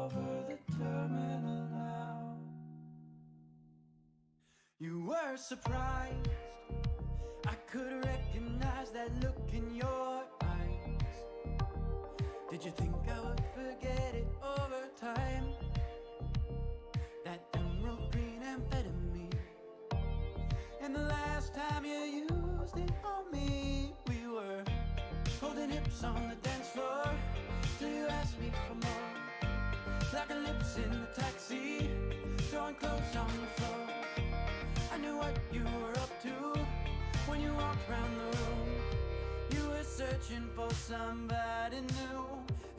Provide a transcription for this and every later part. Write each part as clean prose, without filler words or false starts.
over the terminal now. You were surprised I could recognize that look in your eyes. Did you think I would forget it over time? That emerald green amphetamine. And the last time you used it on me, we were holding hips on the dance floor till you asked me for more. Locking lips in the taxi, throwing clothes on the floor. I knew what you were up to when you walked around the room. You were searching for somebody new,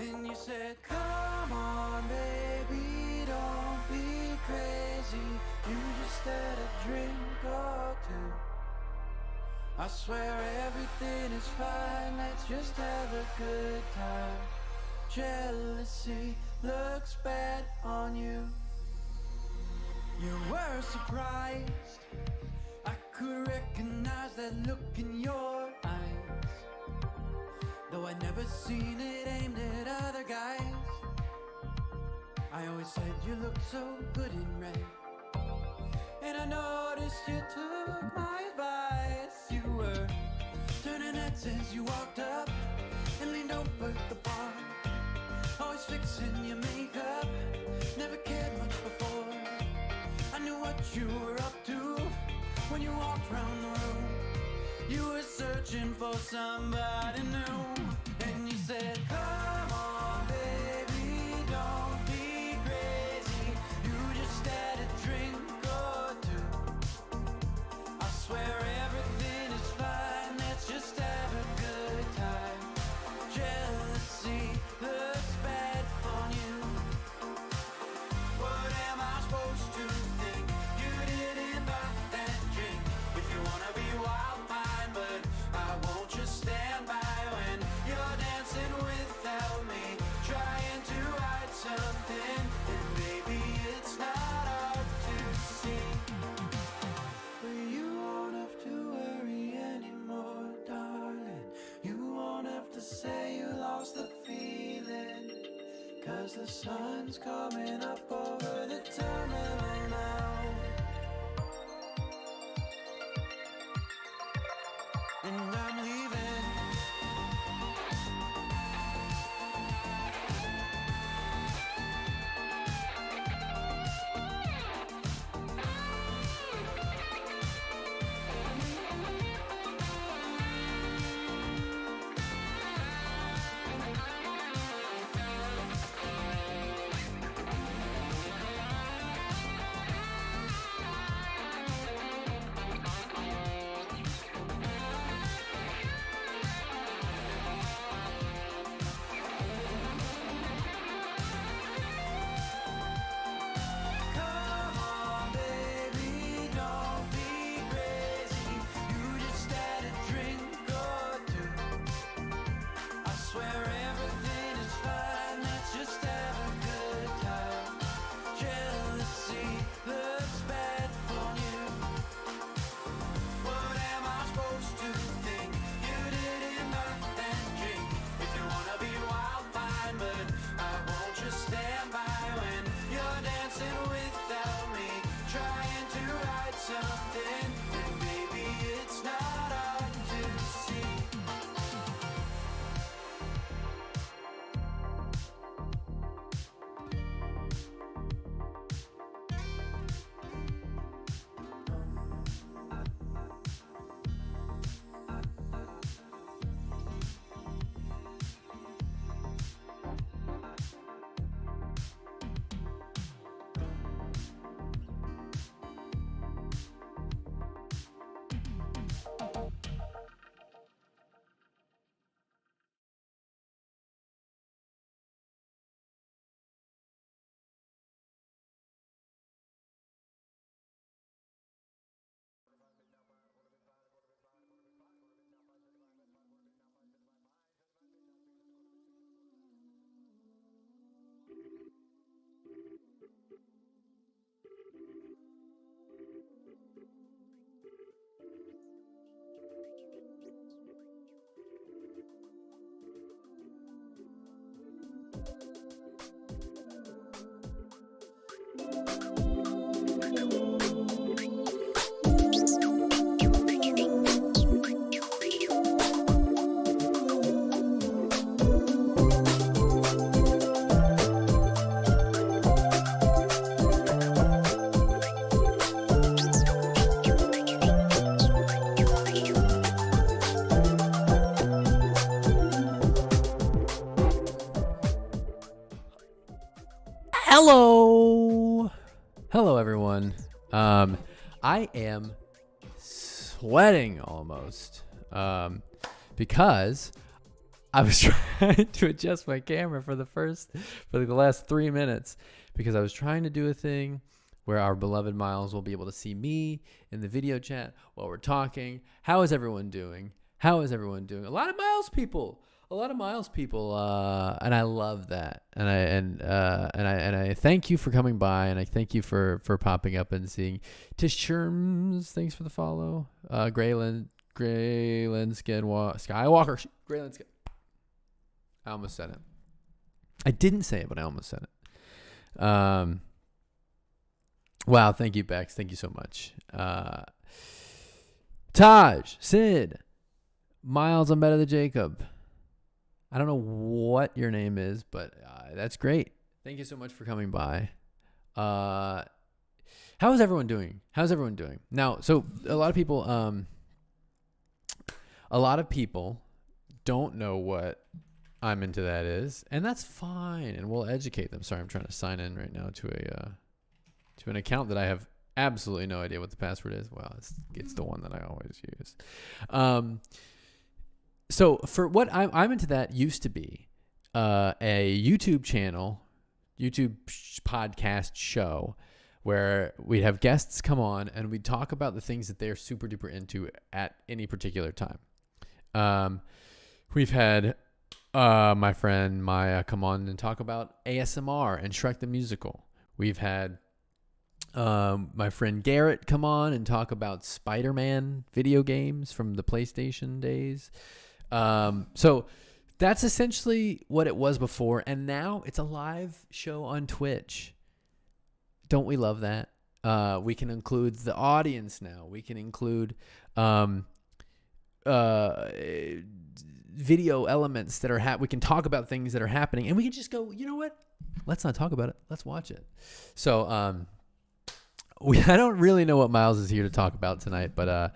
and you said, come on baby, don't be crazy. You just had a drink or two. I swear everything is fine, let's just have a good time. Jealousy looks bad on you. You were surprised I could recognize that look in your eyes, though I'd never seen it aimed at other guys. I always said you looked so good in red, and I noticed you took my advice. You were turning heads as you walked up and leaned over the bar, always fixing your makeup, never cared much before. I knew what you were up to when you walked around the room. You were searching for somebody new, and you said, come on baby, don't be crazy. You just had a drink or two. I swear everything is fine, let's just have a good time. Jealousy looks bad on you. What am I supposed to think? You didn't buy that drink. If you wanna be wild, fine, but I won't just stand by when you're dancing without me, trying to hide something, and maybe it's not hard to see. But you won't have to worry anymore, darling. You won't have to say you lost the feeling, 'cause the sun's coming up over the terminal now, and I'm leaving. Hello, everyone. I am sweating almost because I was trying to adjust my camera for the last 3 minutes because I was trying to do a thing where our beloved Miles will be able to see me in the video chat while we're talking. How is everyone doing? A lot of Miles people. And I love that. And I thank you for coming by, and I thank you for popping up and seeing. Tish Sherms, thanks for the follow. Grayland Skywalker. Grayland Sky. I almost said it. I didn't say it, but I almost said it. Wow, thank you, Bex. Thank you so much. Taj, Sid, Miles, I'm better than Jacob. I don't know what your name is, but that's great. Thank you so much for coming by. How is everyone doing? Now, so a lot of people don't know what I'm into that is, and that's fine, and we'll educate them. Sorry, I'm trying to sign in right now to an account that I have absolutely no idea what the password is. Well, it's the one that I always use. So for what I'm into, that used to be a YouTube channel, podcast show where we'd have guests come on and we'd talk about the things that they're super duper into at any particular time. We've had my friend Maya come on and talk about ASMR and Shrek the Musical. We've had my friend Garrett come on and talk about Spider-Man video games from the PlayStation days. So that's essentially what it was before. And now it's a live show on Twitch. Don't we love that? We can include the audience now. We can include, video elements that are, we can talk about things that are happening, and we can just go, you know what? Let's not talk about it. Let's watch it. So, I don't really know what Miles is here to talk about tonight, but,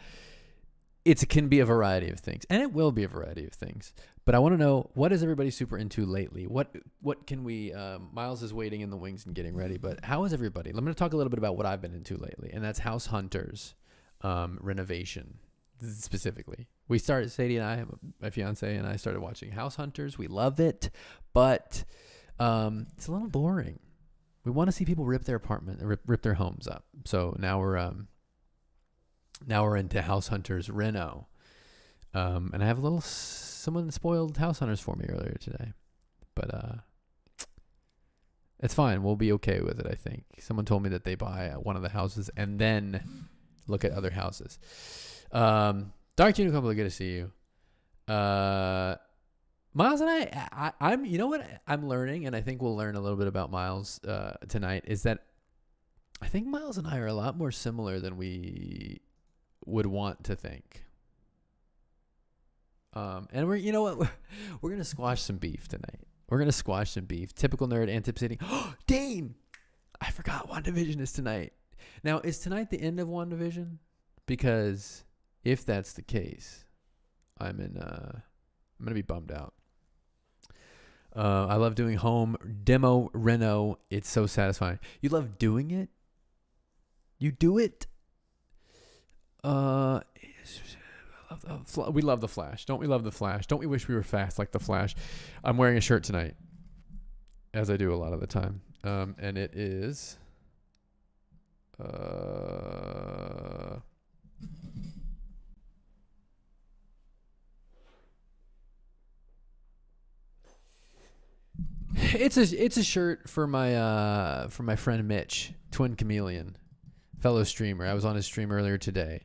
it can be a variety of things, and it will be a variety of things. But I want to know, what is everybody super into lately? What can we? Miles is waiting in the wings and getting ready. But how is everybody? I'm going to talk a little bit about what I've been into lately, and that's house hunters, renovation specifically. We started, Sadie and I, my fiance and I, started watching House Hunters. We love it, but it's a little boring. We want to see people rip their apartment, rip their homes up. So now we're into House Hunters Reno. And I have someone spoiled House Hunters for me earlier today. But it's fine. We'll be okay with it, I think. Someone told me that they buy one of the houses and then look at other houses. Dark Unicorn, good to see you. Miles and I'm, you know what I'm learning, and I think we'll learn a little bit about Miles tonight, is that I think Miles and I are a lot more similar than we would want to think. And we're, you know what, we're going to squash some beef tonight. Typical nerd anticipating. Dane! I forgot WandaVision is tonight. Now, is tonight the end of WandaVision? Because if that's the case, I'm going to be bummed out. I love doing home demo reno. It's so satisfying. You love doing it? You do it? We love the Flash. Don't we love the Flash? Don't we wish we were fast like the Flash? I'm wearing a shirt tonight, as I do a lot of the time. And it is it's a shirt for my friend Mitch, Twin Chameleon, fellow streamer. I was on his stream earlier today.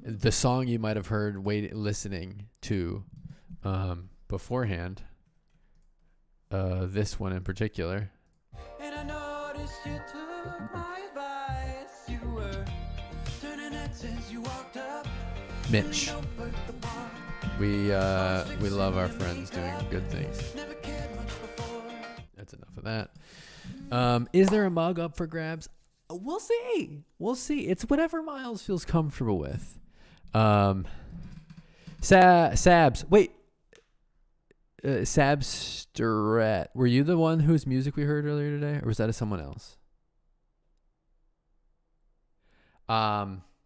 The song you might have heard listening to beforehand, this one in particular. And I noticed you took my advice. You were turning heads as you walked up. Mitch. We love our friends doing good things. That's enough of that. Is there a mug up for grabs? We'll see. It's whatever Miles feels comfortable with. Sabs. Wait. Sabsteret. Were you the one whose music we heard earlier today, or was that someone else?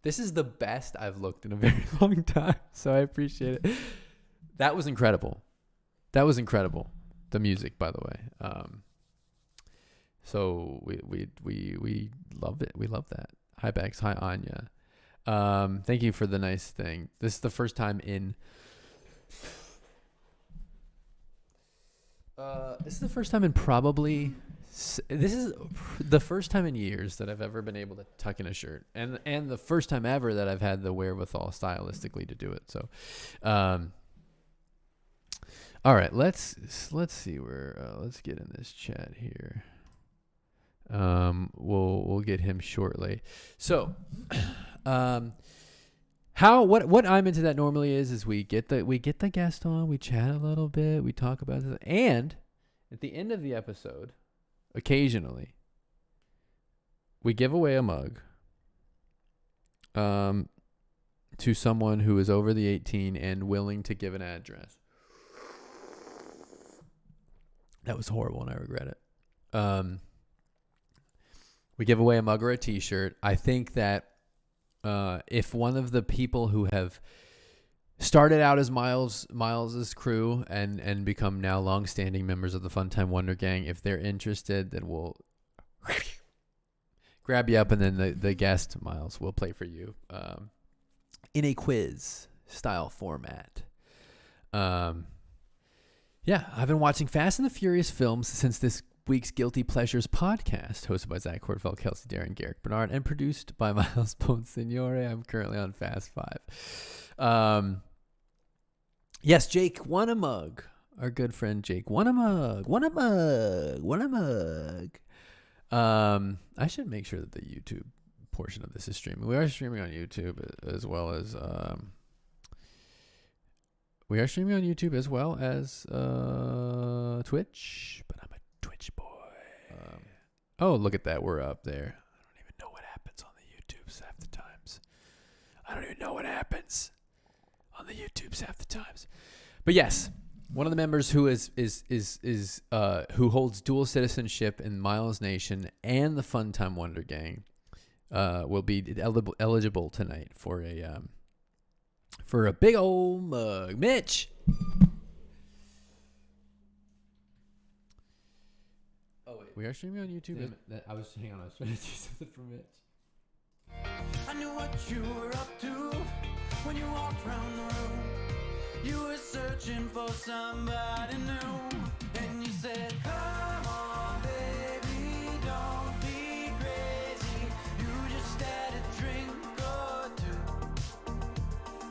This is the best I've looked in a very long time, so I appreciate it. That was incredible. The music, by the way. So we love it. We love that. Hi Bex. Hi Anya. Thank you for the nice thing. This is the first time in. This is the first time in probably. This is the first time in years that I've ever been able to tuck in a shirt, and the first time ever that I've had the wherewithal stylistically to do it. So, all right, let's see where let's get in this chat here. We'll get him shortly. So, what I'm into that normally is we get the guest on, we chat a little bit, we talk about it, and at the end of the episode, occasionally, we give away a mug to someone who is over the 18 and willing to give an address. That was horrible and I regret it. We give away a mug or a t-shirt. I think that if one of the people who have started out as Miles's crew and become now long-standing members of the Funtime Wonder Gang, if they're interested, then we'll grab you up, and then the guest, Miles, will play for you in a quiz style format. Yeah, I've been watching Fast and the Furious films since this week's Guilty Pleasures podcast, hosted by Zach Cordfeld, Kelsey Darren, Garrick Bernard, and produced by Miles Bonsignore. I'm currently on Fast 5. Yes, Jake won a mug. Our good friend Jake won a mug. I should make sure that the YouTube portion of this is streaming. We are streaming on YouTube as well as Twitch, but I'm a Twitch boy. Oh, look at that. We're up there. I don't even know what happens on the YouTubes half the times. But yes, one of the members who is who holds dual citizenship in Miles Nation and the Funtime Wonder Gang will be eligible tonight for a big old mug. Mitch. Oh wait, we are streaming on YouTube. I was trying to do something for Mitch. I knew what you were up to when you walked around the room. You were searching for somebody new, and you said, "Come on, baby, don't be crazy. You just had a drink or two.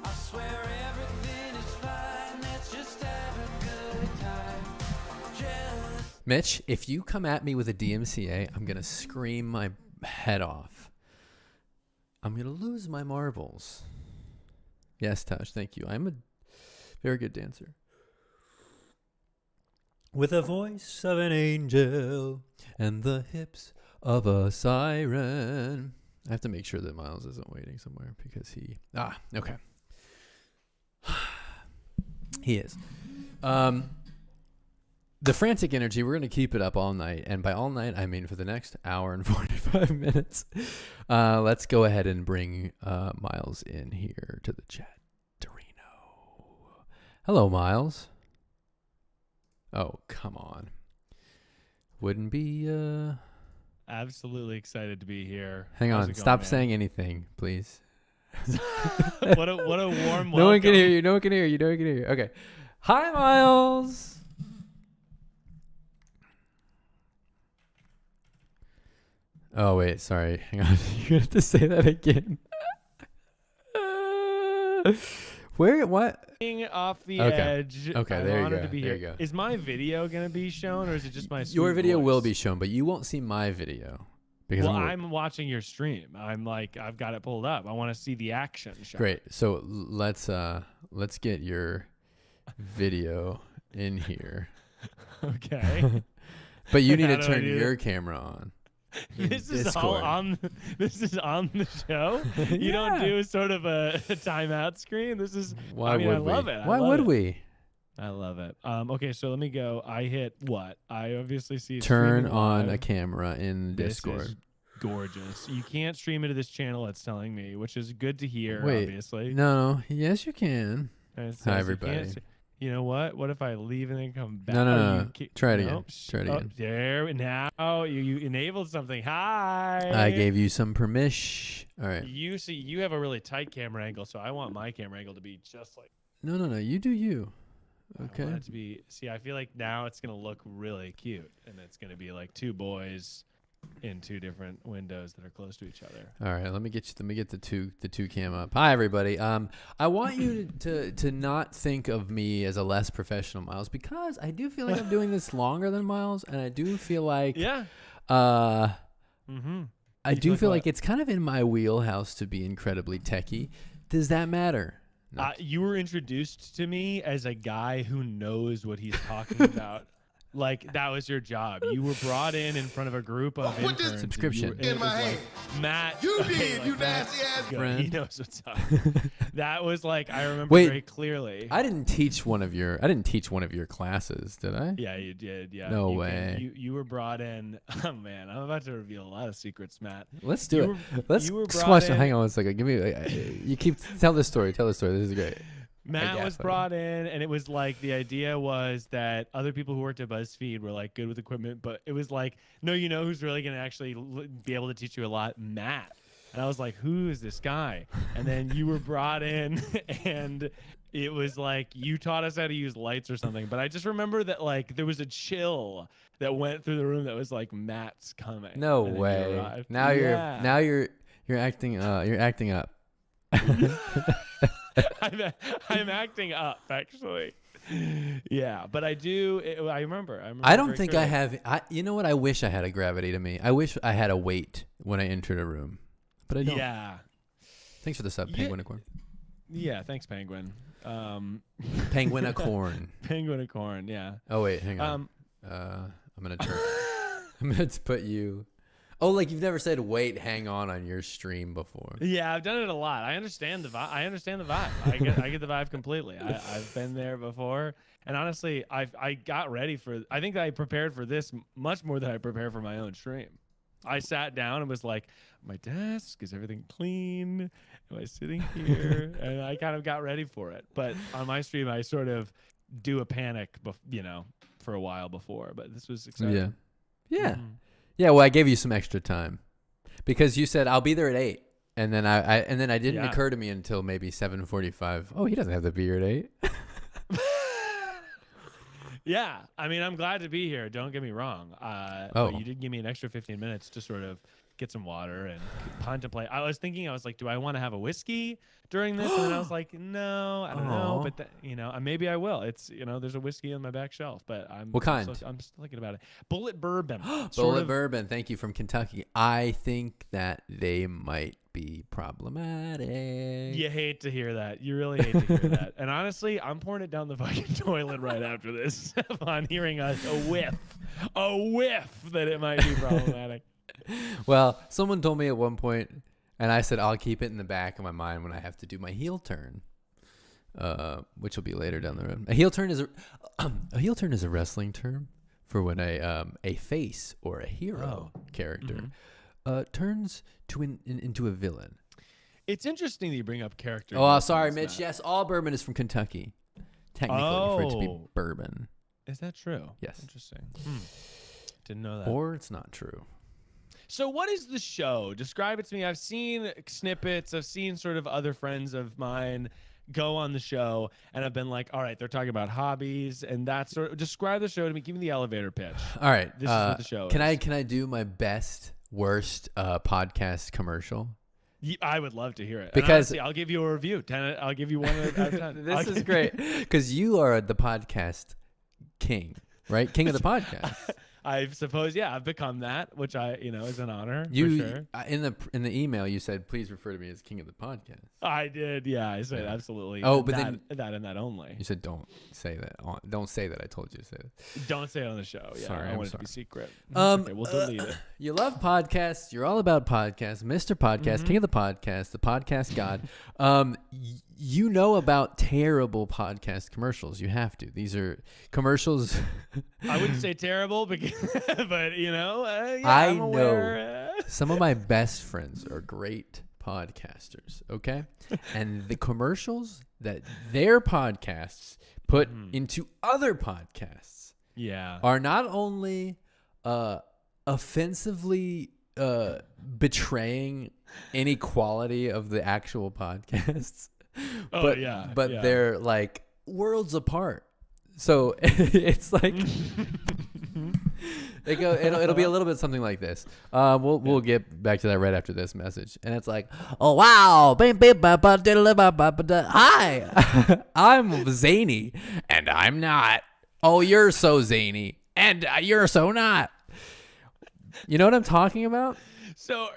I swear everything is fine. Let's just have a good time." Jealous. Mitch, if you come at me with a DMCA, I'm gonna scream my head off. I'm gonna lose my marbles. Yes, Tosh, thank you. I'm a very good dancer. With a voice of an angel and the hips of a siren. I have to make sure that Miles isn't waiting somewhere because he... okay. He is. The frantic energy, we're going to keep it up all night. And by all night, I mean for the next hour and 45 minutes. Let's go ahead and bring Miles in here to the chat. Hello, Miles. Oh, come on. Wouldn't be... Absolutely excited to be here. Hang on. Stop saying anything, please. What a warm welcome. No one can hear you. No one can hear you. No one can hear you. Okay. Hi, Miles. Oh, wait. Sorry. Hang on. You have to say that again. Where? What? Off the edge. Okay, I'm there you honored go. to be There here. you go. Is my video going to be shown, or is it just my Your video voice? will be shown, but you won't see my video. Because I'm watching your stream. I've got it pulled up. I want to see the action shot. Great. So let's get your video in here. Okay. But you need How to do I turn do your that? camera on. This is all on. This is on the show. You don't do sort of a timeout screen. This is. Why would I we? love it. Why would we? I love it. Okay, so let me go. I hit what? I obviously see Turn streaming on live. a camera in This Discord. is gorgeous. You can't stream into this channel, it's telling me, which is good to hear, Wait, obviously. no, yes you can. And it says Hi you everybody. can't you know what? What if I leave and then come back? No. You Try it again. Nope. Try it again. There, now you enabled something. Hi. I gave you some permission. All right. You see, you have a really tight camera angle, so I want my camera angle to be just like. No. You do you. Okay. I want it to be. See, I feel like now it's gonna look really cute, and it's gonna be like two boys in two different windows that are close to each other. All right. Let me get the two cam up. Hi everybody. I want you to not think of me as a less professional Miles, because I do feel like I'm doing this longer than Miles, and I do feel like Yeah. I do feel what? like it's kind of in my wheelhouse to be incredibly techie. Does that matter? No. You were introduced to me as a guy who knows what he's talking about. Like, that was your job. You were brought in front of a group of interns. this subscription and it was like, Matt. You did, like, you Matt, nasty ass go. friend. He knows what's up. That was like, I remember Wait, very clearly. I didn't teach one of your classes, did I? Yeah, you did. Yeah. No you way. You were brought in. Oh man, I'm about to reveal a lot of secrets, Matt. Let's do You it. were- Let's you were brought squash. in- Hang on one second. Give me. You keep tell the story. Tell the story. This is great. Matt was gaslighting. brought in, and it was like the idea was that other people who worked at BuzzFeed were like good with equipment, but it was like, no, you know who's really going to actually be able to teach you a lot? Matt. And I was like, who is this guy? And then you were brought in, and it was like you taught us how to use lights or something. But I just remember that like there was a chill that went through the room that was like, Matt's coming. No And then you way. arrived. Now Yeah. you're acting up. I'm acting up, actually. Yeah, but I do. I remember. I don't very think clearly. I have. You know what? I wish I had a gravity to me. I wish I had a weight when I entered a room, but I don't. Yeah. Thanks for the sub, Yeah. Penguinicorn. Yeah. Thanks, Penguin. Penguinicorn. Penguinicorn. Yeah. Oh wait, hang on. I'm gonna turn. I'm gonna put you. Oh, like you've never said "wait, hang on" your stream before. Yeah, I've done it a lot. I understand the vibe. I get the vibe completely. I've been there before, and honestly, I got ready for. I think that I prepared for this much more than I prepared for my own stream. I sat down and was like, my desk, is everything clean? Am I sitting here? And I kind of got ready for it. But on my stream, I sort of do a panic, for a while before. But this was exciting. Yeah. Mhm. Yeah, well, I gave you some extra time because you said I'll be there at 8, and then I didn't Yeah. occur to me until maybe 7:45. Oh, he doesn't have to be here at 8. Yeah, I mean, I'm glad to be here. Don't get me wrong. Oh. But you did give me an extra 15 minutes to sort of get some water and contemplate. I was like, do I want to have a whiskey during this? And then I was like, no, I don't know. Aw. But maybe I will. It's there's a whiskey on my back shelf, but I'm What kind? I'm still thinking about it. Bullet bourbon. Bullet bourbon, thank you, from Kentucky. I think that they might be problematic. You hate to hear that. You really hate to hear that. And honestly, I'm pouring it down the fucking toilet right after this upon hearing a whiff that it might be problematic. Well, someone told me at one point, and I said I'll keep it in the back of my mind when I have to do my heel turn, which will be later down the road. A heel turn is a wrestling term for when a face or a hero character turns into a villain. It's interesting that you bring up character. Oh, sorry, difference, Mitch. Matt. Yes, all bourbon is from Kentucky. Technically, for it to be Oh. bourbon. Is that true? Yes. Interesting. Didn't know that. Or it's not true. So what is the show? Describe it to me. I've seen snippets. I've seen sort of other friends of mine go on the show, and I've been like, all right, they're talking about hobbies, and that sort of. Describe the show to me. Give me the elevator pitch. All right. This is what the show Can is. Can I do my worst podcast commercial? I would love to hear it. And Because- honestly, I'll give you a review. 10. I'll give you 1 out of 10. This is great because you are the podcast king, right? King of the podcast. I suppose, yeah, I've become that, which is an honor. You for sure. in the email you said please refer to me as king of the podcast. I did, yeah. I said Yeah. absolutely. Oh, but that and that only. You said don't say that. Don't say that I told you to say that. Don't say it on the show. Yeah, Sorry, I I'm want it to be sorry. secret. Um, Okay, we'll delete it. You love podcasts. You're all about podcasts, Mr. Podcast, King of the Podcast, the podcast god. you know about terrible podcast commercials. You have to. These are commercials. I wouldn't say terrible, because, but yeah, I'm know aware. Some of my best friends are great podcasters. Okay, and the commercials that their podcasts put into other podcasts, are not only offensively betraying any quality of the actual podcasts. But they're like worlds apart. So it's like they go. It'll be a little bit something like this. We'll get back to that right after this message. And it's like, oh wow, hi, I'm zany, and I'm not. Oh, you're so zany, and you're so not. You know what I'm talking about? So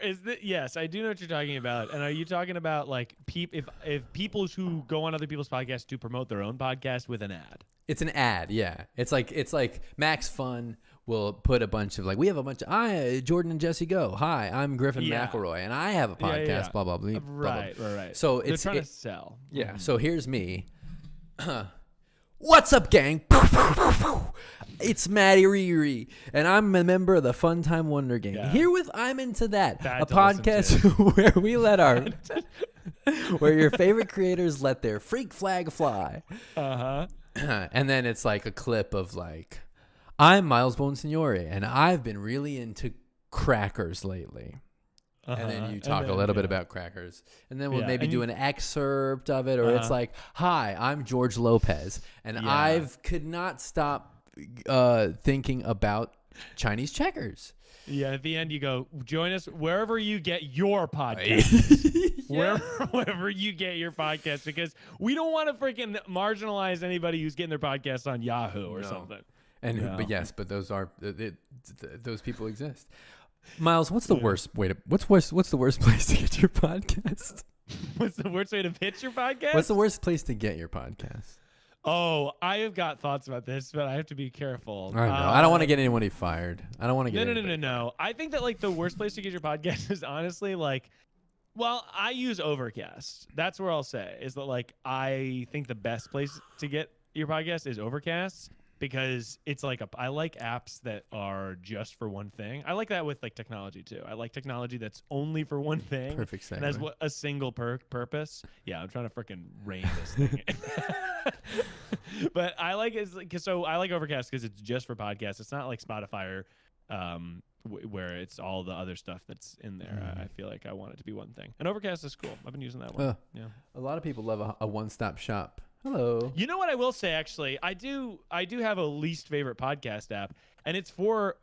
yes, I do know what you're talking about. And are you talking about like if people who go on other people's podcasts to promote their own podcast with an ad? It's an ad, yeah. It's like Max Fun will put a bunch of like, we have a bunch of Jordan and Jesse Go. Hi, I'm Griffin McElroy, and I have a podcast. Blah blah blah. Right. So they're trying to sell. Yeah. So here's me. What's up, gang? It's Matty Riri, and I'm a member of the Fun Time Wonder Gang. Yeah. Here with I'm Into That, Bad a to listen podcast where we let where your favorite creators let their freak flag fly. And then it's like a clip of like, I'm Miles Bonsignore, and I've been really into crackers lately. And then you talk a little bit about crackers. And then we'll maybe do an excerpt of it. Or it's like, hi, I'm George Lopez. And I've could not stop thinking about Chinese checkers. Yeah, at the end you go, join us wherever you get your podcast. Wherever you get your podcast. Because we don't want to freaking marginalize anybody who's getting their podcasts on Yahoo or something. And but those are those people exist. Miles, what's the worst way to what's the worst place to get your podcast? What's the worst way to pitch your podcast? What's the worst place to get your podcast? Oh, I have got thoughts about this, but I have to be careful. I know. I don't want to get anybody fired. I don't want to get No. I think that like the worst place to get your podcast is honestly like, well, I use Overcast. That's where I'll say is that like I think the best place to get your podcast is Overcast. Because it's like I like apps that are just for one thing. I like that with like technology too. I like technology that's only for one thing. Perfect segue. And has a single purpose. Yeah, I'm trying to freaking rein this thing in. But I like I like Overcast because it's just for podcasts. It's not like Spotify or where it's all the other stuff that's in there. I feel like I want it to be one thing. And Overcast is cool. I've been using that one. Yeah. A lot of people love a one-stop shop. Hello. You know what I will say, actually? I do have a least favorite podcast app, and it's for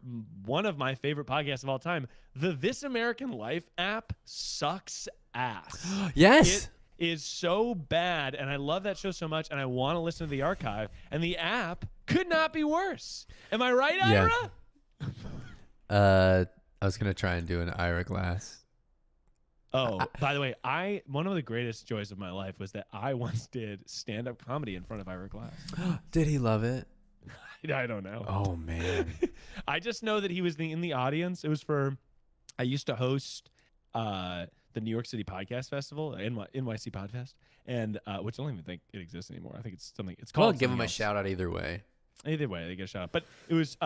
one of my favorite podcasts of all time. The This American Life app sucks ass. Yes. It is so bad, and I love that show so much, and I want to listen to the archive, and the app could not be worse. Am I right, Ira? I was going to try and do an Ira Glass. Oh, by the way, one of the greatest joys of my life was that I once did stand-up comedy in front of Ira Glass. Did he love it? I don't know. Oh, man. I just know that he was in the audience. It was I used to host the New York City Podcast Festival, NYC Podfest, and which I don't even think it exists anymore. I think it's something. It's called. Well, give him a shout out either way. Either way, they get a shout out. But it was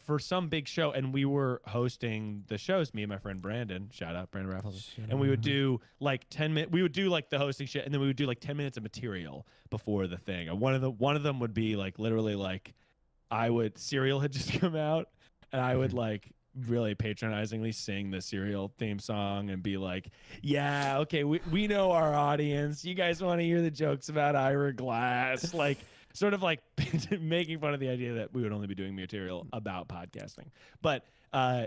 for some big show, and we were hosting the shows, me and my friend Brandon. Shout out, Brandon Raffles. And we would do like 10 minutes. We would do like the hosting shit, and then we would do like 10 minutes of material before the thing. And one of them would be like literally like Serial had just come out, and I would like really patronizingly sing the Serial theme song and be like, yeah, okay, we know our audience. You guys want to hear the jokes about Ira Glass, like. Sort of like making fun of the idea that we would only be doing material about podcasting. But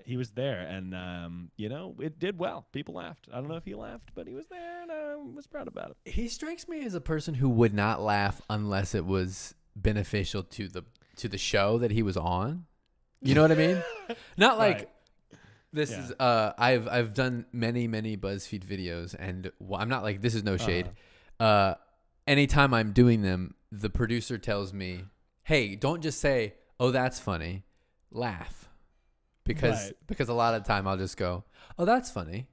he was there, and, it did well. People laughed. I don't know if he laughed, but he was there, and I was proud about it. He strikes me as a person who would not laugh unless it was beneficial to the show that he was on. You know what I mean? Not like... Right. This is I've done many BuzzFeed videos, and I'm not like, this is no shade. Anytime I'm doing them, the producer tells me, hey, don't just say, oh, that's funny. Laugh. Because a lot of the time I'll just go, oh, that's funny.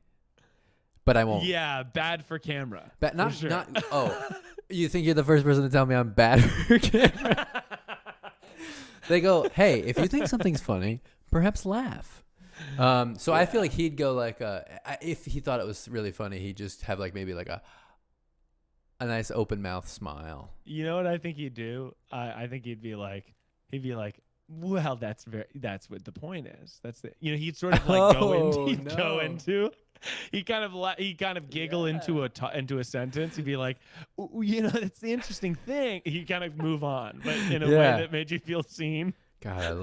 But I won't. Yeah, bad for camera. But not You think you're the first person to tell me I'm bad for camera? They go, hey, if you think something's funny, perhaps laugh. So I feel like he'd go like, if he thought it was really funny, he'd just have like maybe like a nice open mouth smile. You know what I think he'd do? I think he'd be like, well, that's what the point is. That's the, he'd sort of like go into. He kind of giggle into a sentence. He'd be like, that's the interesting thing. He'd kind of move on, but in a way that made you feel seen. God,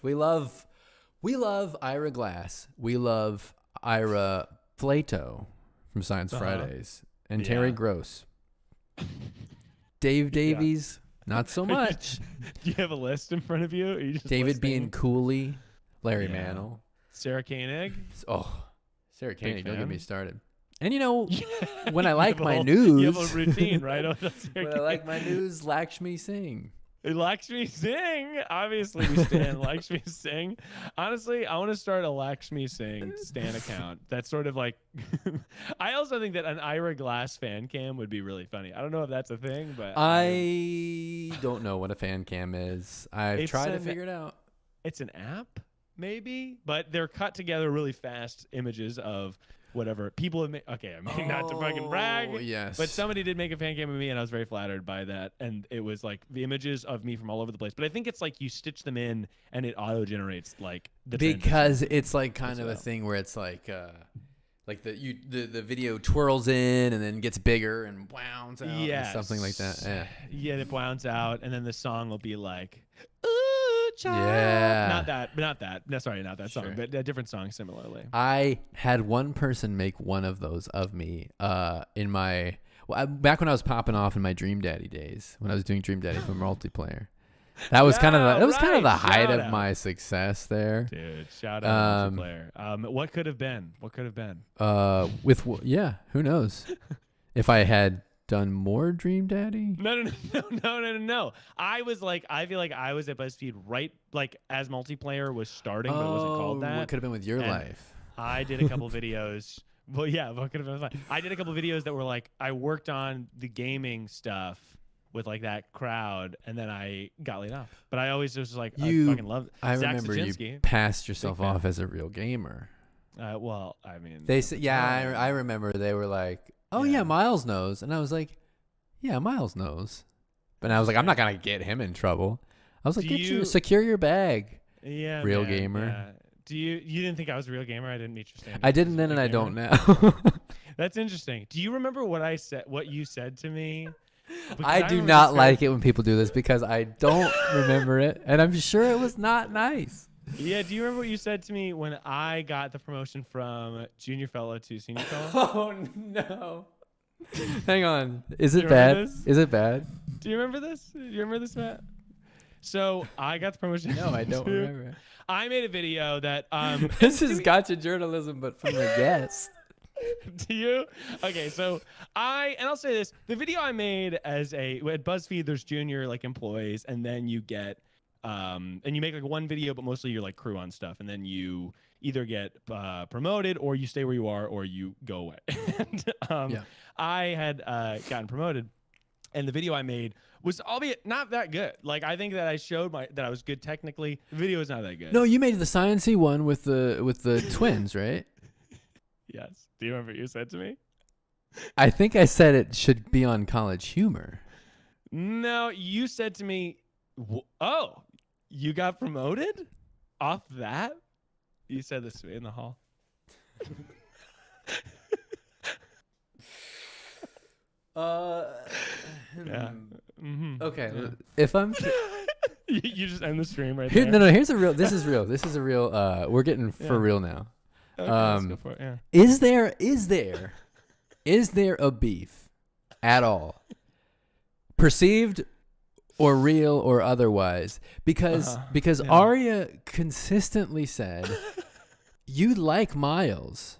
we love Ira Glass. We love Ira Flato from Science Fridays and Terry Gross. Dave Davies, not so much. Do you have a list in front of you? Or you just David being Cooley, Larry Mantle, Sarah Koenig. Oh, Sarah Koenig, don't get me started. And when I I like my news, you have a routine, right? When I like my news, Lakshmi Singh. Lakshmi Singh. Obviously, we stand Lakshmi Singh. Honestly, I want to start a Lakshmi Singh stan account. That's sort of like. I also think that an Ira Glass fan cam would be really funny. I don't know if that's a thing, but I don't know what a fan cam is. I've tried to figure it out. It's an app, maybe, but they're cut together really fast images of whatever people have made. Okay, I mean, not to fucking brag. Yes. But somebody did make a fan cam of me, and I was very flattered by that. And it was like the images of me from all over the place. But I think it's like you stitch them in, and it auto generates like the because it's like kind of a thing where it's like the video twirls in and then gets bigger and wounds out. Yeah, something like that. Yeah, it wounds out, and then the song will be like, "Ooh, child." Yeah. Not that. No, sorry, not that song, but a different song similarly. I had one person make one of those of me in my back when I was popping off in my Dream Daddy days, when I was doing Dream Daddy for multiplayer. That was kind of the height of my success there. Dude, shout out multiplayer. What could have been? Who knows? If I had done more Dream Daddy? No. I feel like I was at BuzzFeed right like as multiplayer was starting, but it wasn't called that. What could have been with your life? I did a couple videos. Well, yeah, what could have been fun. I did a couple videos that were like I worked on the gaming stuff with like that crowd, and then I got laid off. But I always just like I fucking love. I Zach remember Zaczynski, you passed yourself off as a real gamer. Well, I mean, they said, I remember they were like, "Oh yeah, Miles knows," and I was like, "Yeah, Miles knows," but I was like, "I'm not gonna get him in trouble." I was like, secure your bag, real gamer. Yeah. You didn't think I was a real gamer? I didn't meet your standards. I didn't then, and I don't now. That's interesting. Do you remember what I said? What you said to me? I do not like it when people do this because I don't remember it, and I'm sure it was not nice. Yeah, do you remember what you said to me when I got the promotion from junior fellow to senior fellow? Oh no! Hang on, is it bad? Is it bad? Do you remember this? Matt? So I got the promotion. No, I don't remember. I made a video that this is gotcha journalism, but from a guest. Do you? Okay, so I'll say this: the video I made at BuzzFeed, there's junior like employees, and then you get and you make like one video, but mostly you're like crew on stuff, and then you either get promoted or you stay where you are or you go away. And, I had gotten promoted, and the video I made was albeit not that good. Like I think that I showed that I was good technically. The video is not that good. No, you made the sciencey one with the twins, right? Yes. Do you remember what you said to me? I think I said it should be on College Humor. No, you said to me, "Oh, you got promoted off that?" You said this to me in the hall. Yeah. Mm-hmm. Okay. Yeah. If I'm you just end the stream right here. there. No, here's a real. This is real. This is a real. We're getting for real now. Okay, let's go for it. Yeah. Is there a beef at all, perceived or real or otherwise? Because Aria consistently said you'd like Miles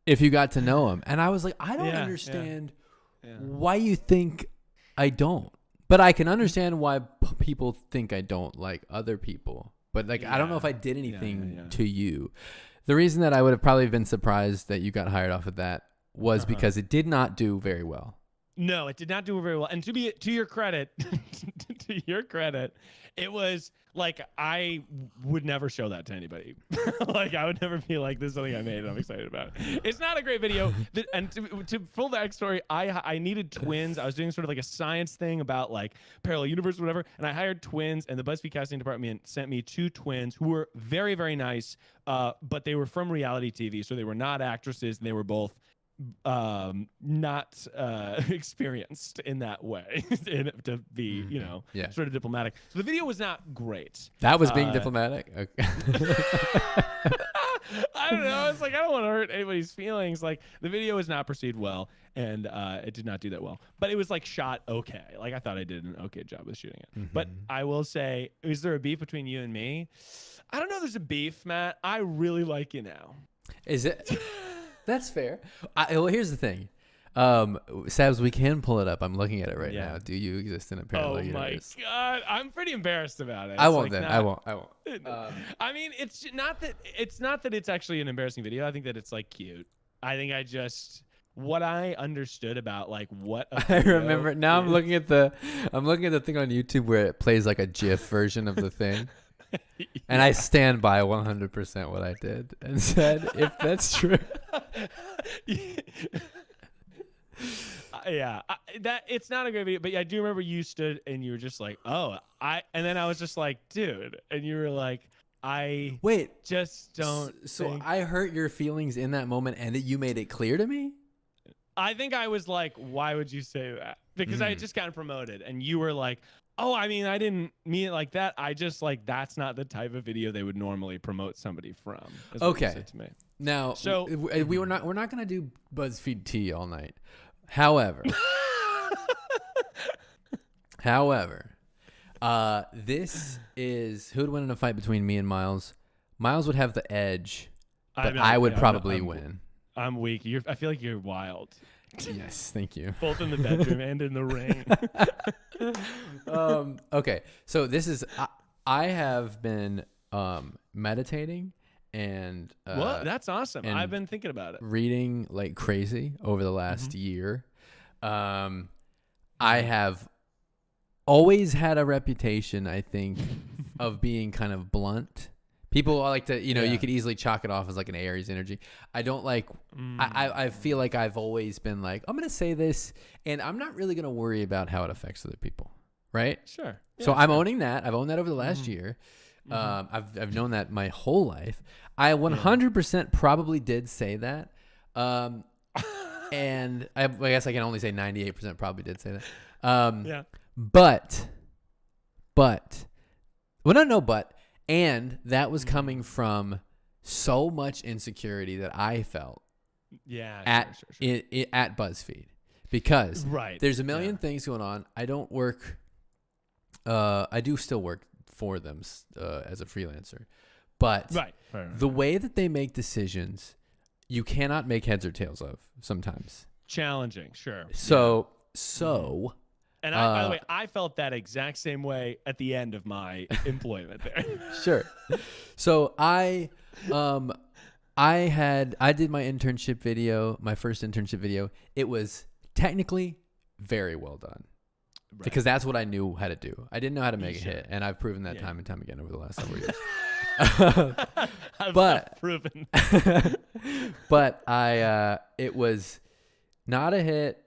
if you got to know him, and I was like, I don't understand why you think I don't, but I can understand why people think I don't like other people. But like, I don't know if I did anything to you. The reason that I would have probably been surprised that you got hired off of that was because it did not do very well. No, it did not do very well. And to your credit, to your credit, it was like I would never show that to anybody. Like I would never be like, this is something I made and I'm excited about it. It's not a great video. And to full backstory, I needed twins. I was doing sort of like a science thing about like parallel universe or whatever. And I hired twins, and the BuzzFeed casting department sent me 2 twins who were very, very nice. But they were from reality TV. So they were not actresses, and they were both not experienced in that way to be, sort of diplomatic. So the video was not great. That was being diplomatic. Okay. I don't know. It's like, I don't want to hurt anybody's feelings. Like the video was not perceived well, and it did not do that well. But it was like shot okay. Like I thought I did an okay job with shooting it. Mm-hmm. But I will say, is there a beef between you and me? I don't know. There's a beef, Matt. I really like you now. Is it? That's fair. Well, here's the thing. Sabs, we can pull it up. I'm looking at it right now. Do you exist in a parallel universe? Oh my God. I'm pretty embarrassed about it. I won't then. I won't. I mean, it's not that it's actually an embarrassing video. I think that it's like cute. I think what I understood about like what I remember now. I'm looking at the thing on YouTube where it plays like a GIF version of the thing. And I stand by 100% what I did and said, if that's true. That it's not a great video, but I do remember you stood and you were just like, and then I was just like, dude, and you were like, just don't. So I hurt your feelings in that moment, and you made it clear to me. I think I was like, why would you say that? Because I had just gotten promoted, and you were like, oh, I mean, I didn't mean it like that. I just that's not the type of video they would normally promote somebody from. Okay. You said to me. Now, so we're not going to do BuzzFeed tea all night. However, this is who would win in a fight between me and Miles. Miles would have the edge, but I would probably win. I'm weak. I feel like you're wild. Yes, thank you. Both in the bedroom and in the ring. Okay, so this is I have been meditating and well, that's awesome. I've been thinking about it. Reading like crazy over the last year. I have always had a reputation, I think, of being kind of blunt. People like to, you could easily chalk it off as like an Aries energy. I don't like, I feel like I've always been like, I'm going to say this and I'm not really going to worry about how it affects other people. Right? Sure. Yeah, so I'm owning that. I've owned that over the last year. I've known that my whole life. I 100% probably did say that. And I guess I can only say 98% probably did say that. But, and that was coming from so much insecurity that I felt at BuzzFeed, because there's a million things going on. I don't work. I do still work for them as a freelancer, but the way that they make decisions, you cannot make heads or tails of sometimes. Challenging, sure. So. And by the way, I felt that exact same way at the end of my employment there. Sure. So I did my internship video, my first internship video. It was technically very well done. Right. Because that's what I knew how to do. I didn't know how to make a hit, and I've proven that time and time again over the last several years. I've proven. But it was not a hit.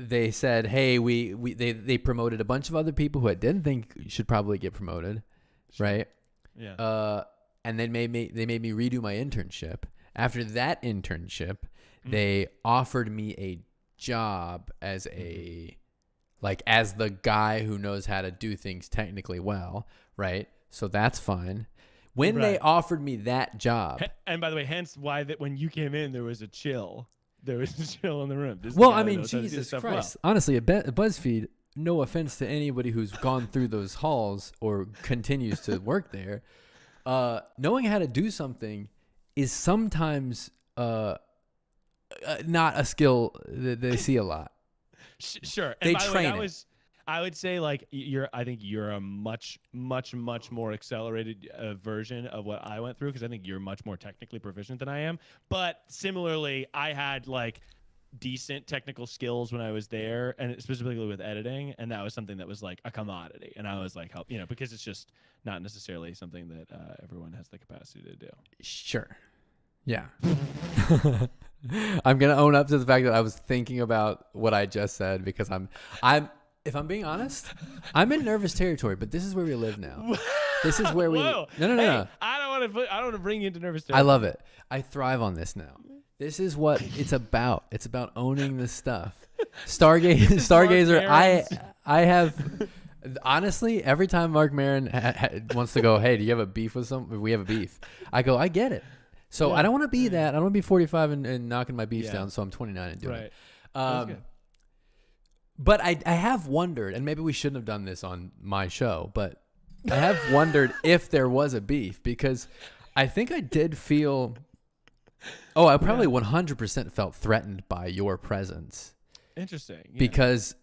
They said, "Hey, they promoted a bunch of other people who I didn't think should probably get promoted, right? Yeah. And they made me redo my internship. After that internship, they offered me a job as as the guy who knows how to do things technically well, right? So that's fine. When they offered me that job, and by the way, hence why that when you came in, there was a chill. There was a chill in the room. Well, I mean, Jesus Christ. Well. Honestly, at BuzzFeed, no offense to anybody who's gone through those halls or continues to work there, knowing how to do something is sometimes not a skill that they see a lot. Sure. They and by train the way, I would say I think you're a much more accelerated version of what I went through, because I think you're much more technically proficient than I am. But similarly, I had decent technical skills when I was there, and specifically with editing, and that was something that was like a commodity, and I was like, help, because it's just not necessarily something that everyone has the capacity to do. Sure. Yeah. I'm gonna own up to the fact that I was thinking about what I just said because I'm if I'm being honest, I'm in nervous territory, but this is where we live now. This is where we Whoa. No. I don't want to bring you into nervous territory. I love it. I thrive on this now. This is what it's about. It's about owning this stuff. Stargazer. I have honestly every time Mark Maron wants to go, hey, do you have a beef with some? We have a beef. I go, I get it. So I don't want to be that. I don't want to be 45 and knocking my beefs down. So I'm 29 and doing it. But I have wondered, and maybe we shouldn't have done this on my show, but I have wondered if there was a beef because I think I did feel. Oh, I probably 100% felt threatened by your presence. Interesting. Yeah. Because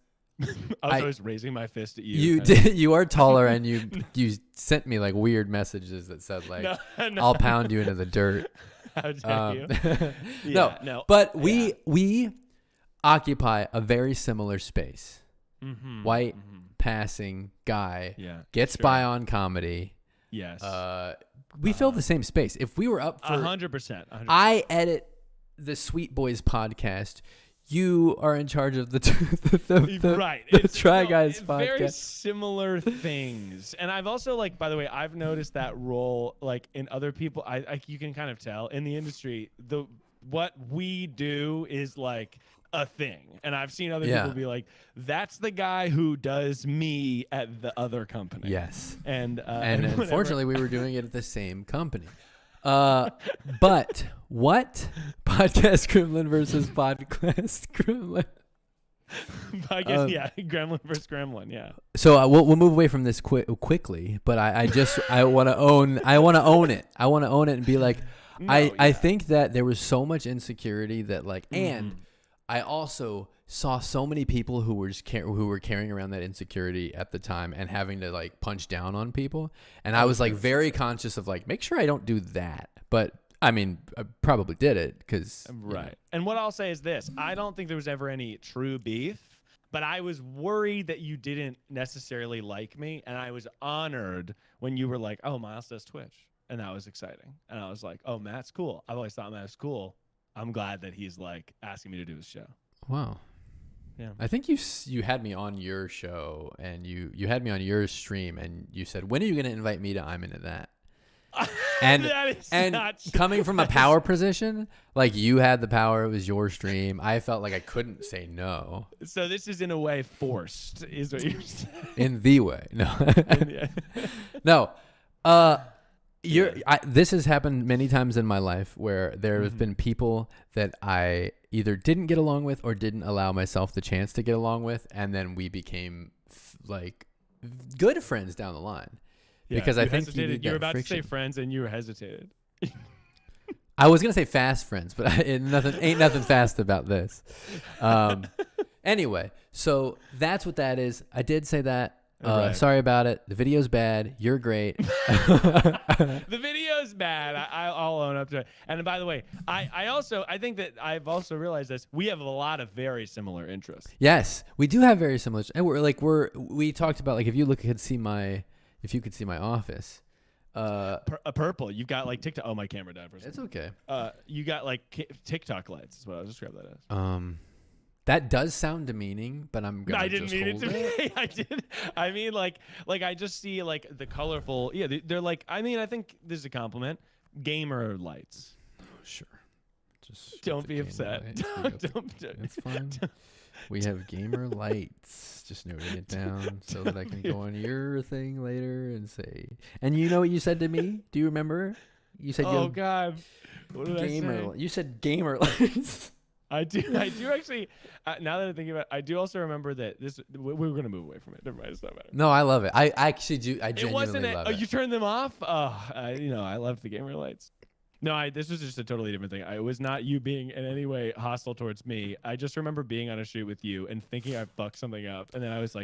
I was raising my fist at you. You are taller, and you sent me like weird messages that said like, no. "I'll pound you into the dirt." How dare you? No. But we occupy a very similar space. Mm-hmm, White passing guy gets by on comedy. Yes. We fill the same space. If we were up for 100%, I edit the Sweet Boys podcast. You are in charge of the right. The Try Guys podcast. Very similar things. And I've also by the way, I've noticed that role in other people. You can kind of tell in the industry what we do is a thing. And I've seen other people be like, that's the guy who does me at the other company. Yes. And unfortunately, we were doing it at the same company. But what? Podcast Gremlin versus Podcast Gremlin. I guess, Gremlin versus Gremlin, yeah. So we'll move away from this quickly, but I want to own it. I want to own it and be like, I think that there was so much insecurity that and I also saw so many people who were carrying around that insecurity at the time and having to punch down on people. And I was very conscious of make sure I don't do that. But I mean, I probably did it because. Right. And what I'll say is this. I don't think there was ever any true beef, but I was worried that you didn't necessarily like me. And I was honored when you were like, oh, Miles does Twitch. And that was exciting. And I was like, oh, Matt's cool. I've always thought Matt was cool. I'm glad that he's asking me to do his show. Wow. Yeah. I think you had me on your show and you had me on your stream and you said, when are you going to invite me to I'm Into That? And coming from a power position, you had the power, it was your stream. I felt like I couldn't say no. So this is in a way forced, is what you're saying. In the way. No. No. This has happened many times in my life where there have been people that I either didn't get along with or didn't allow myself the chance to get along with, and then we became good friends down the line. Yeah, because I think you were about to say friends and you hesitated. I was gonna say fast friends, but ain't nothing fast about this. Anyway, so that's what that is. I did say that. Right. Sorry about it. The video's bad. You're great. The video's bad. I'll own up to it. And by the way, I think that I've also realized this. We have a lot of very similar interests. Yes, we do have very similar. And we talked about if you could see my office. Purple. You've got TikTok. Oh, my camera died for a second. It's okay. You got TikTok lights. Is what I was describing that as. That does sound demeaning, but I'm gonna. I didn't mean it to be. I did. I mean, I just see the colorful. Yeah, they're I mean, I think this is a compliment. Gamer lights. Oh, sure. Just don't be upset. Don't. It's fine. We have gamer lights. Just noting it down so that I can go on your thing later and say. And you know what you said to me? Do you remember? You said, "Oh God, what did I say?" You said gamer lights. I do actually. Now that I think about it, I do also remember that we were going to move away from it. Never mind, it's not better. No, I love it. I actually do. I genuinely love it. Oh, you turned them off? Oh, I love the gamer lights. No, this was just a totally different thing. It was not you being in any way hostile towards me. I just remember being on a shoot with you and thinking I fucked something up, and then I was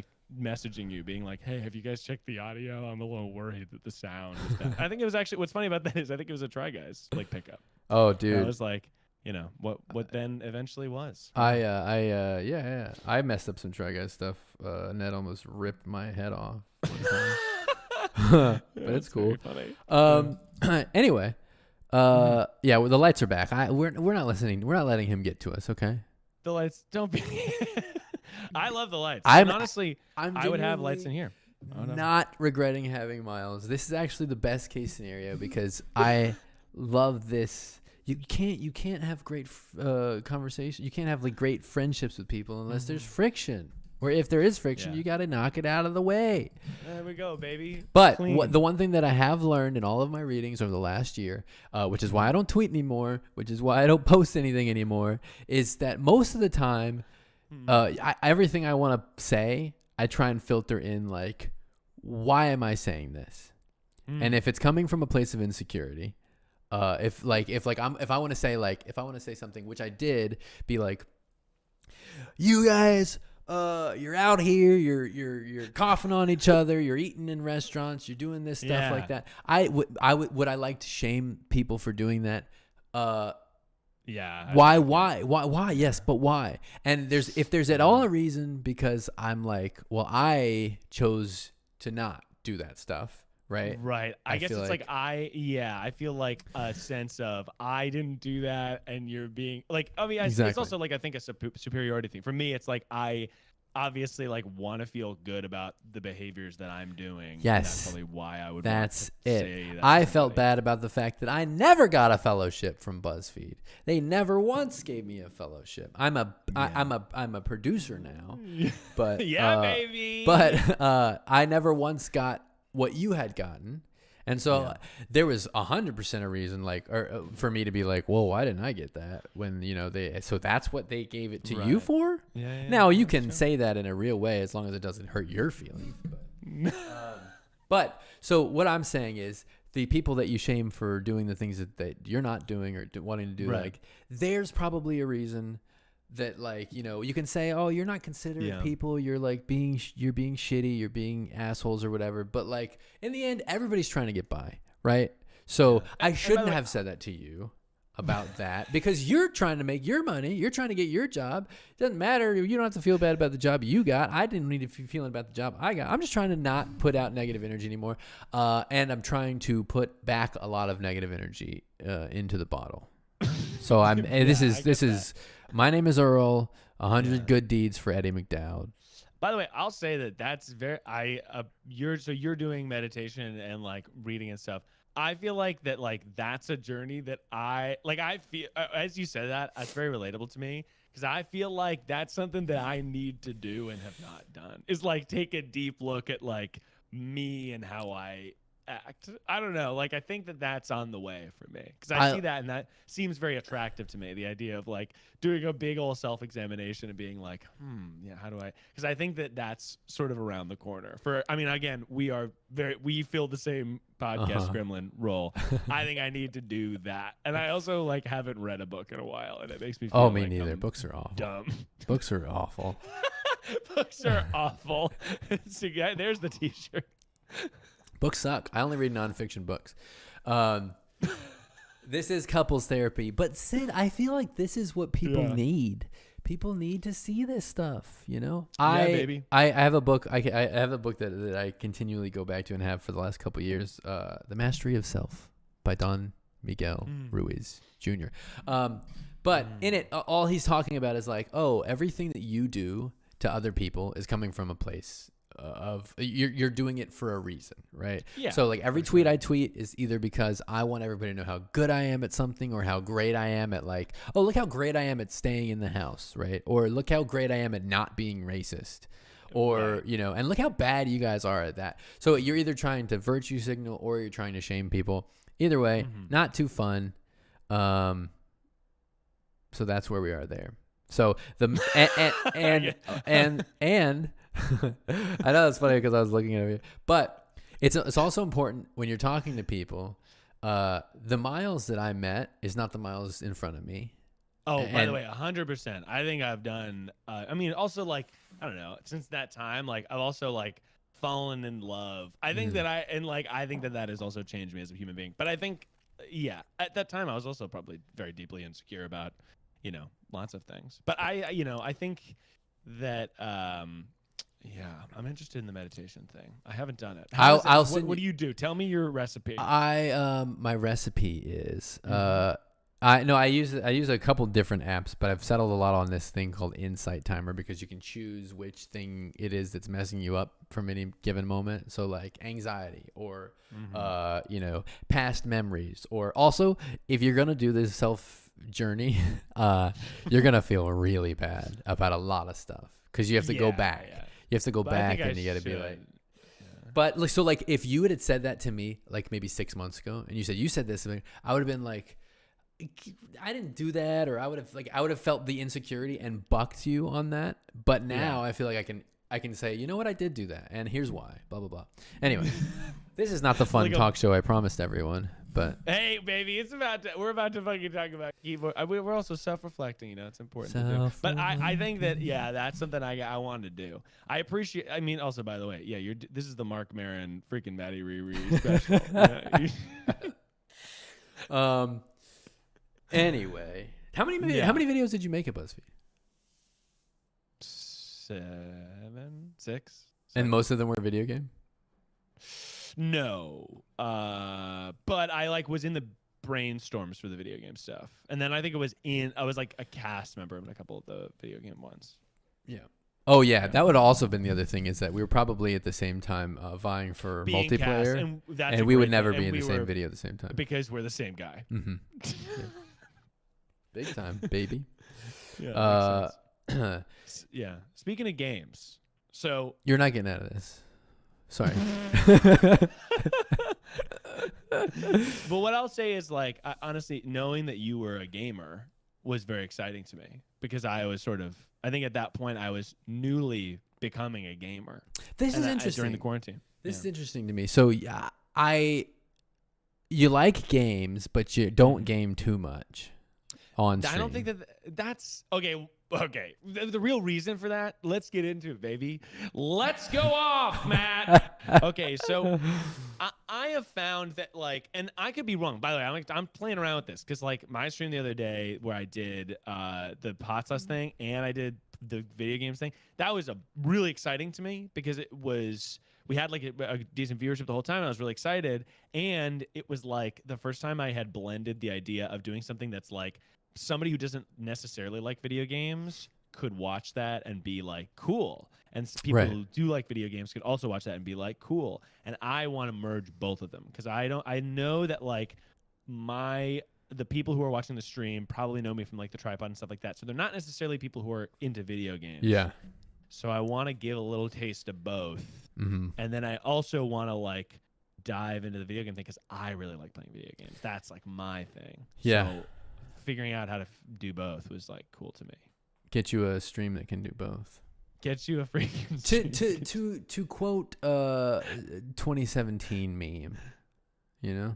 messaging you, being like, "Hey, have you guys checked the audio? I'm a little worried that the sound is bad." I think it was actually. What's funny about that is I think it was a Try Guys pickup. Oh, dude. And I was like. you know, what then eventually was. Yeah. I messed up some Try Guys stuff. Ned almost ripped my head off one time. But it's cool. Very funny. Anyway, yeah, well, the lights are back. We're not listening. We're not letting him get to us. Okay. The lights don't be. I love the lights. I'm And honestly, I would have lights in here. Not regretting having Miles. This is actually the best case scenario because I love this. You can't have great conversation. You can't have like great friendships with people unless there's friction. Or if there is friction, you got to knock it out of the way. There we go, baby. But the one thing that I have learned in all of my readings over the last year, which is why I don't tweet anymore, which is why I don't post anything anymore, is that most of the time, everything I want to say, I try and filter in like, why am I saying this? And if it's coming from a place of insecurity, if I want to say something, which I did, be like, you guys, you're out here, you're coughing on each other, you're eating in restaurants, you're doing this stuff like that. Would I like to shame people for doing that? Yeah. Why? Yes, but why? And if there's at all a reason, because I'm like, well, I chose to not do that stuff, right? Right. I guess it's like I feel like a sense of I didn't do that, and you're being like, I mean, Exactly. It's also like I think a superiority thing. For me, it's like I obviously like want to feel good about the behaviors that I'm doing. Yes. And that's probably why I would. That's want to it. Say that I felt bad about the fact that I never got a fellowship from BuzzFeed. They never once gave me a fellowship. I'm a producer now, but yeah, baby. But I never once got what you had gotten. And so there was 100% a reason, like, or for me to be like, well, why didn't I get that when, so that's what they gave it to you for? Yeah. Now you can say that in a real way as long as it doesn't hurt your feelings. But so what I'm saying is the people that you shame for doing the things that you're not doing or wanting to do, like, there's probably a reason that, like, you can say, oh, you're not considerate people, you're like you're being shitty, you're being assholes or whatever, but like in the end everybody's trying to get by, right? So I shouldn't have said that to you about that because you're trying to make your money, you're trying to get your job. It doesn't matter, you don't have to feel bad about the job you got. I didn't need to be feeling about the job I got. I'm just trying to not put out negative energy anymore, and I'm trying to put back a lot of negative energy into the bottle. So this is my name is Earl. 100 good deeds for Eddie McDowd. By the way, I'll say that that's very you're doing meditation and like reading and stuff. I feel like that that's a journey that I feel as you said that's very relatable to me because I feel like that's something that I need to do and have not done. Is like take a deep look at like me and how I act. I don't know. Like I think that that's on the way for me because I see that and that seems very attractive to me. The idea of like doing a big old self-examination and being like, how do I? Because I think that that's sort of around the corner. Again, we feel the same podcast gremlin role. I think I need to do that, and I also like haven't read a book in a while, and it makes me feel oh, me like neither. I'm Books are awful. dumb. Books are awful. Books are awful. So, there's the T-shirt. Books suck. I only read nonfiction books. This is couples therapy, but Sid, I feel like this is what people need. People need to see this stuff, baby. I have a book. I have a book that I continually go back to and have for the last couple of years. The Mastery of Self by Don Miguel Ruiz Jr. But in it, all he's talking about is like, everything that you do to other people is coming from a place of you're doing it for a reason, right? Yeah. So like every tweet I tweet is either because I want everybody to know how good I am at something or how great I am at like, look how great I am at staying in the house, right? Or look how great I am at not being racist. Or, and look how bad you guys are at that. So you're either trying to virtue signal or you're trying to shame people. Either way, not too fun. So that's where we are there. So and I know it's funny because I was looking at it, but it's also important when you're talking to people. The Miles that I met is not the Miles in front of me. Oh, by the way, 100%. I think I've done. Also like I don't know. Since that time, like I've also like fallen in love. I think that I think that has also changed me as a human being. But I think yeah, at that time I was also probably very deeply insecure about, lots of things. But I think that yeah, I'm interested in the meditation thing. I haven't done it. What do you do? Tell me your recipe. My recipe is I use a couple different apps, but I've settled a lot on this thing called Insight Timer because you can choose which thing it is that's messing you up from any given moment. So like anxiety or past memories, or also if you're gonna do this self journey, you're gonna feel really bad about a lot of stuff because you have to go back. Yeah. You have to go back and you got to be like. But like, so like if you had said that to me like maybe 6 months ago and you said this, I would have been like, I didn't do that, or I would have felt the insecurity and bucked you on that. But now I feel like I can say, you know what, I did do that, and here's why. Blah blah blah. Anyway, this is not the fun talk show I promised everyone. But hey, baby, we're about to fucking talk about keyboard. We're also self-reflecting. It's important to do. But I think that that's something I wanted to do. I appreciate. I mean, also by the way, this is the Mark Maron freaking Maddie Riri special. Anyway, how many videos did you make at BuzzFeed? 7, 6. And most of them were video game? No. But I was in the brainstorms for the video game stuff. And then I think I was like a cast member in a couple of the video game ones. Yeah. Oh yeah, that would also have been the other thing, is that we were probably at the same time vying for being multiplayer, cast, and we would never be in the same video at the same time because we're the same guy. Mm-hmm. Yeah. Big time, baby. Yeah. Yeah. Speaking of games, so you're not getting out of this. Sorry. But what I'll say is, honestly, knowing that you were a gamer was very exciting to me, because I was I think at that point I was newly becoming a gamer. This is interesting. During the quarantine. This is interesting to me. So you like games, but you don't game too much on stream. I don't think that's okay. Okay, the real reason for that, let's get into it, baby. Let's go off, Matt. Okay, so I have found that, and I could be wrong. By the way, I'm playing around with this because, my stream the other day where I did the hot sauce thing and I did the video games thing, that was really exciting to me because we had a decent viewership the whole time. I was really excited, and it was the first time I had blended the idea of doing something that's somebody who doesn't necessarily like video games could watch that and be cool, and people who do like video games could also watch that and be cool. And I want to merge both of them because I know that the people who are watching the stream probably know me from the tripod and stuff like that, so they're not necessarily people who are into video games. Yeah. So I want to give a little taste of both, mm-hmm. and then I also want to dive into the video game thing because I really like playing video games. That's my thing. Yeah. So figuring out how to do both was cool to me. Get you a stream that can do both. Get you a freaking stream. To quote 2017 meme, yeah.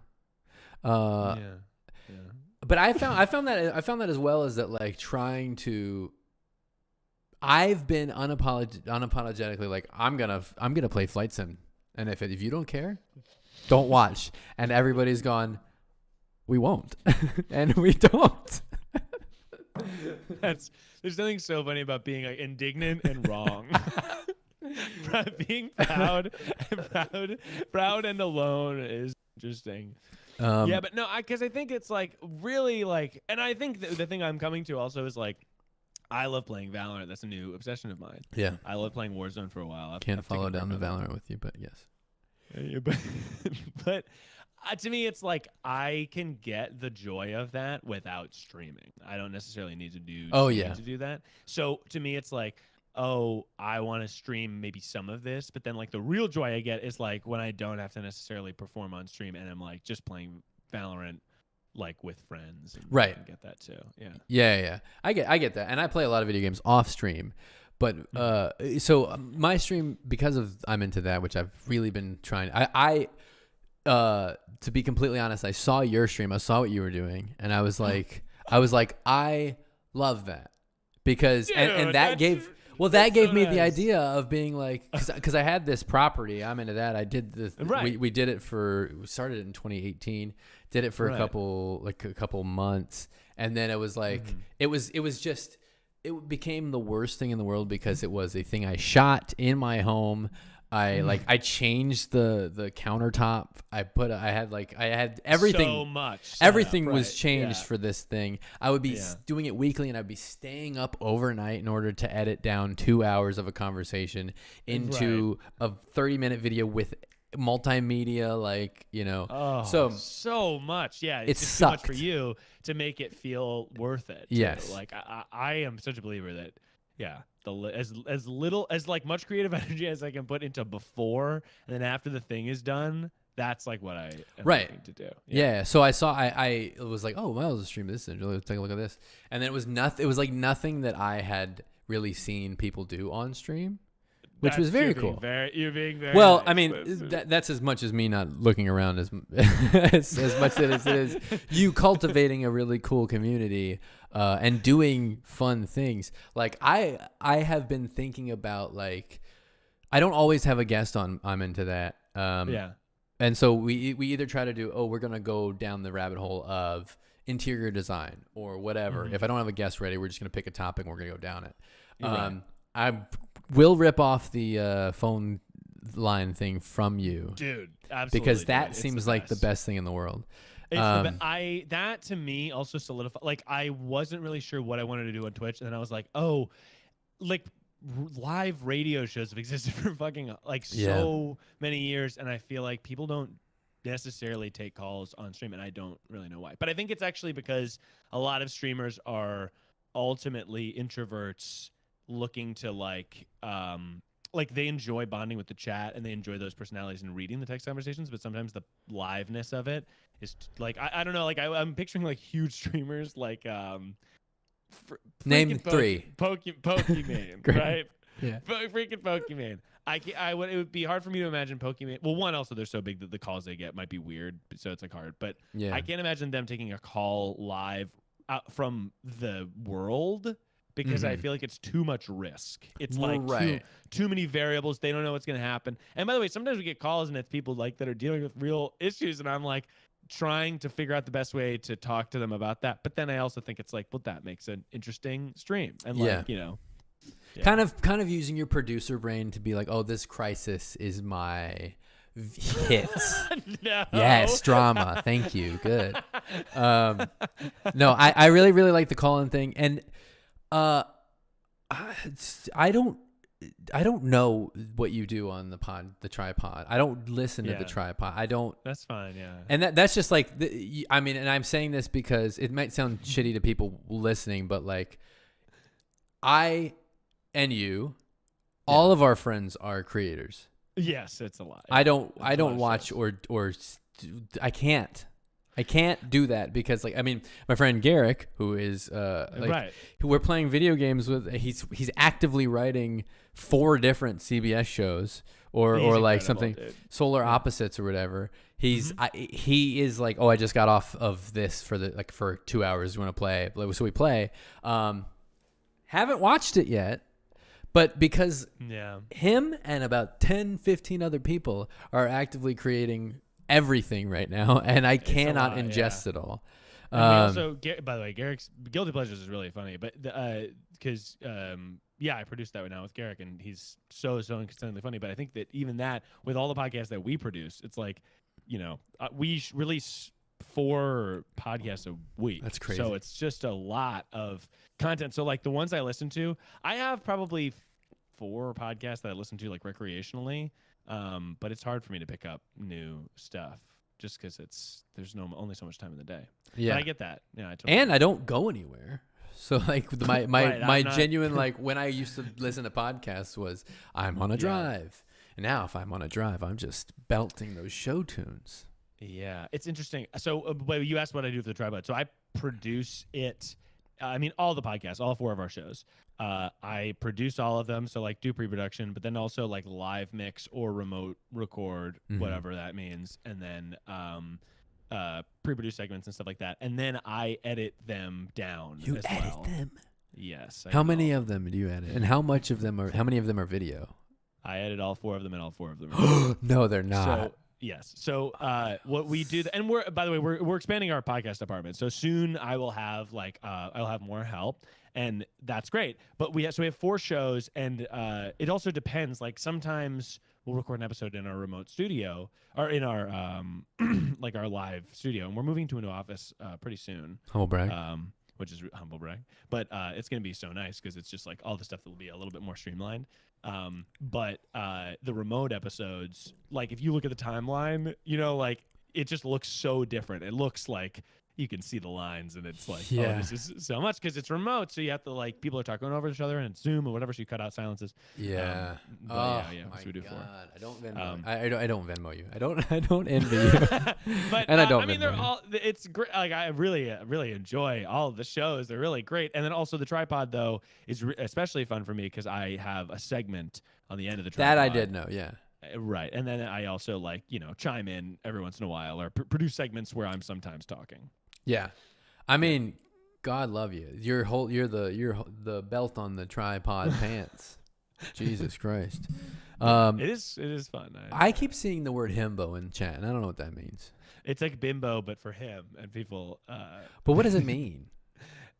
But I found that as well, as that trying to. I've been unapologetically I'm gonna play Flight Sim, and if you don't care, don't watch. And everybody's gone, we won't, and we don't. There's nothing so funny about being indignant and wrong. Being proud and alone is interesting. Yeah, but no, because I think it's really and I think the thing I'm coming to also is I love playing Valorant. That's a new obsession of mine. Yeah, I love playing Warzone for a while. Can't follow down the Valorant with you, but yes. Yeah, but to me, it's I can get the joy of that without streaming. I don't necessarily need to do to do that. So to me, it's I want to stream maybe some of this, but then the real joy I get is when I don't have to necessarily perform on stream and I'm just playing Valorant with friends. And right. I get that too. Yeah. Yeah. I get that, and I play a lot of video games off stream. But so my stream, because of I'm into that, which I've really been trying. I to be completely honest, I saw your stream. I saw what you were doing, and I was like, I love that because Dude, and that gave. Well, that gave so me the nice. idea of being like, because I had this property. I'm into that. I did this. Right. We did it we started it in 2018. Did it for Right. a couple months, and then it was like it became the worst thing in the world because it was a thing I shot in my home. I changed the countertop. I had everything. So much. Everything setup, was right. changed Yeah. for this thing. I would be Yeah. doing it weekly, and I'd be staying up overnight in order to edit down 2 hours of a conversation into a 30-minute video with multimedia, Oh, so much. Yeah, it it's just too much for sucked. you to make it feel worth it. too. Yes. Like I am such a believer that as little as like much creative energy as I can put into before and then after the thing is done, that's like what I am looking to do. Yeah. So I was like, oh, well, I'll stream this and let's take a look at this. And then it was nothing. It was like nothing that I had really seen people do on stream, which was very cool. You're being very Well, nice. I mean, that's as much as me not looking around as much as it is you cultivating a really cool community and doing fun things. Like I have been thinking about, like, I don't always have a guest on. I'm into that. yeah. And so we either try to do, we're going to go down the rabbit hole of interior design or whatever. If I don't have a guest ready, we're just going to pick a topic and we're going to go down it. Right. I will rip off the phone line thing from you, Dude, absolutely. because dude. that It's seems the like the best. best thing in the world. It's that to me also solidified. Like I wasn't really sure what I wanted to do on Twitch, and then I was like, oh, like live radio shows have existed for fucking like so many years, and I feel like people don't necessarily take calls on stream, and I don't really know why. But I think it's actually because a lot of streamers are ultimately introverts looking to like they enjoy bonding with the chat and they enjoy those personalities and reading the text conversations, but sometimes the liveness of it is like I don't know, like I'm picturing like huge streamers like Name three. Pokemon, right? Yeah. Freaking Pokemon. It would be hard for me to imagine Pokemon. Well, one, also they're so big that the calls they get might be weird, so it's like hard. But Yeah. I can't imagine them taking a call live from the world because I feel like it's too much risk. It's like too many variables. They don't know what's gonna happen. And by the way, sometimes we get calls and it's people like that are dealing with real issues, and I'm like trying to figure out the best way to talk to them about that. But then I also think it's like, well, that makes an interesting stream, and like kind of using your producer brain to be like, oh, this crisis is my hits. No. Yes, drama. Thank you. Good. No, I really, really like the call-in thing, and I don't know what you do on the tripod. I don't listen to the tripod. I don't. That's fine. Yeah. And that's just like, I mean, and I'm saying this because it might sound shitty to people listening, but like, I and you, all of our friends are creators. Yes, it's a lot. I don't watch or I can't do that because, like, I mean, my friend Garrick, who is who we're playing video games with, he's actively writing 4 different CBS shows or like something, dude. Solar Opposites or whatever. He is like, oh, I just got off of this for 2 hours. You want to play? So we play. Haven't watched it yet. But because him and about 10, 15 other people are actively creating everything right now, and I cannot ingest it all. And we also, by the way, Garrick's Guilty Pleasures is really funny, but because I produced that right now with Garrick, and he's so inconsistently funny. But I think that even that, with all the podcasts that we produce, it's like, we release 4 podcasts a week. That's crazy. So it's just a lot of content. So like the ones I listen to, I have probably 4 podcasts that I listen to like recreationally, but it's hard for me to pick up new stuff just because there's only so much time in the day. Yeah, but I get that. Yeah, I don't go anywhere. So like my Right, genuine like when I used to listen to podcasts was I'm on a drive, and now if I'm on a drive, I'm just belting those show tunes. Yeah, it's interesting. So you asked what I do for the tripod. So I produce it. I mean, all the podcasts, all 4 of our shows. I produce all of them, so like do pre-production, but then also like live mix or remote record, whatever that means, and then pre-produce segments and stuff like that, and then I edit them down. You as edit well. them? Yes. How many of them do you edit? And how many of them are video? I edit all 4 of them, and all 4 of them are No, they're not. So, yes. So what we do, and we're, by the way, we're expanding our podcast department. So soon I will have I'll have more help, and that's great. But we have 4 shows, and it also depends. Like sometimes we'll record an episode in our remote studio or in our like our live studio, and we're moving to a new office pretty soon. Humble brag. Which is humble brag, but it's gonna be so nice because it's just like all the stuff that will be a little bit more streamlined. But the remote episodes, like if you look at the timeline, like it just looks so different. It looks like you can see the lines, and it's like, oh, this is so much because it's remote. So you have to people are talking over each other and it's Zoom or whatever. So you cut out silences. Yeah. Yeah. My So we do God. 4. I don't Venmo. I don't Venmo you. I don't envy you. But and I don't. I mean, Venmo they're you. all. It's great. Like I really enjoy all of the shows. They're really great. And then also the tripod though is especially fun for me because I have a segment on the end of the tripod. That I did know. Yeah. Right. And then I also chime in every once in a while or produce segments where I'm sometimes talking. Yeah. I mean, God love you. You're the belt on the tripod pants. Jesus Christ. It is fun. I keep seeing the word himbo in chat, and I don't know what that means. It's like bimbo, but for him and people. But what does it mean?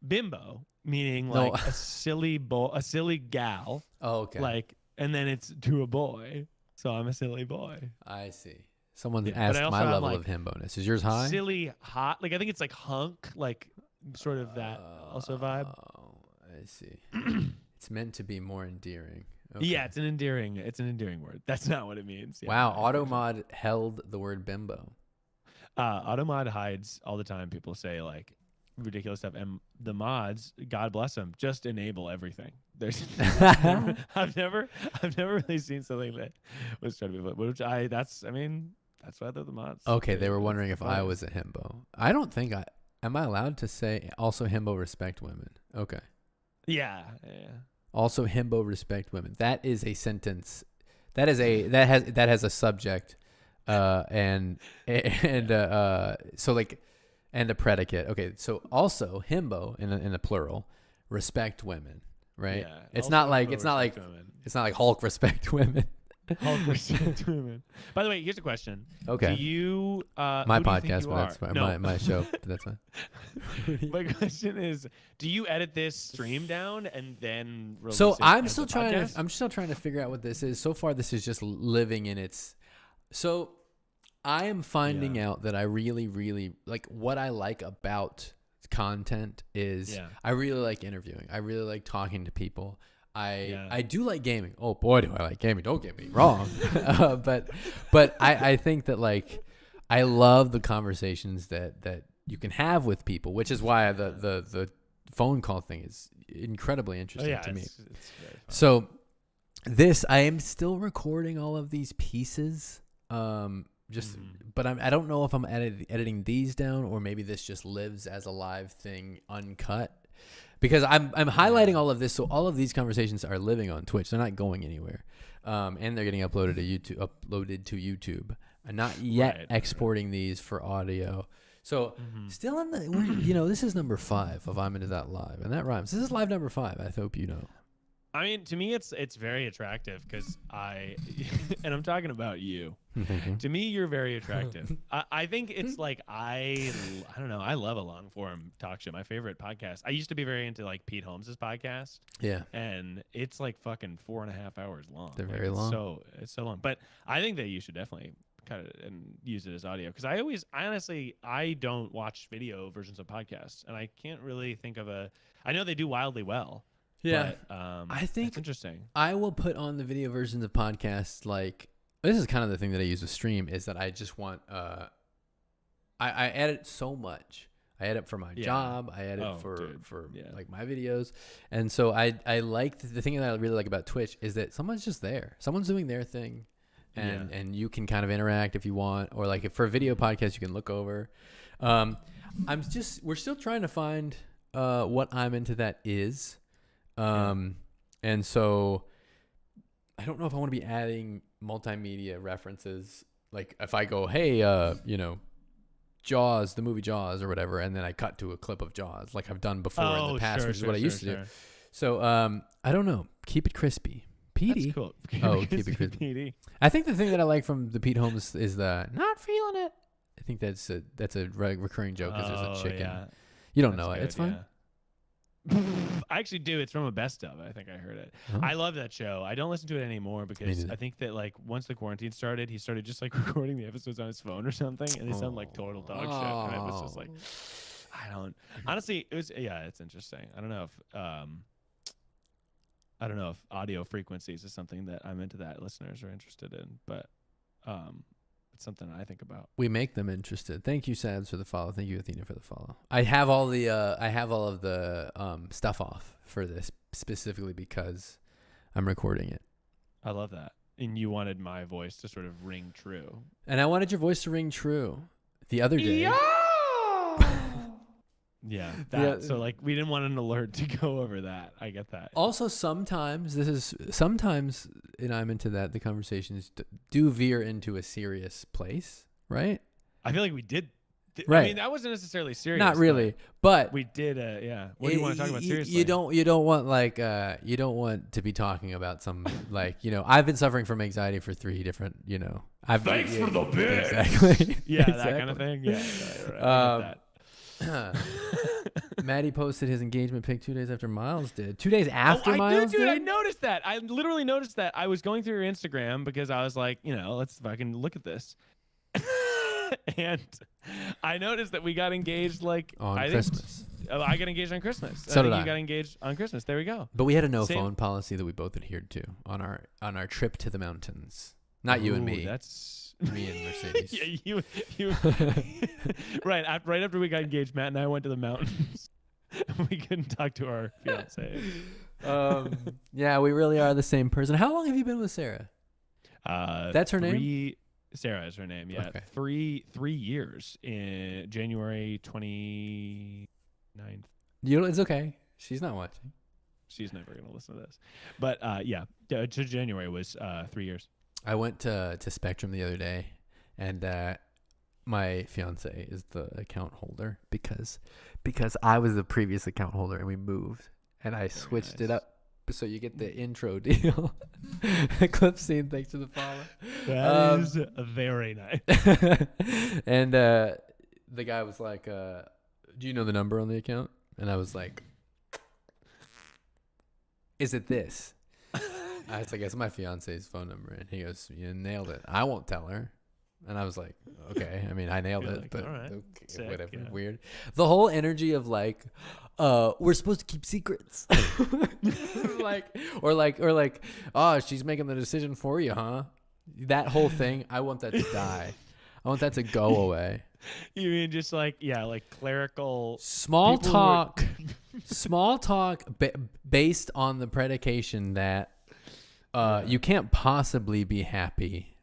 Bimbo, meaning No. like a silly a silly gal. Oh, okay. And then it's to a boy. So I'm a silly boy. I see. Someone Yeah, but asked I also my have, level of himboness. Is yours high? Silly hot. I think it's like hunk, sort of that also vibe. Oh, I see. It's meant to be more endearing. Okay. Yeah, it's an endearing word. That's not what it means. Yeah, Wow, Automod held the word bimbo. Automod hides all the time. People say ridiculous stuff, and the mods, God bless them, just enable everything. There's I've never really seen something that was trying to be, that's why they're the mods. Okay, they were wondering if I was a himbo. I don't think am I allowed to say also himbo respect women? Okay. Yeah. Also himbo respect women. That is a sentence. That has a subject and a predicate. Okay, so also himbo in a plural respect women, right? Yeah, it's also not like women. it's not like Hulk respect women. Hulk respect women. By the way, here's a question. Okay. Do you my who do you think podcast, you but that's are? fine. No. My show, but that's fine. My question is, do you edit this stream down and then release So it I'm as still a trying podcast? to. I'm still trying to figure out what this is. So far, this is just living in its. So I am finding out that I really, really like what I like about content is I really like interviewing. I really like talking to people. I do like gaming. Oh boy, do I like gaming! Don't get me wrong, but I think that I love the conversations that you can have with people, which is why the phone call thing is incredibly interesting to me. It's very fun. So I am still recording all of these pieces. But I don't know if I'm editing these down or maybe this just lives as a live thing uncut. Because I'm highlighting all of this, so all of these conversations are living on Twitch. They're not going anywhere, and they're getting uploaded to YouTube. I'm not yet exporting these for audio. So still in this is number 5 of I'm Into That Live, and that rhymes. This is live number 5. I hope you know. I mean, to me, it's very attractive because and I'm talking about you. To me, you're very attractive. I think it's I don't know. I love a long form talk show. My favorite podcast. I used to be very into Pete Holmes' podcast. Yeah. And it's fucking 4.5 hours long. They're very long. It's so long. But I think that you should definitely cut it and use it as audio because I honestly don't watch video versions of podcasts, and I can't really think of I know they do wildly well. Yeah, but, I think it's interesting. I will put on the video versions of podcasts. This is kind of the thing that I use with stream is that I just want. I edit so much. I edit for my job. I edit for my videos, and so I like the thing that I really like about Twitch is that someone's just there. Someone's doing their thing, and you can kind of interact if you want, or if for a video podcast you can look over. We're still trying to find what I'm Into That is. And so I don't know if I want to be adding multimedia references. If I go, hey, Jaws, the movie Jaws or whatever, and then I cut to a clip of Jaws like I've done before in the past, which is what I used to do. So I don't know. Keep it crispy. Petey. That's cool. Keep it crispy. Petey. I think the thing that I like from the Pete Holmes is the not feeling it. I think that's a recurring joke because there's a chicken. Yeah. You don't That's know it. good, It's fine. yeah. I actually do. It's from a best of. I think I heard it. Oh. I love that show. I don't listen to it anymore because I think that like once the quarantine started, he started just like recording the episodes on his phone or something, and they sound like total dog shit. And it was just like, I don't. Honestly, it's interesting. I don't know if audio frequencies is something that I'm into that listeners are interested in, but it's something I think about. We make them interested. Thank you, Sads, for the follow. Thank you, Athena, for the follow. I have all of the stuff off for this specifically because I'm recording it. I love that. And you wanted my voice to sort of ring true. And I wanted your voice to ring true the other day. Yeah. So like we didn't want an alert to go over that. I get that. Also, sometimes, and I'm into that, the conversations do veer into a serious place, right? I feel like we did. Right. I mean, that wasn't necessarily serious. Not really, but we did. What do you want to talk about seriously? You don't want to be talking about some like, I've been suffering from anxiety for 3 different, Thanks for the bit. Exactly. Yeah, exactly. that kind of thing. Yeah. Right. Maddie posted his engagement pic 2 days after Miles did. 2 days after Miles did? Dude, I noticed that. I literally noticed that. I was going through your Instagram because I was like, let's fucking look at this. And I noticed that we got engaged on Christmas. I got engaged on Christmas. So did I. You got engaged on Christmas. There we go. But we had a no phone policy that we both adhered to on our trip to the mountains. Not you and me. That's me and Mercedes. Yeah, you. Right after we got engaged, Matt and I went to the mountains. We couldn't talk to our fiance. Yeah, we really are the same person. How long have you been with Sarah? That's her name? Sarah is her name. Yeah, okay. 3 years in January 29th. It's okay. She's not watching. She's never gonna listen to this. But to January was 3 years. I went to Spectrum the other day, and my fiance is the account holder because I was the previous account holder and we moved, and I switched it up. So you get the intro deal. Clip scene, thanks for the follow. That is very nice. And the guy was like, do you know the number on the account? And I was like, is it this? I was like, it's my fiance's phone number. And he goes, you nailed it. I won't tell her. And I was like, okay. I mean, I nailed it, but right. okay, Sick, whatever. yeah. Weird. The whole energy of like, we're supposed to keep secrets. like, oh, she's making the decision for you, huh? That whole thing. I want that to die. I want that to go away. You mean just like clerical small talk, based on the predication that you can't possibly be happy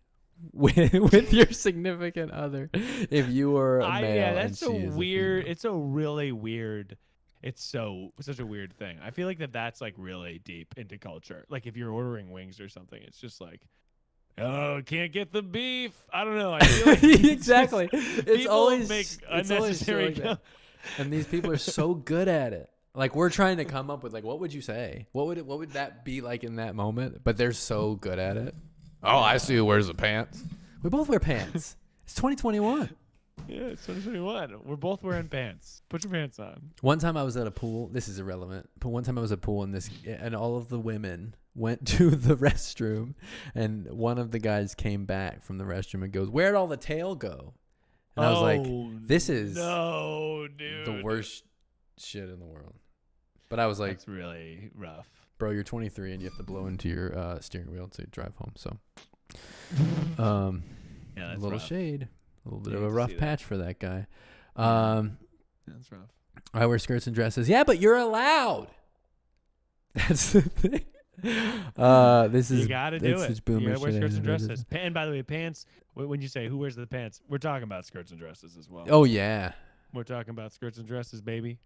with your significant other if you were a male. Yeah, that's and she is weird. It's a really weird. It's such a weird thing. I feel like that's like really deep into culture. Like if you're ordering wings or something, it's just like, oh, can't get the beef. I don't know. I feel like exactly. It's always make unnecessary. Like and these people are so good at it. Like we're trying to come up with like, what would you say? What would that be like in that moment? But they're so good at it. Oh, I see who wears the pants. We both wear pants. It's 2021. Yeah, it's 2021. We're both wearing pants. Put your pants on. One time I was at a pool. This is irrelevant. But one time I was at a pool and all of the women went to the restroom, and one of the guys came back from the restroom and goes, "Where'd all the tail go?" And I was like, "This is the worst shit in the world." But I was like, "That's really rough, bro. You're 23 and you have to blow into your steering wheel to drive home." So, yeah, that's a little rough. shade. A little bit of a rough patch for that guy. That's rough. I wear skirts and dresses. Yeah, but you're allowed. That's the thing. This is you gotta do it. You gotta wear skirts and dresses. And by the way, pants. When you say who wears the pants, we're talking about skirts and dresses as well. Oh yeah, we're talking about skirts and dresses, baby.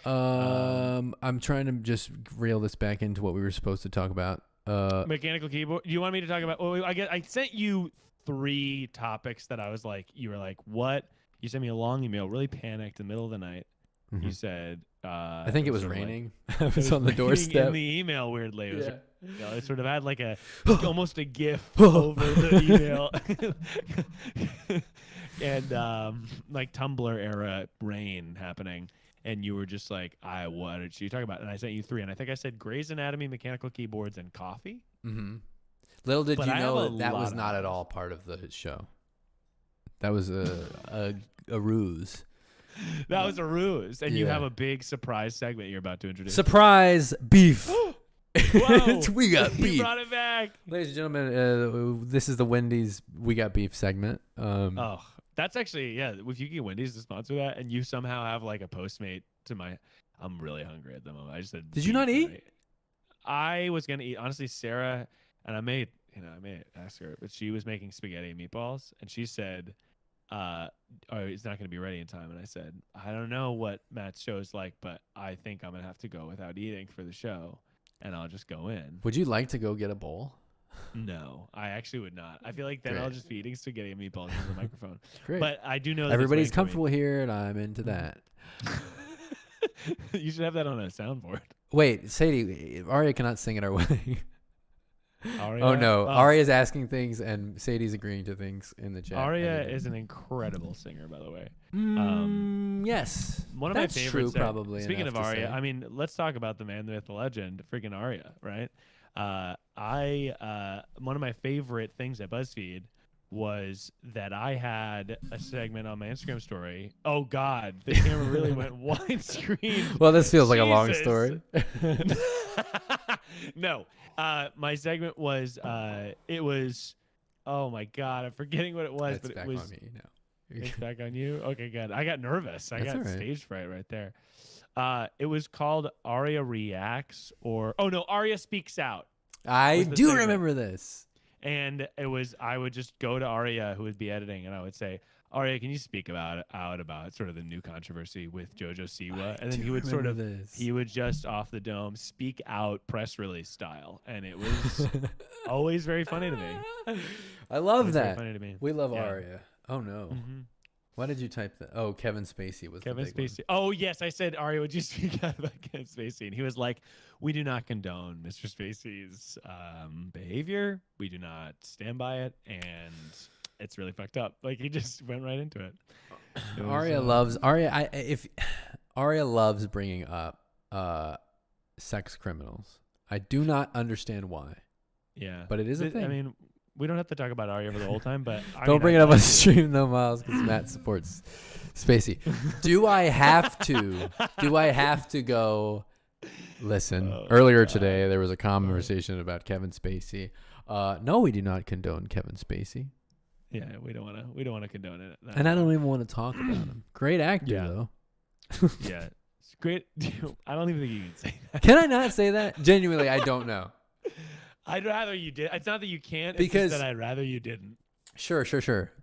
I'm trying to just reel this back into what we were supposed to talk about. Mechanical keyboard. You want me to talk about? I sent you 3 topics that I was like, you were like, what? You sent me a long email, really panicked in the middle of the night. Mhm. You said, I think it was sort of like- raining. I it was on the raining doorstep. in the email. Weirdly, it was, Yeah. it sort of had like a almost a GIF over the email, and like Tumblr era rain happening. And you were just like, what did you talk about? And I sent you 3, and I think I said Grey's Anatomy, mechanical keyboards, and coffee. Mm-hmm. Little did But you I have know a that was lot of not at those. all part of the show. That was a ruse. That was a ruse, and you Yeah. have a big surprise segment you're about to introduce. Surprise beef. Whoa. We got You beef. brought it back. Ladies and gentlemen, this is the Wendy's We Got Beef segment. Oh, that's actually, if you get Wendy's to sponsor that, and you somehow have like a Postmate to my, I'm really hungry at the moment. I just said, Did you not beef, eat? right? I was gonna eat, honestly, Sarah, and I may ask her, but she was making spaghetti and meatballs, and she said, it's not gonna be ready in time. And I said, I don't know what Matt's show is like, but I think I'm gonna have to go without eating for the show, and I'll just go in. Would you like to go get a bowl? No, I actually would not. I feel like then Great. I'll just be eating spaghetti and meatballs into the microphone. Great. But I do know that it's Everybody's waiting for me. comfortable here, and I'm into that. You should have that on a soundboard. Wait, Sadie, Aria cannot sing at our wedding. Aria? Oh no, Aria's asking things, and Sadie's agreeing to things in the chat. Aria is an incredible singer, by the way. Yes, One of that's my true, favorites. probably. Speaking enough of to Aria, say. I mean, let's talk about the man, the myth, the legend, freaking Aria, right? One of my favorite things at BuzzFeed was that I had a segment on my Instagram story. Oh God, the camera really went widescreen. Well, this feels like a long Jesus. story. No, my segment was it was. Oh my God, I'm forgetting what it was, It's but back it was. on me now. It's back on you. Okay, good. I got nervous. I That's got all right. stage fright right there. It was called Aria Reacts, or Aria Speaks Out. I was the do segment. remember this. And it was, I would just go to Aria, who would be editing, and I would say, Aria, can you speak out about sort of the new controversy with JoJo Siwa? And then he would sort of, he would just off the dome speak out press release style, and it was always very funny to me. I love It was very that. funny to me. We love Yeah. Aria. Oh no. Mhm. Why did you type that? Oh, Kevin Spacey was Kevin the big Spacey. Oh yes, I said, Aria, would you speak out about Kevin Spacey? And he was like, "We do not condone Mr. Spacey's behavior. We do not stand by it, and it's really fucked up." Like he just went right into it. It one. was, Aria loves Aria. If Aria loves bringing up sex criminals, I do not understand why. Yeah, But it is a I thing. mean, we don't have to talk about Aria for the whole time, but Don't bring it up on stream though, Miles, because Matt supports Spacey. Do I have to? Do I have to go? Listen. Oh, earlier God. today, there was a conversation about Kevin Spacey. No, we do not condone Kevin Spacey, Yeah, we don't want to condone it. No. and I don't even want to talk about him. Great actor, Yeah. though. Yeah, it's great. I don't even think you can say that. Can I not say that? Genuinely, I don't know. I'd rather you did. It's not that you can't. It's Because- just that I'd rather you didn't. Sure.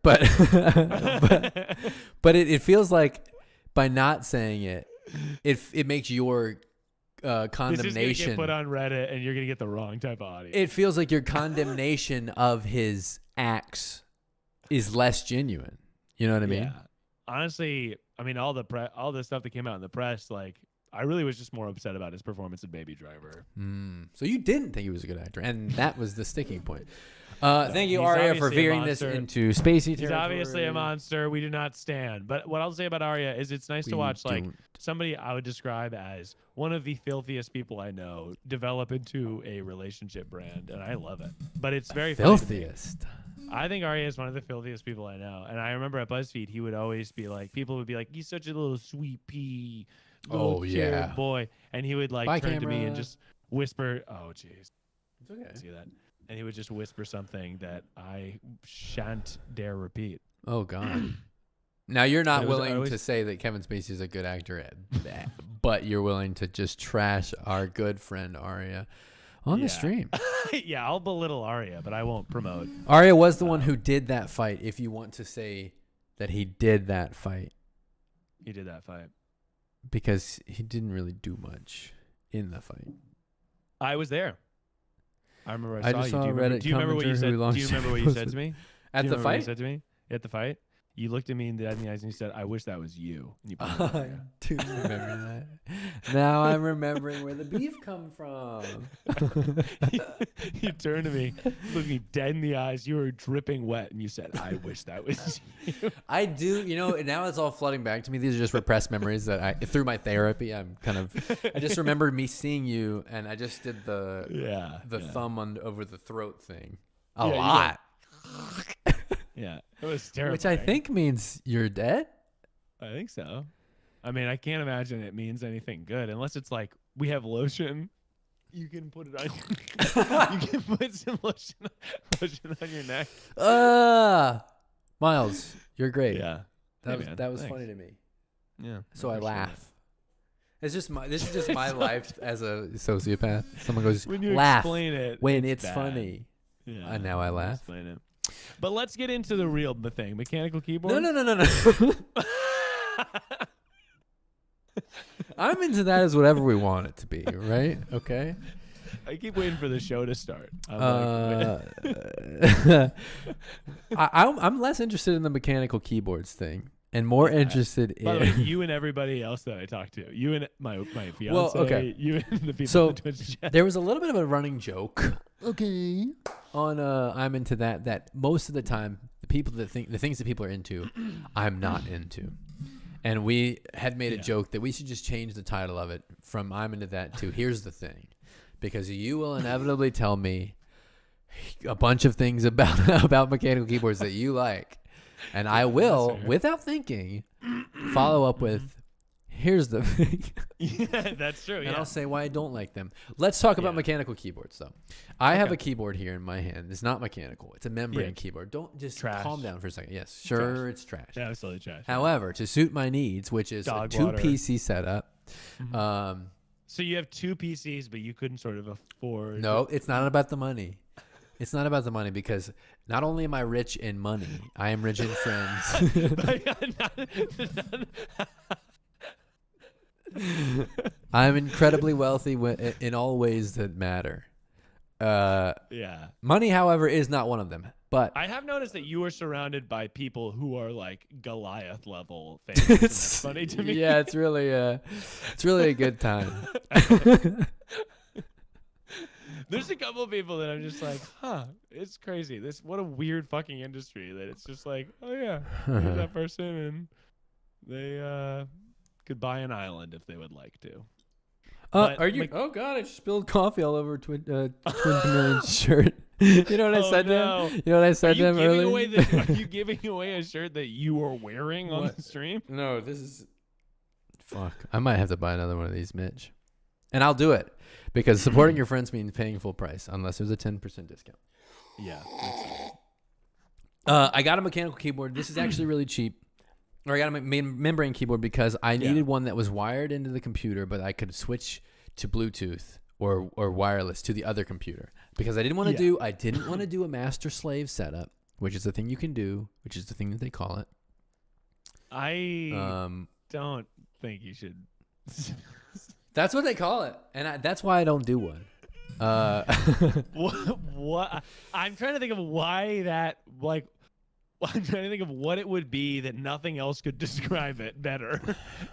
But but it feels like by not saying it, it makes your This is gonna condemnation. get put on Reddit, and you're gonna get the wrong type of audience. It feels like your condemnation of his acts is less genuine. You know what I mean? Yeah. Honestly, I mean all the stuff that came out in the press, like I really was just more upset about his performance in Baby Driver. So you didn't think he was a good actor, and that was the sticking point. Thank you, he's Aria, for obviously a veering this monster. into Spacey He's territory. obviously a monster. We do not stand. But what I'll say about Aria is it's nice to We watch like don't. somebody I would describe as one of the filthiest people I know develop into a relationship brand, and I love it. But it's very funny to me. Filthiest. I think Aria is one of the filthiest people I know. And I remember at BuzzFeed, he would always be like, people would be like, "He's such a little sweet pea, little Oh, cherub yeah. boy," and he would like Bye, turn to me and camera. just whisper, "Oh, jeez." It's okay. See that? And he would just whisper something that I shan't dare repeat. Oh God. Now you're not It was willing always- to say that Kevin Spacey is a good actor, but you're willing to just trash our good friend Aria on the Yeah. stream. Yeah, I'll belittle Aria, but I won't promote. Aria was the one who did that fight. If you want to say that he did that fight, He did that fight. because he didn't really do much in the fight. I was there. I remember I I saw just you. saw Do a you remember, Reddit do you remember what you commenter said? who launched Do you remember what a you post said with- to me? At Do you the remember what you fight? said to me? At the fight? You looked at me in the eyes and you said, "I wish that was you." And you put I do remember that. Now I'm remembering where the beef come from. You turned to me, looked me dead in the eyes. You were dripping wet, and you said, "I wish that was you." I do, now it's all flooding back to me. These are just repressed memories that through my therapy, I just remembered me seeing you, and I just did the thumb over the throat thing a lot. Yeah, it was terrible. Which I think means you're dead. I think so. I mean, I can't imagine it means anything good unless it's like we have lotion. You can put it on. You can put some lotion on your neck. Miles, you're great. Yeah, that was funny to me. Yeah. So I laugh. This is just my life as a sociopath. Someone goes, when you laugh explain it when it's bad. funny. Yeah, And now I laugh. Explain it. But let's get into the real thing. Mechanical keyboard. No. I'm into that as whatever we want it to be, right? Okay. I keep waiting for the show to start. I'm less interested in the mechanical keyboards thing and more interested in. By the way, you and everybody else that I talked to, you and my fiance, Well, okay. you and the people So in the Twitch chat. there was a little bit of a running joke. Okay. On I'm into that most of the time the things that people are into, I'm not into. And we had made a joke that we should just change the title of it from I'm into that to here's the thing. Because you will inevitably tell me a bunch of things about mechanical keyboards that you like. And I will, without thinking, follow up with, here's the thing. Yeah, that's true. And I'll say why I don't like them. Let's talk about mechanical keyboards, though. I have a keyboard here in my hand. It's not mechanical. It's a membrane keyboard. Don't just calm down for a second. Yes, sure, it's trash. Yeah, absolutely trash. However, to suit my needs, which is a 2-PC setup, so you have 2 PCs, but you couldn't sort of afford. No, it's not about the money. It's not about the money because not only am I rich in money, I am rich in friends. I'm incredibly wealthy in all ways that matter. Yeah. Money, however, is not one of them. But I have noticed that you are surrounded by people who are like Goliath level fans. It's funny to me. Yeah, it's really a good time. There's a couple of people that I'm just like, it's crazy. What a weird fucking industry that it's just like, oh yeah, here's that person and they could buy an island if they would like to. Are you? Oh God! I just spilled coffee all over Twin Chameleon's shirt. You know what I said to him? You know what I said to him earlier? Are you giving away a shirt that you are wearing on the stream? No, this is. Fuck! I might have to buy another one of these, Mitch. And I'll do it because supporting your friends means paying full price unless there's a 10% discount. Yeah. I got a mechanical keyboard. This is actually really cheap. Or I got a membrane keyboard because I needed one that was wired into the computer, but I could switch to Bluetooth or wireless to the other computer because I didn't want to do a master slave setup, which is the thing you can do, which is the thing that they call it. I don't think you should. That's what they call it, and that's why I don't do one. What? I'm trying to think of why that like. I'm trying to think of what it would be that nothing else could describe it better,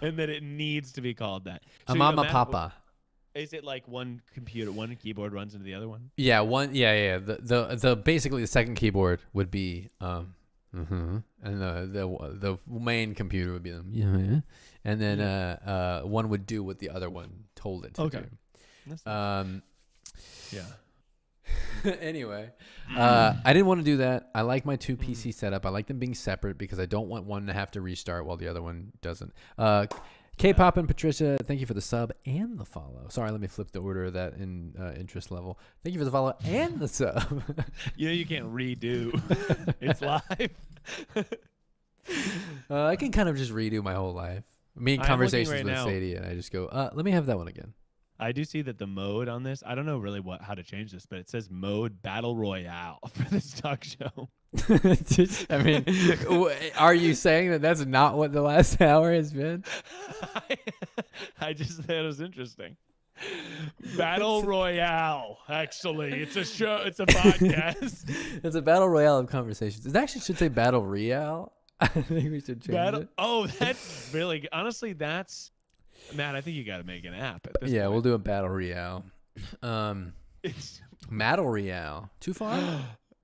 and that it needs to be called that. So Mama Papa. Is it like one keyboard runs into the other one? Yeah, one. Yeah. The basically the second keyboard would be and the main computer would be them. And then one would do what the other one told it to do. That's nice. Yeah. Anyway, I didn't want to do that. I like my 2 PC setup. I like them being separate because I don't want one to have to restart while the other one doesn't. K-Pop and Patricia, thank you for the sub and the follow. Sorry, let me flip the order of that in interest level. Thank you for the follow and the sub. You can't redo. It's live. I can kind of just redo my whole life. Me in conversations with Sadie, and I just go, let me have that one again. I do see that the mode on this, I don't know really how to change this, but it says mode battle royale for this talk show. I mean, are you saying that that's not what the last hour has been? I just thought it was interesting. Battle royale, actually. It's a show. It's a podcast. It's a battle royale of conversations. It actually should say battle royale. I think we should change it. Oh, that's really honestly, that's Matt. I think you got to make an app at this Yeah, point. we'll do a battle royale. It's Battle royale. Too far?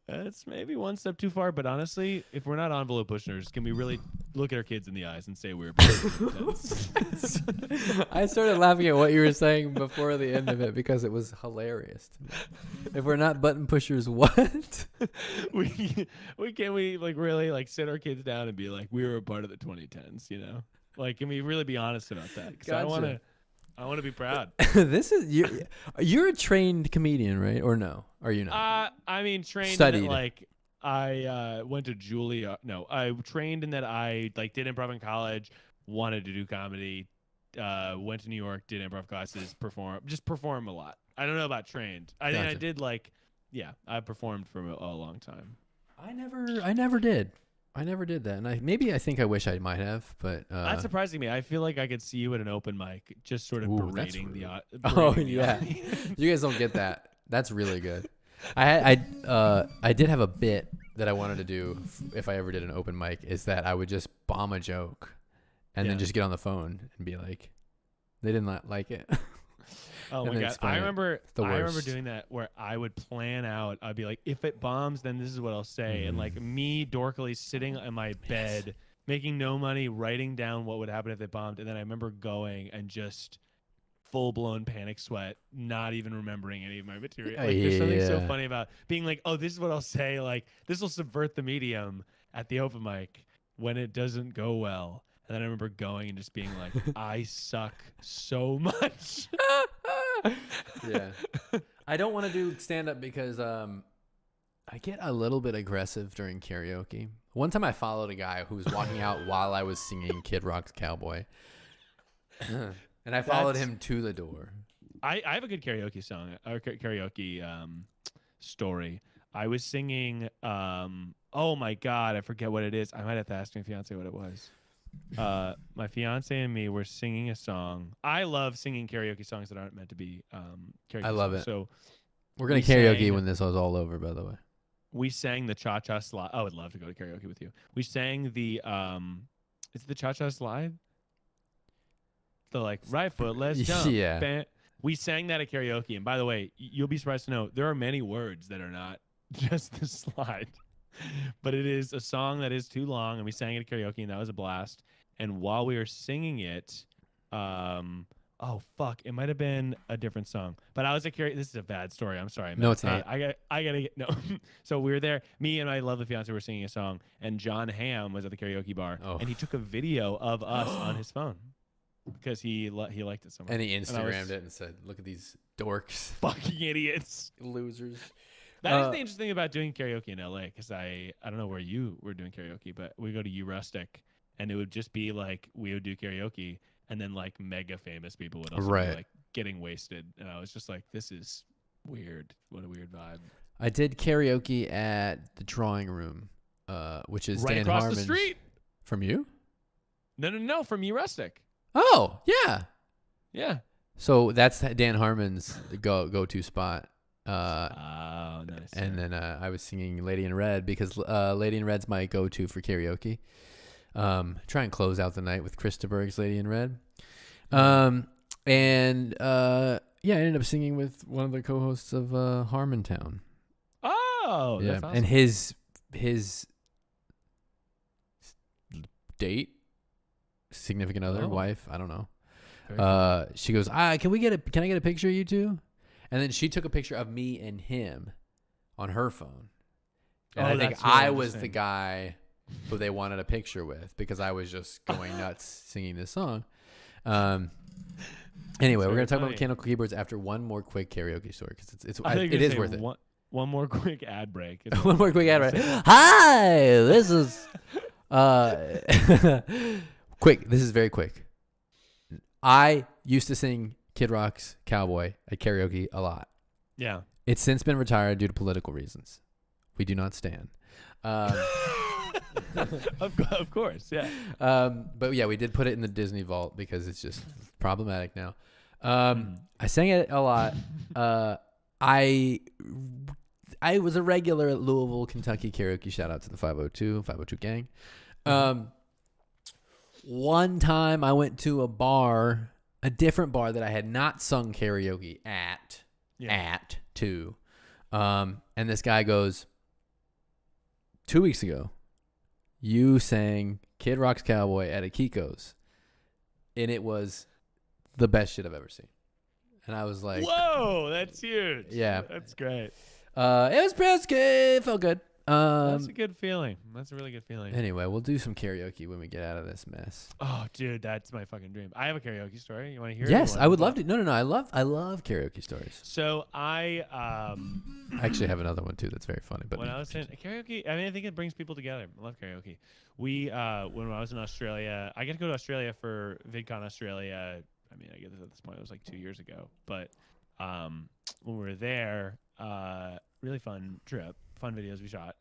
That's maybe one step too far, but honestly, if we're not envelope pushers, can we really look at our kids in the eyes and say we're I started laughing at what you were saying before the end of it because it was hilarious to me. If we're not button pushers, what? we like really like sit our kids down and be like, we were a part of the 2010s, you know? Like, can we really be honest about that? Because Gotcha. I want to be proud. This is you're a trained comedian, right? Or no? Are you not? I mean, trained Studied. in that, like I went to Juilliard. No, I trained in that I like did improv in college, wanted to do comedy, went to New York, did improv classes, perform a lot. I don't know about trained. I think I Gotcha. did like, yeah, I performed for a long time. I never did. I never did that, and I think I wish I might have, but That's surprising me. I feel like I could see you at an open mic, just sort of Ooh, that's berating the. rude. Berating Oh the yeah, audience. you guys don't get that. That's really good. I did have a bit that I wanted to do if I ever did an open mic, is that I would just bomb a joke, and then just get on the phone and be like, they did not like it. Oh And my then god! explain I it. remember The I remember worst. doing that where I would plan out. I'd be like, if it bombs, then this is what I'll say, and like me dorkily sitting in my bed, making no money, writing down what would happen if it bombed, and then I remember going and just full blown panic sweat, not even remembering any of my material. Like there's something so Yeah. funny about being like, oh, this is what I'll say. Like this will subvert the medium at the open mic when it doesn't go well. And then I remember going and just being like, I suck so much. Yeah. I don't want to do stand up because I get a little bit aggressive during karaoke. One time I followed a guy who was walking out while I was singing Kid Rock's Cowboy. And I followed him to the door. I have a good karaoke song or karaoke story. I was singing oh my god, I forget what it is. I might have to ask my fiance what it was. My fiance and me were singing a song. I love singing karaoke songs that aren't meant to be karaoke I love songs. it. So We're going to karaoke when this is all over, by the way. we sang the Cha-Cha Slide. I would love to go to karaoke with you. We sang the is it the Cha-Cha Slide? The like right foot, let's jump. Yeah. Bam. We sang that at karaoke, and by the way, you'll be surprised to know there are many words that are not just the slide, but it is a song that is too long, and we sang it at karaoke, and that was a blast. And while we were singing it, oh fuck, it might have been a different song, but I was at karaoke. This is a bad story. I'm sorry. No, Matt. it's not. I gotta get no. So we were there. Me and my lovely fiance were singing a song, and John Hamm was at the karaoke bar, Oh. and he took a video of us on his phone because he liked it so much. And he I was- Instagrammed it and said, look at these dorks. Fucking idiots. Losers. That is the interesting thing about doing karaoke in LA, because I don't know where you were doing karaoke, but we go to U Rustic, and it would just be like we would do karaoke, and then like mega famous people would also Right. be like getting wasted, and I was just like, this is weird. What a weird vibe. I did karaoke at the Drawing Room, which is Right Dan across Harmon's. the street. From you? No, from U Rustic. Oh, yeah. Yeah. So that's Dan Harmon's go-to spot. Oh, nice. And then I was singing Lady in Red because Lady in Red's my go-to for karaoke. Try and close out the night with Krista Berg's Lady in Red. Yeah, I ended up singing with one of the co-hosts of Harmontown. Oh, Yeah, that's awesome. and his date, significant other, Oh. wife, I don't know. Very cool. She goes, can I get a picture of you two? And then she took a picture of me and him on her phone. And Oh, I think that's really I was the interesting. guy who they wanted a picture with because I was just going nuts singing this song. Anyway, we're very going to talk about funny. mechanical keyboards after one more quick karaoke story because I think it you is say worth it. One more quick ad break. One more quick ad, right? Hi, this is quick. This is very quick. I used to sing Kid Rock's Cowboy at karaoke a lot. Yeah. It's since been retired due to political reasons. We do not stand. Of course, yeah. But yeah, we did put it in the Disney vault because it's just problematic now. I sang it a lot. I was a regular at Louisville, Kentucky karaoke. Shout out to the 502 gang. One time I went to a different bar that I had not sung karaoke at, and this guy goes, 2 weeks ago, you sang Kid Rock's Cowboy at a Kiko's, and it was the best shit I've ever seen. And I was like, whoa, that's huge. Yeah. That's great. It was pretty good. It felt good. That's a good feeling. That's a really good feeling. Anyway, we'll do some karaoke when we get out of this mess. Oh, dude, that's my fucking dream. I have a karaoke story. You want to hear it? Yes, I would love to. No. I love karaoke stories. So I actually have another one too that's very funny. But when I was in karaoke, I mean, I think it brings people together. I love karaoke. We when I was in Australia, I get to go to Australia for VidCon Australia. I mean, I guess at this point it was like 2 years ago. But when we were there, really fun trip, fun videos we shot.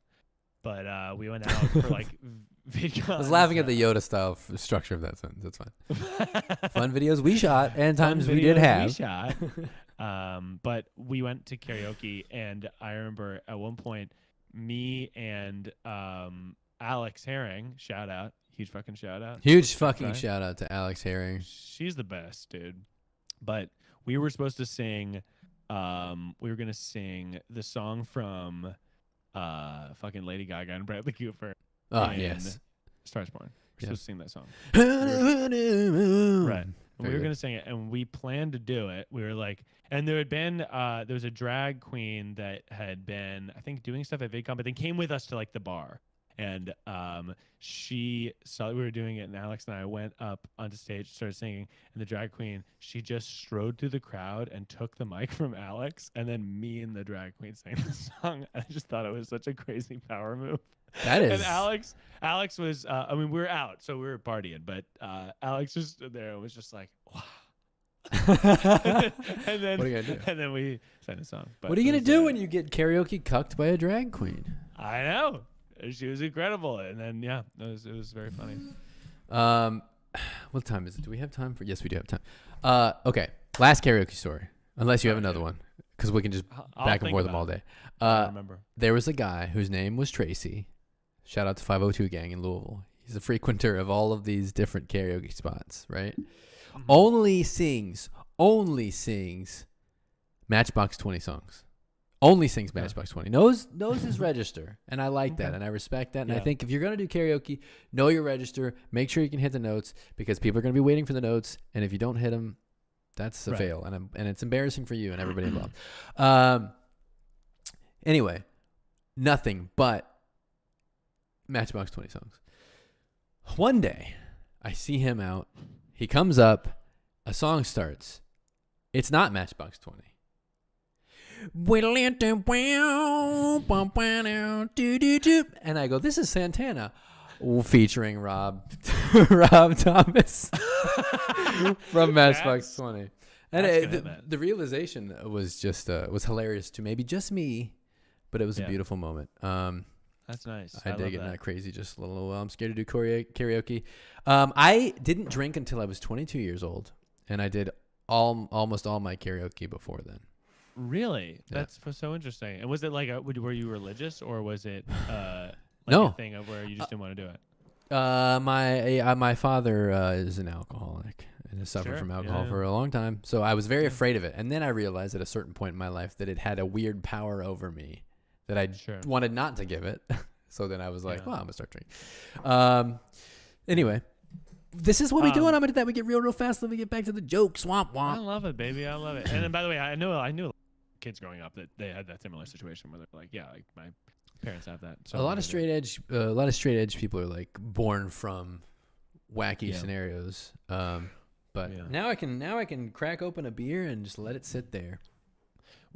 But we went out for like VidCon. I was laughing at the Yoda style structure of that sentence. That's fine. Fun videos we shot and times we did have. We shot. But we went to karaoke, and I remember at one point, me and Alex Herring, shout out, huge fucking shout out. Huge fucking shout out to Alex Herring. She's the best, dude. But we were supposed to sing, we were going to sing the song from fucking Lady Gaga and Bradley Cooper. Oh, yes. Star is Born. We're supposed to sing that song. Right. We were going to sing it, and we planned to do it. We were like, and there had been, there was a drag queen that had been, I think, doing stuff at VidCon, but then came with us to like the bar. And she saw that we were doing it, and Alex and I went up onto stage, started singing, and the drag queen, she just strode through the crowd and took the mic from Alex, and then me and the drag queen sang the song. I just thought it was such a crazy power move. That is. And Alex was, I mean, we were out, so we were partying, but Alex just stood there and was just like, wow. and then, what are you gonna do? And then we sang the song. But what are you gonna do when you get karaoke cucked by a drag queen? I know. She was incredible, and then it was very funny. What time is it? Do we have time for? Yes, we do have time. Okay, last karaoke story. Unless you have another one, because we can just back and forth them all day. I remember. There was a guy whose name was Tracy. Shout out to 502 Gang in Louisville. He's a frequenter of all of these different karaoke spots. Right? Mm-hmm. Only sings Matchbox 20 songs. Only sings Matchbox 20. Knows his register, and I like that, and I respect that. And I think if you're gonna do karaoke, know your register. Make sure you can hit the notes, because people are gonna be waiting for the notes, and if you don't hit them, that's a fail, and it's embarrassing for you and everybody involved. Anyway, nothing but Matchbox 20 songs. One day, I see him out. He comes up. A song starts. It's not Matchbox 20. And I go, this is Santana, featuring Rob Thomas from Matchbox 20. And the realization was just was hilarious to maybe just me, but it was a beautiful moment. That's nice. I dig it. Not crazy, just a little. I'm scared to do karaoke. I didn't drink until I was 22 years old, and I did almost all my karaoke before then. Really? That's so interesting. And was it like were you religious, or was it like no. a thing of where you just didn't want to do it? My father is an alcoholic and has suffered from alcohol for a long time, so I was very afraid of it. And then I realized at a certain point in my life that it had a weird power over me that I wanted not to give it. So then I was like, well, I'm gonna start drinking. Anyway. This is what we do, and I'm gonna do that. We get real fast, then we get back to the joke. Swamp womp. I love it, baby. I love it. And then, by the way, I knew kids growing up that they had that similar situation where they're like, like my parents have that. So a lot of straight edge people are like born from wacky scenarios. But now I can crack open a beer and just let it sit there.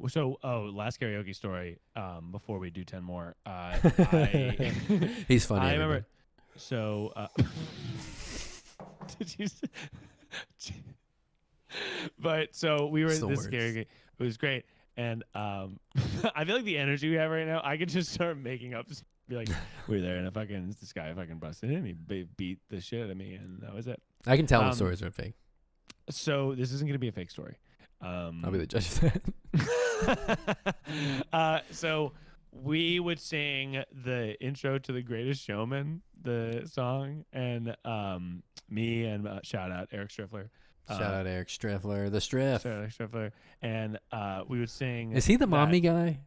So, last karaoke story. Before we do 10 more, he's funny. I remember. So. Did you? But so we were at this karaoke. It was great, and I feel like the energy we have right now, I could just start making up. Be like, we were there, and this guy fucking busted in. He beat the shit out of me, and that was it. I can tell when stories are fake. So this isn't gonna be a fake story. I'll be the judge of that. So we would sing the intro to The Greatest Showman, the song, and me and shout out Eric Striffler. Shout out Eric Striffler, the Striff. Shout out Eric Striffler, and we would sing. Is he the mommy guy?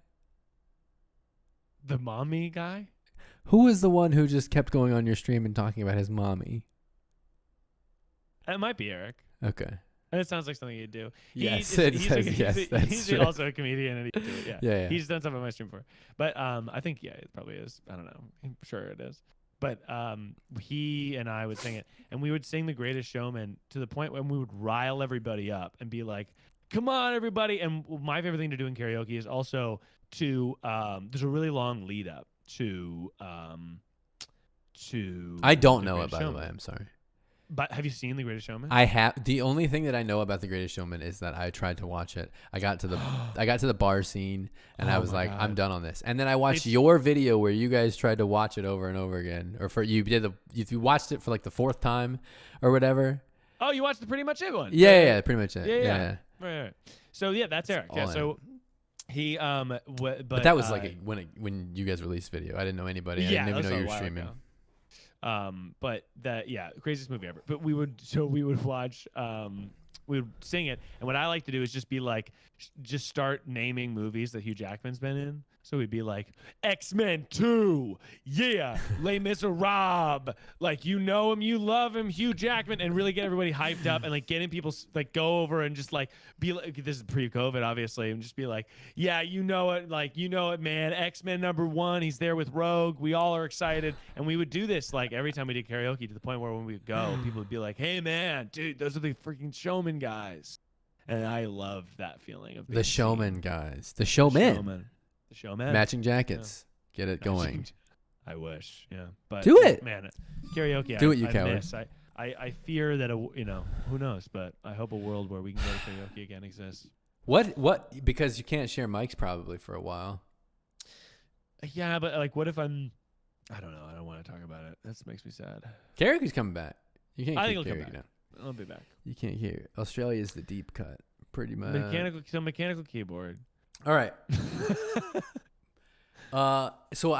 The mommy guy? Who was the one who just kept going on your stream and talking about his mommy? It might be Eric. Okay. And it sounds like something he'd do. Yes, it says yes. That's He's true. also a comedian, and he'd do it. Yeah. He's done stuff on my stream before. But I think, yeah, it probably is. I don't know. I'm sure it is. But he and I would sing it, and we would sing The Greatest Showman to the point when we would rile everybody up and be like, come on, everybody. And my favorite thing to do in karaoke is also to there's a really long lead up to I don't The know it, Greatest by the Showman. way. I'm sorry. But have you seen The Greatest Showman? I have. The only thing that I know about The Greatest Showman is that I tried to watch it. I got to the bar scene, and I Oh was my like, God. I'm done on this. And then I watched It's- your video where you guys tried to watch it over and over again, or if you watched it for like the 4th time, or whatever. Oh, you watched the Pretty Much It one? Yeah, pretty much it. Yeah. Right. So yeah, that's Eric. all Yeah. in. So he But that was like when you guys released video. I didn't know anybody. I didn't even that know was you a were while streaming. ago. But that, yeah, craziest movie ever. But we would watch, we would sing it. And what I like to do is just be like, just start naming movies that Hugh Jackman's been in. So we'd be like, X-Men 2, yeah, Les Miserables, like, you know him, you love him, Hugh Jackman, and really get everybody hyped up and like getting people like go over and just like be like, this is pre-COVID obviously, and just be like, yeah, you know it, man, X-Men #1, he's there with Rogue, we all are excited. And we would do this like every time we did karaoke, to the point where when we would go, people would be like, hey man, dude, those are the freaking Showman guys. And I loved that feeling of being The Showman guys. The Showmen. The Showman. Matching jackets. Get it going. I wish, yeah. But Do it. man. Karaoke. Do it, you I coward. miss. I fear that who knows, but I hope a world where we can go to karaoke again exists. What? Because you can't share mics probably for a while. Yeah, but like, what if I don't know. I don't want to talk about it. That makes me sad. Karaoke's coming back. You can't I keep think it'll come karaoke back. now. I'll be back. You can't hear. Australia is the deep cut, pretty much. Mechanical keyboard. All right. So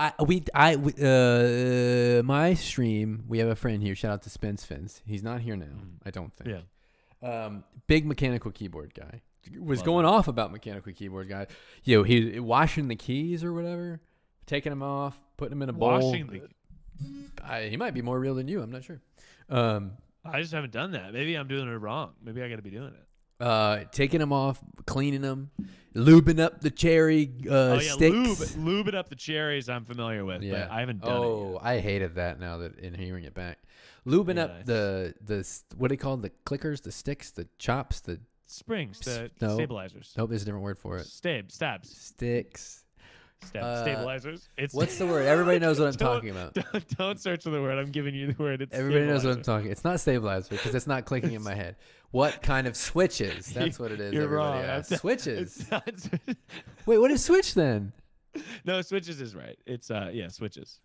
my stream, we have a friend here. Shout out to Spence Fins. He's not here now. I don't think. Yeah. Big mechanical keyboard guy. Was Love going it. off about mechanical keyboard guy. He washing the keys or whatever, taking them off, putting them in a bowl. Washing the. He might be more real than you. I'm not sure. I just haven't done that. Maybe I'm doing it wrong. Maybe I got to be doing it. Taking them off, cleaning them, lubing up the cherry sticks. Lubing up the cherries. I'm familiar with, but I haven't done it. Oh, I hated that now that in hearing it back. Lubing Yeah, up the what do they call the clickers, the sticks, the chops, the Springs, the No. stabilizers. nope, there's a different word for it. Stabs. Sticks. Stabilizers. It's What's the word? Everybody knows what I'm Don't- talking about. Don't search for the word. I'm giving you the word. It's Everybody knows what I'm stabilizer. talking. It's not stabilizer because it's not clicking in my head. What kind of switches? That's what it is. You're everybody wrong. asks. It's Switches. not- Wait, what is switch then? no, switches is right. It's switches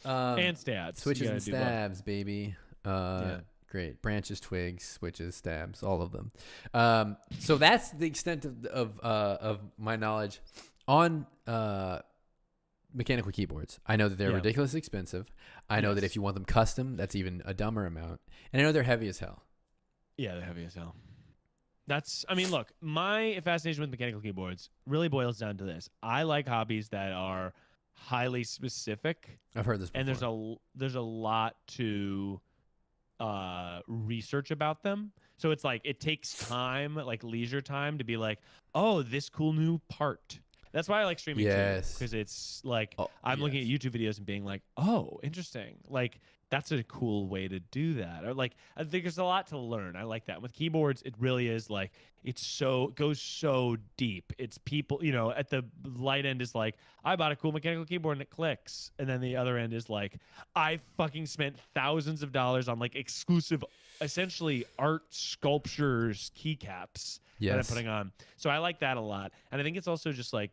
and stabs. You Switches gotta and do both. stabs, baby. Yeah. Great. Branches, twigs, switches, stabs, all of them. So that's the extent of my knowledge on mechanical keyboards. I know that they're Yeah. ridiculously expensive. I know that Yes. if you want them custom, that's even a dumber amount. And I know they're heavy as hell. Yeah, they're heavy as hell. Look, my fascination with mechanical keyboards really boils down to this. I like hobbies that are highly specific, I've heard this before. and there's a lot to research about them. So it's like it takes time, like leisure time, to be like, oh, this cool new part. That's why I like streaming Yes. too, because it's like Oh, I'm looking at yes. YouTube videos and being like, oh, interesting. Like that's a cool way to do that. Or like I think there's a lot to learn. I like that. With keyboards, it really is like it goes so deep. It's people, at the light end is like, I bought a cool mechanical keyboard and it clicks. And then the other end is like, I fucking spent thousands of dollars on like exclusive, essentially art sculptures, keycaps that I'm Yes. putting on. So I like that a lot. And I think it's also just like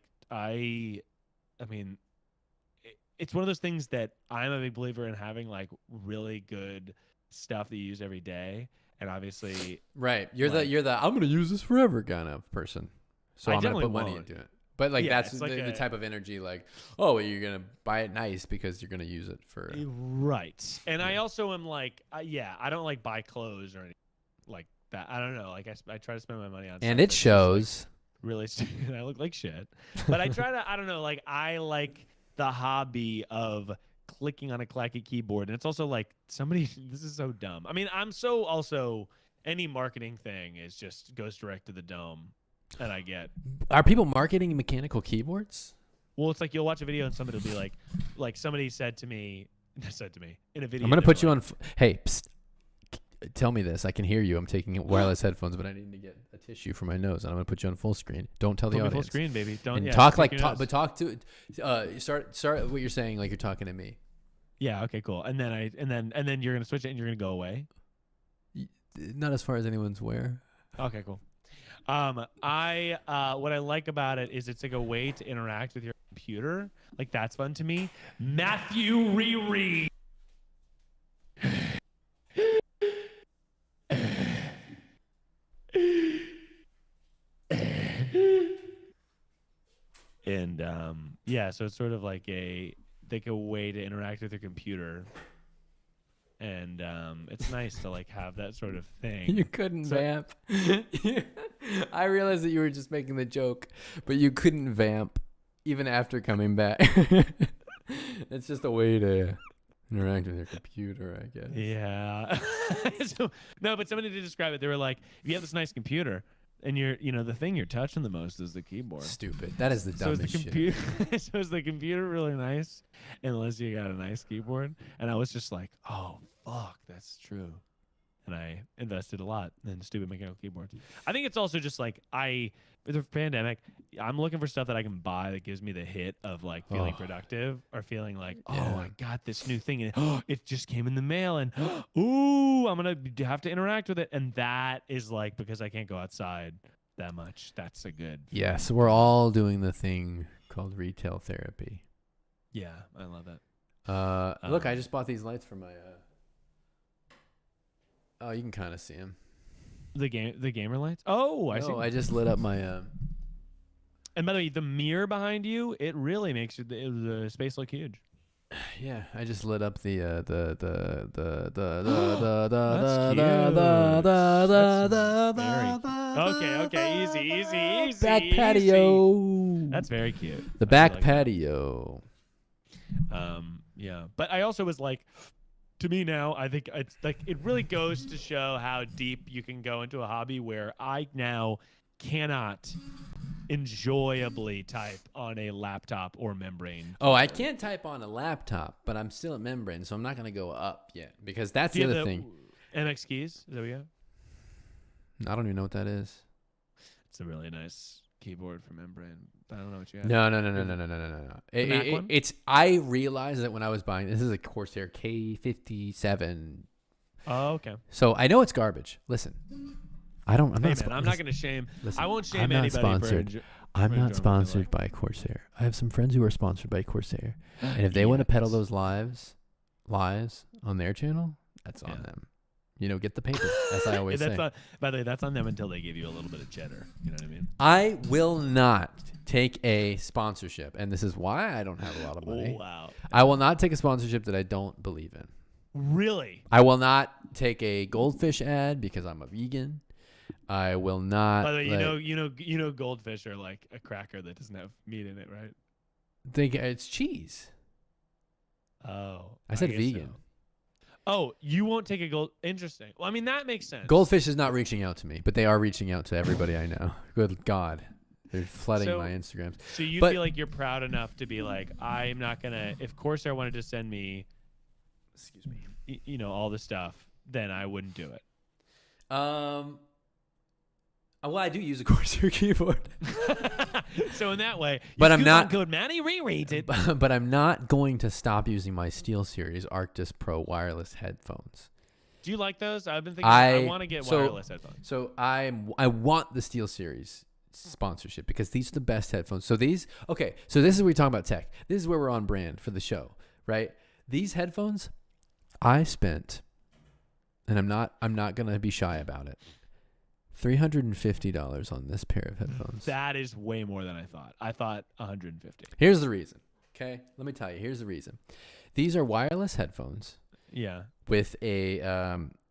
it's one of those things that I'm a big believer in having like really good stuff that you use every day. And obviously Right. You're like- the I'm going to use this forever kind of person. So I I'm going to definitely put money won't. into it. But like Yeah, that's it's like the a- type of energy like, oh, you're gonna buy it nice because you're gonna use it for. Right. And I also am like, I don't like buy clothes or anything like that. I don't know. Like I try to spend my money on. And stuff it that's just, shows. like, really, I look like shit. But I try to. I don't know. Like I like the hobby of clicking on a clacky keyboard, and it's also like somebody. This is so dumb. I mean, I'm so also any marketing thing is just goes direct to the dome, and I get. Are people marketing mechanical keyboards? Well, it's like you'll watch a video and somebody will be like somebody said to me in a video. I'm gonna they put were you like, on. Hey, psst, tell me this. I can hear you. I'm taking wireless headphones, but I need to get a tissue for my nose, and I'm gonna put you on full screen. Don't tell the Put me audience. full screen, baby. Don't And yeah, talk just like pick your talk, nose. but talk to. Start what you're saying like you're talking to me. Yeah. Okay. Cool. And then you're gonna switch it and you're gonna go away. Not as far as anyone's aware. Okay. Cool. I what I like about it is it's like a way to interact with your computer. Like that's fun to me. Matthew Riri. And yeah, so it's sort of like a way to interact with your computer. And it's nice to like have that sort of thing. You couldn't So- vamp. I realized that you were just making the joke, but you couldn't vamp even after coming back. It's just a way to interact with your computer, I guess. Yeah. No, but somebody did describe it. They were like, if you have this nice computer and the thing you're touching the most is the keyboard. Stupid. That is the So is dumbest the shit. computer so is the computer really nice unless you got a nice keyboard? And I was just like, oh fuck, that's true. And I invested a lot in stupid mechanical keyboards. I think it's also just like with the pandemic, I'm looking for stuff that I can buy that gives me the hit of like feeling Oh. productive or feeling like, oh, Yeah. I got this new thing and it just came in the mail and ooh, I'm gonna have to interact with it. And that is like because I can't go outside that much. That's a good. Yeah, so we're all doing the thing called retail therapy. Yeah, I love that. Look, I just bought these lights for my. Oh, you can kind of see them. The gamer lights. Oh, I see. I just lit up my. And by the way, the mirror behind you, it really makes the space look huge. Yeah, I just lit up the Okay, easy. back easy. patio. That's very cute. The I back like that. patio. Yeah. But I also was like, to me now, I think it's like it really goes to show how deep you can go into a hobby where I now cannot enjoyably type on a laptop or membrane. Oh, I can't type on a laptop, but I'm still at membrane, so I'm not gonna go up yet because that's Do the you have other thing. MX keys? Is that what you have? I don't even know what that is. It's a really nice keyboard for membrane. I don't know what you have. No. The Mac one? It's. I realized that when I was buying this is a Corsair K57. Oh, okay. So I know it's garbage. Listen, I'm Hey not. man, I'm not gonna shame. Listen, I won't shame I'm not anybody sponsored. for. I'm for not enjoying what they sponsored like. by Corsair. I have some friends who are sponsored by Corsair, and if they want to peddle those lives on their channel, that's on Yeah. them. Get the paper, as I always That's say. by the way, that's on them until they give you a little bit of cheddar. You know what I mean? I will not take a sponsorship, and this is why I don't have a lot of money. Oh, wow. I will not take a sponsorship that I don't believe in. Really? I will not take a goldfish ad because I'm a vegan. I will not. By the way, you know, goldfish are like a cracker that doesn't have meat in it, right? think it's cheese. Oh, I said guess vegan. so. Oh, you won't take a gold. Interesting. Well, I mean that makes sense. Goldfish is not reaching out to me, but they are reaching out to everybody I know. Good God. They're flooding So- my Instagrams. So you But- feel like you're proud enough to be like, I'm not gonna. If Corsair wanted to send me, Excuse me. all the stuff, then I wouldn't do it. Well, I do use a Corsair keyboard. So in that way, But use I'm coupon not- code Manny rereads it. But I'm not going to stop using my SteelSeries Arctis Pro wireless headphones. Do you like those? I've been thinking I want to get so- wireless headphones. So I want the SteelSeries sponsorship because these are the best headphones. So this is where we talk about tech. This is where we're on brand for the show, right? These headphones, I spent, and I'm not gonna be shy about it, $350 on this pair of headphones. That is way more than I thought. I thought 150. Here's the reason. Okay, let me tell you. Here's the reason. These are wireless headphones. Yeah. With a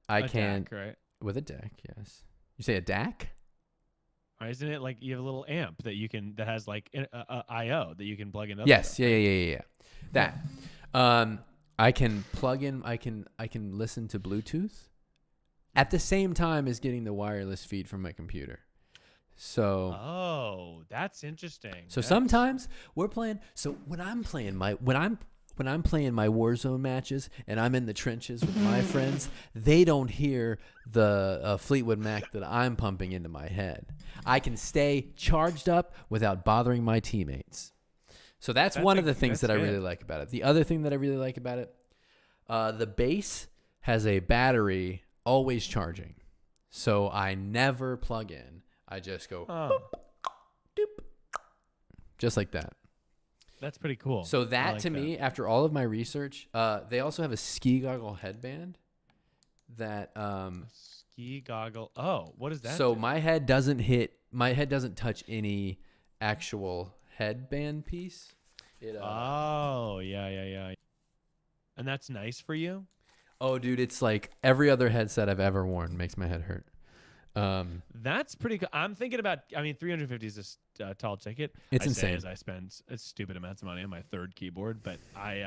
DAC, right? With a DAC. Yes. You say a DAC? Or isn't it like you have a little amp that has like I/O that you can plug in? Yes. Yeah. That. I can plug in. I can listen to Bluetooth at the same time as getting the wireless feed from my computer. So. Oh, that's interesting. So sometimes we're playing. So when I'm playing my Warzone matches and I'm in the trenches with my friends, they don't hear the Fleetwood Mac that I'm pumping into my head. I can stay charged up without bothering my teammates. So that's one of the things that I really like about it. The other thing that I really like about it, the bass has a battery always charging. So I never plug in. I just go boop, doop, just like that. That's pretty cool. So that to me, after all of my research, they also have a ski goggle headband that ski goggle. Oh, what is that? So my head doesn't touch any actual headband piece. Oh, yeah. And that's nice for you? Oh, dude, it's like every other headset I've ever worn makes my head hurt. That's pretty cool. I'm thinking about, I mean, 350 is a tall ticket. It's insane. As I spend stupid amounts of money on my third keyboard, but you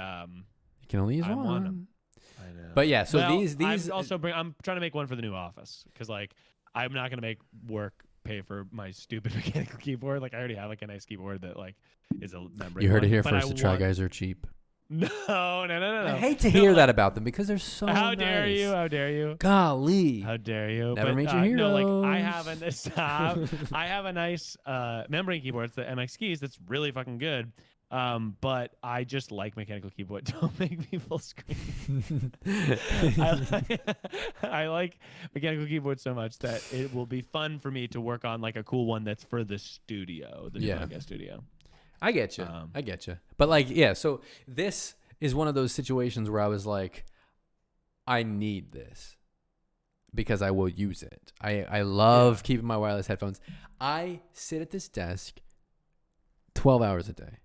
can only use one. Want them. I know. But yeah, so these I'm trying to make one for the new office because like I'm not gonna make work pay for my stupid mechanical keyboard. Like I already have like a nice keyboard that like is a membrane. You heard it here first. The Try Guys are cheap. No. I hate to hear that about them because they're so How nice. dare you? How dare you? Golly. How dare you? Never meet your heroes. No, like I have a nice membrane keyboard. It's the MX keys. That's really fucking good. But I just like mechanical keyboard. Don't make me full screen. I like mechanical keyboard so much that it will be fun for me to work on like a cool one that's for the studio, the podcast studio. I get you. But like, yeah, so this is one of those situations where I was like, I need this because I will use it. I love keeping my wireless headphones. I sit at this desk 12 hours a day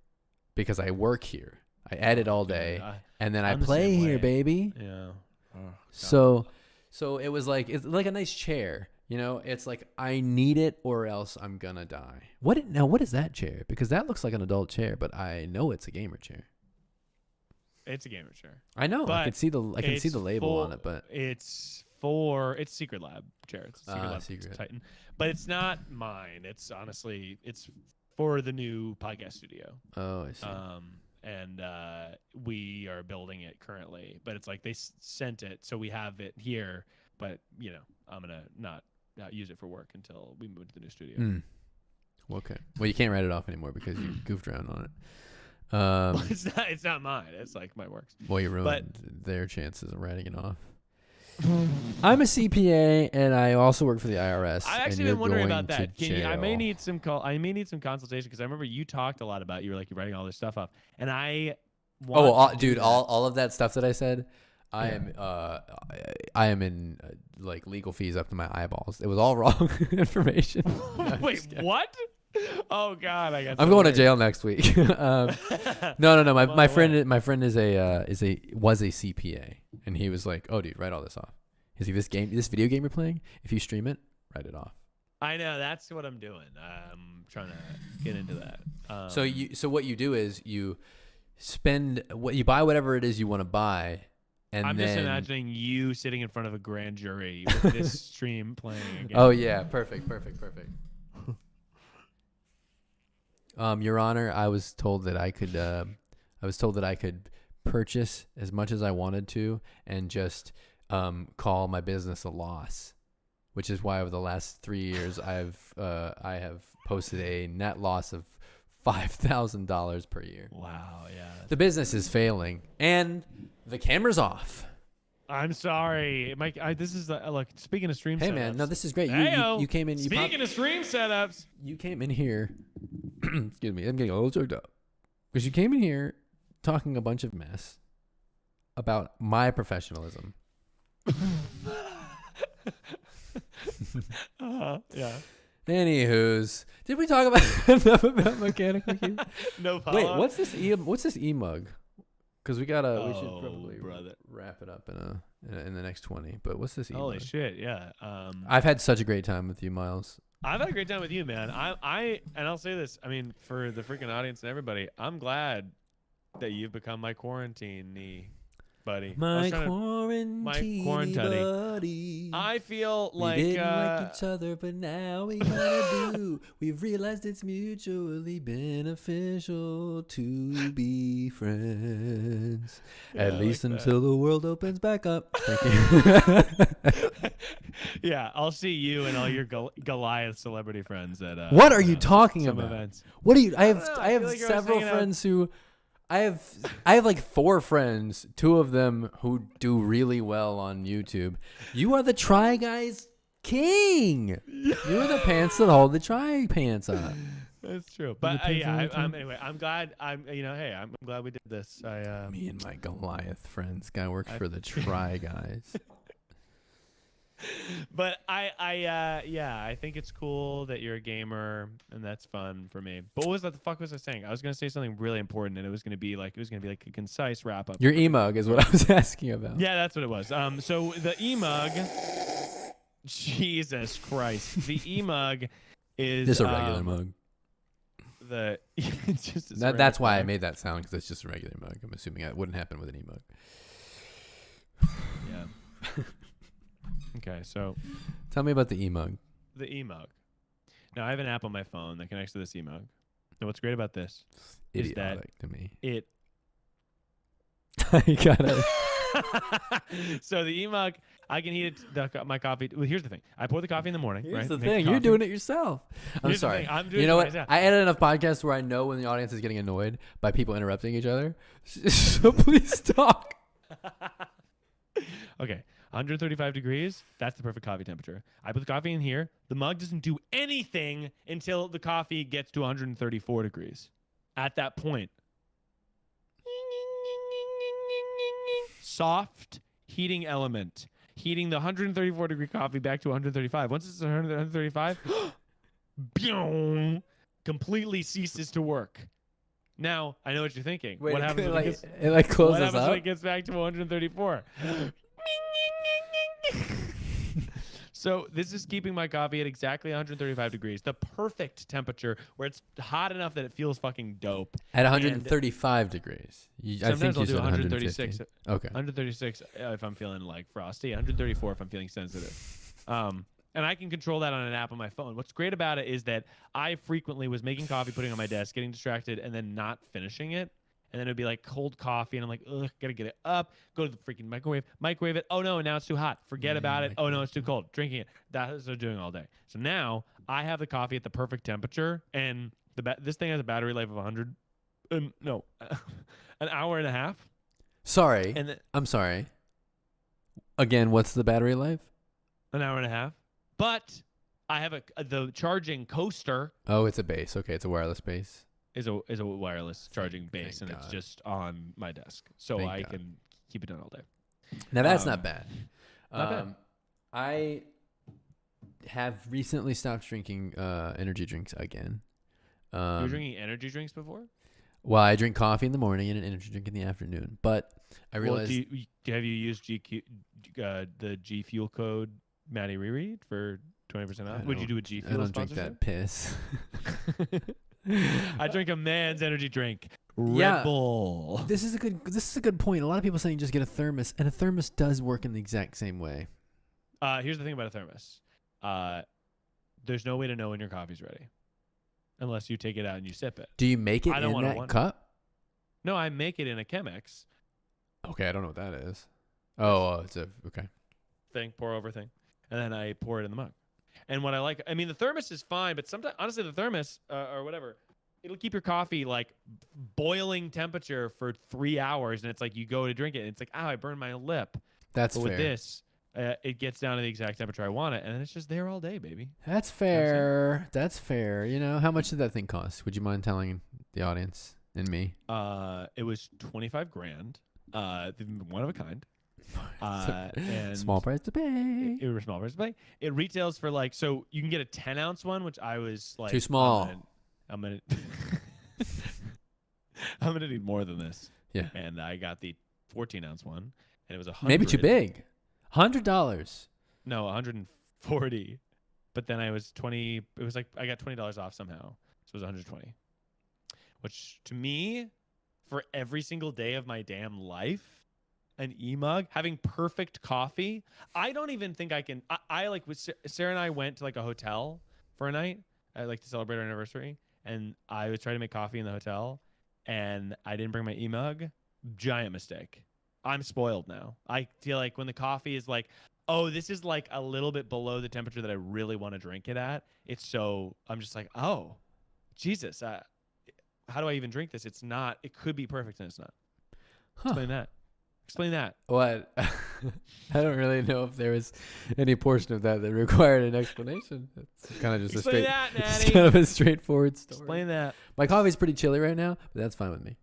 because I work here. I edit all day and then I play here, baby. Yeah. So it was like, it's like a nice chair. You know, it's like I need it or else I'm gonna die. What is that chair? Because that looks like an adult chair, but I know it's a gamer chair. It's a gamer chair. I know. I can see the label on it, but it's Secret Lab chair. It's a Secret Lab Titan, but it's not mine. It's honestly for the new podcast studio. Oh, I see. And we are building it currently, but it's like they sent it, so we have it here. But you know, I'm gonna not use it for work until we move to the new studio. Okay. Well, you can't write it off anymore because you goofed around on it. Well, it's not mine. It's like my works. Well, you ruined their chances of writing it off. I'm a CPA and I also work for the IRS. I actually been wondering about that. I may need some consultation because I remember you talked a lot about you were like you're writing all this stuff up, and I. Dude, all of that stuff that I said. I am in like legal fees up to my eyeballs. It was all wrong information. Wait, what? Oh God, I'm going to jail next week. No. My friend was a CPA, and he was like, "Oh, dude, write all this off. He's like, this video game you're playing, if you stream it, write it off." I know that's what I'm doing. I'm trying to get into that. So what you do is you buy whatever it is you want to buy. And I'm just imagining you sitting in front of a grand jury with this stream playing again. Oh yeah, perfect. Your Honor, I was told that I could purchase as much as I wanted to and just call my business a loss, which is why over the last 3 years I have posted a net loss of $5,000 per year. Wow, yeah. The business is failing and the camera's off. I'm sorry, Mike. This is look. Speaking of stream setups. Hey man, no, this is great. You came in. Speaking of stream setups, you came in here. Excuse me, I'm getting a little choked up because you came in here talking a bunch of mess about my professionalism. Yeah. Anywho's, did we talk about enough about mechanical keys? No Wait, follow-up? what's this e-mug? Because we should Oh, probably brother. wrap it up in the next 20. But what's this e-mug? Holy shit, yeah. I've had such a great time with you, Miles. I've had a great time with you, man. And I'll say this. I mean, for the freaking audience and everybody, I'm glad that you've become my quarantine buddy. My quarantine buddy. I feel like we didn't like each other, but now we kinda do. We've realized it's mutually beneficial to be friends. Yeah, At I least like until the world opens back up. Thank you. Yeah, I'll see you and all your Goliath celebrity friends at What are you talking some about? events. What do you? I don't have know. I I have feel like you're several hanging out. friends who. I have like 4 friends, 2 of them who do really well on YouTube. You are the Try Guys king. You're the pants that hold the Try pants up. That's true. But depends on the time. anyway, I'm glad. Hey, I'm glad we did this. Me and my Goliath friends. Guy works for the Try Guys. But I think it's cool that you're a gamer, and that's fun for me. But what the fuck was I saying? I was gonna say something really important, and it was gonna be like a concise wrap up. Your e-mug is what I was asking about. Yeah, that's what it was. So the e-mug, Jesus Christ, the e-mug is Just a regular mug. It's just That's why I made that sound, because it's just a regular mug. I'm assuming it wouldn't happen with an e-mug. Yeah. Okay, so Tell me about the e-mug. the e-mug. Now I have an app on my phone that connects to this e-mug. And what's great about this is that Idiotic to me. it I got it. so the e-mug, I can heat my coffee. Well, here's the thing. I pour the coffee in the morning. Here's right? the Make thing. You're coffee. doing it yourself. I'm Here's the sorry. thing, I'm doing You know it what? myself. I edit enough podcasts where I know when the audience is getting annoyed by people interrupting each other. So please talk. Okay, 135 degrees. That's the perfect coffee temperature. I put the coffee in here. The mug doesn't do anything until the coffee gets to 134 degrees. At that point, soft heating element, heating the 134 degree coffee back to 135. Once it's 135, completely ceases to work. Now, I know what you're thinking. Wait, what happens when it closes what happens up? when it gets back to 134? So this is keeping my coffee at exactly 135 degrees, the perfect temperature where it's hot enough that it feels fucking dope. At 135 degrees. I think Sometimes I'll you do said 136. 150. Okay. 136 if I'm feeling like frosty, 134 if I'm feeling sensitive. And I can control that on an app on my phone. What's great about it is that I frequently was making coffee, putting it on my desk, getting distracted, and then not finishing it. And then it'd be like cold coffee, and I'm like, ugh, gotta get it up, go to the freaking microwave it. Oh no, now it's too hot. Forget about it. Oh no, it's too cold. Drinking it. That's what they're doing all day. So now I have the coffee at the perfect temperature, and this thing has a battery life of 100. No, an hour and a half. Sorry. And I'm sorry. Again, what's the battery life? an hour and a half. But I have the charging coaster. Oh, it's a base. Okay, it's a wireless base. Is a wireless charging base, Thank and it's God. just on my desk, so Thank I God. can keep it done all day. Now that's Um, not bad. not bad. I have recently stopped drinking energy drinks again. You were drinking energy drinks before? Well, I drink coffee in the morning and an energy drink in the afternoon. But I realized Have you used the G Fuel code Maddie Reread for 20% off? Would you do a G I Fuel don't drink that piss. I drink a man's energy drink. Yeah. Red Bull. This is a good point. A lot of people saying just get a thermos, and a thermos does work in the exact same way. Here's the thing about a thermos. There's no way to know when your coffee's ready unless you take it out and you sip it. Do you make it I don't in wanna that wonder. cup? No, I make it in a Chemex Okay, I don't know what that is. Oh, it's okay. thing, pour over thing, and then I pour it in the mug. And what I mean, the thermos is fine, but sometimes, honestly, the thermos or whatever, it'll keep your coffee like boiling temperature for 3 hours, and it's like you go to drink it, and it's like, ow, I burned my lip. That's But fair. with this, it gets down to the exact temperature I want it, and then it's just there all day, baby. That's fair. That's fair. You know, how much did that thing cost? Would you mind telling the audience and me? It was $25,000. One of a kind. And small price to pay. It was a small price to pay. It retails for like, so you can get a 10-ounce one, which I was like, Too small. I'm gonna I'm gonna need more than this. Yeah. And I got the 14-ounce one, and it was Maybe too big. $100. No, 140. But then I was 20. It was like I got $20 off somehow, so it was 120. Which to me, for every single day of my damn life, an e-mug, having perfect coffee. I don't even think I can. I like with Sarah and I went to like a hotel for a night, like to celebrate our anniversary, and I was trying to make coffee in the hotel, and I didn't bring my e-mug. Giant mistake. I'm spoiled now. I feel like when the coffee is like, oh, this is like a little bit below the temperature that I really want to drink it at. I'm just like, oh, Jesus. How do I even drink this? It's not. It could be perfect, and it's not. Explain that. What? I don't really know if there was any portion of that required an explanation. It's kind of just it's kind of a straightforward story. Explain that. My coffee's pretty chilly right now, but that's fine with me.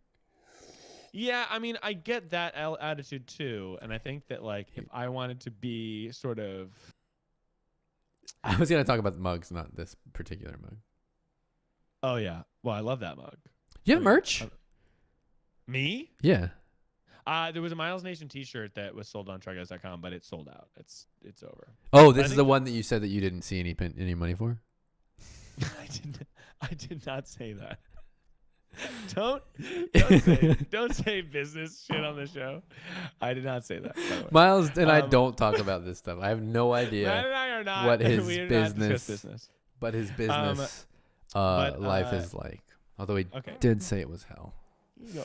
Yeah, I mean, I get that attitude too, and I think that like if I wanted to be sort of, I was gonna talk about the mugs, not this particular mug. Oh yeah, well I love that mug. You have merch? Me? Yeah. There was a Miles Nation T-shirt that was sold on tryguys.com, but it's sold out. It's over. Oh, this is the one that you said that you didn't see any money for? I did not say that. Don't say business shit on the show. I did not say that. By the way. Miles and I don't talk about this stuff. I have no idea Matt and I are not, what his we business. But his business life is like. Although he did say it was hell. No.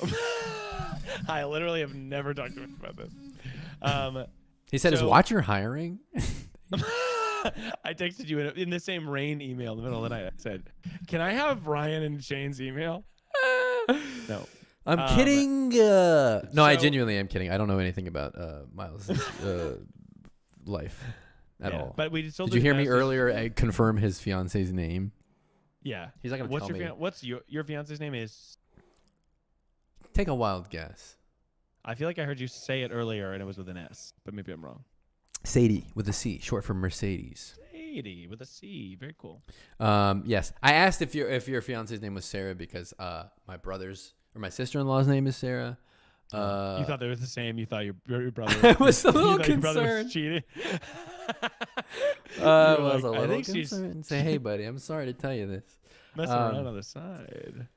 I literally have never talked to him about this. He said, "Is Watcher hiring?" I texted you in the same rain email in the middle of the night. I said, "Can I have Ryan and Shane's email?" No, I'm kidding. No, I genuinely am kidding. I don't know anything about Miles' life at all. But we still did you hear me earlier confirm his fiance's name? Yeah, he's not gonna tell me. What's your fiance's name is? Take a wild guess. I feel like I heard you say it earlier and it was with an S, but maybe I'm wrong. Sadie with a C, short for Mercedes. Sadie with a C, very cool. Yes, I asked if your fiance's name was Sarah because my brother's or my sister-in-law's name is Sarah. You thought they were the same. You thought your brother. I was a little concerned. Your brother was cheating. I was a little concerned. Say, hey, buddy, I'm sorry to tell you this. Messing around on the side.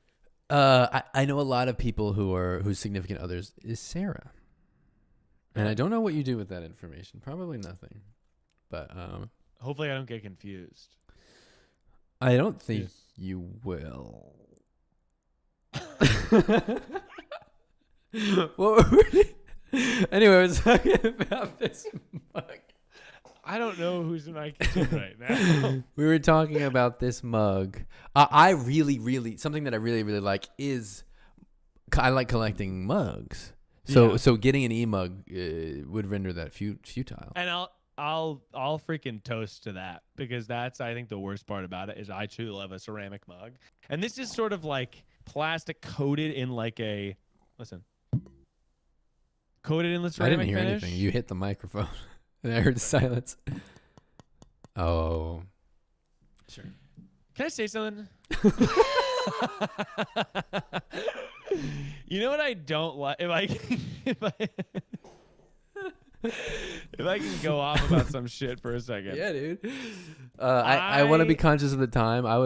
I know a lot of people whose significant others is Sarah, and I don't know what you do with that information. Probably nothing, but hopefully I don't get confused. I don't think you will. What were we? Anyway, I was talking about this mug. I don't know who's in my kitchen right now. We were talking about this mug. I really something that I really like is I like collecting mugs. So getting an e-mug would render that futile. And I'll freaking toast to that because that's I think the worst part about it is I too love a ceramic mug. And this is sort of like plastic coated in like a coated in the ceramic I didn't hear finish. anything. You hit the microphone. And I heard silence. Oh. Sure. Can I say something? You know what I don't like? If I can go off about some shit for a second. Yeah, dude. I want to be conscious of the time. I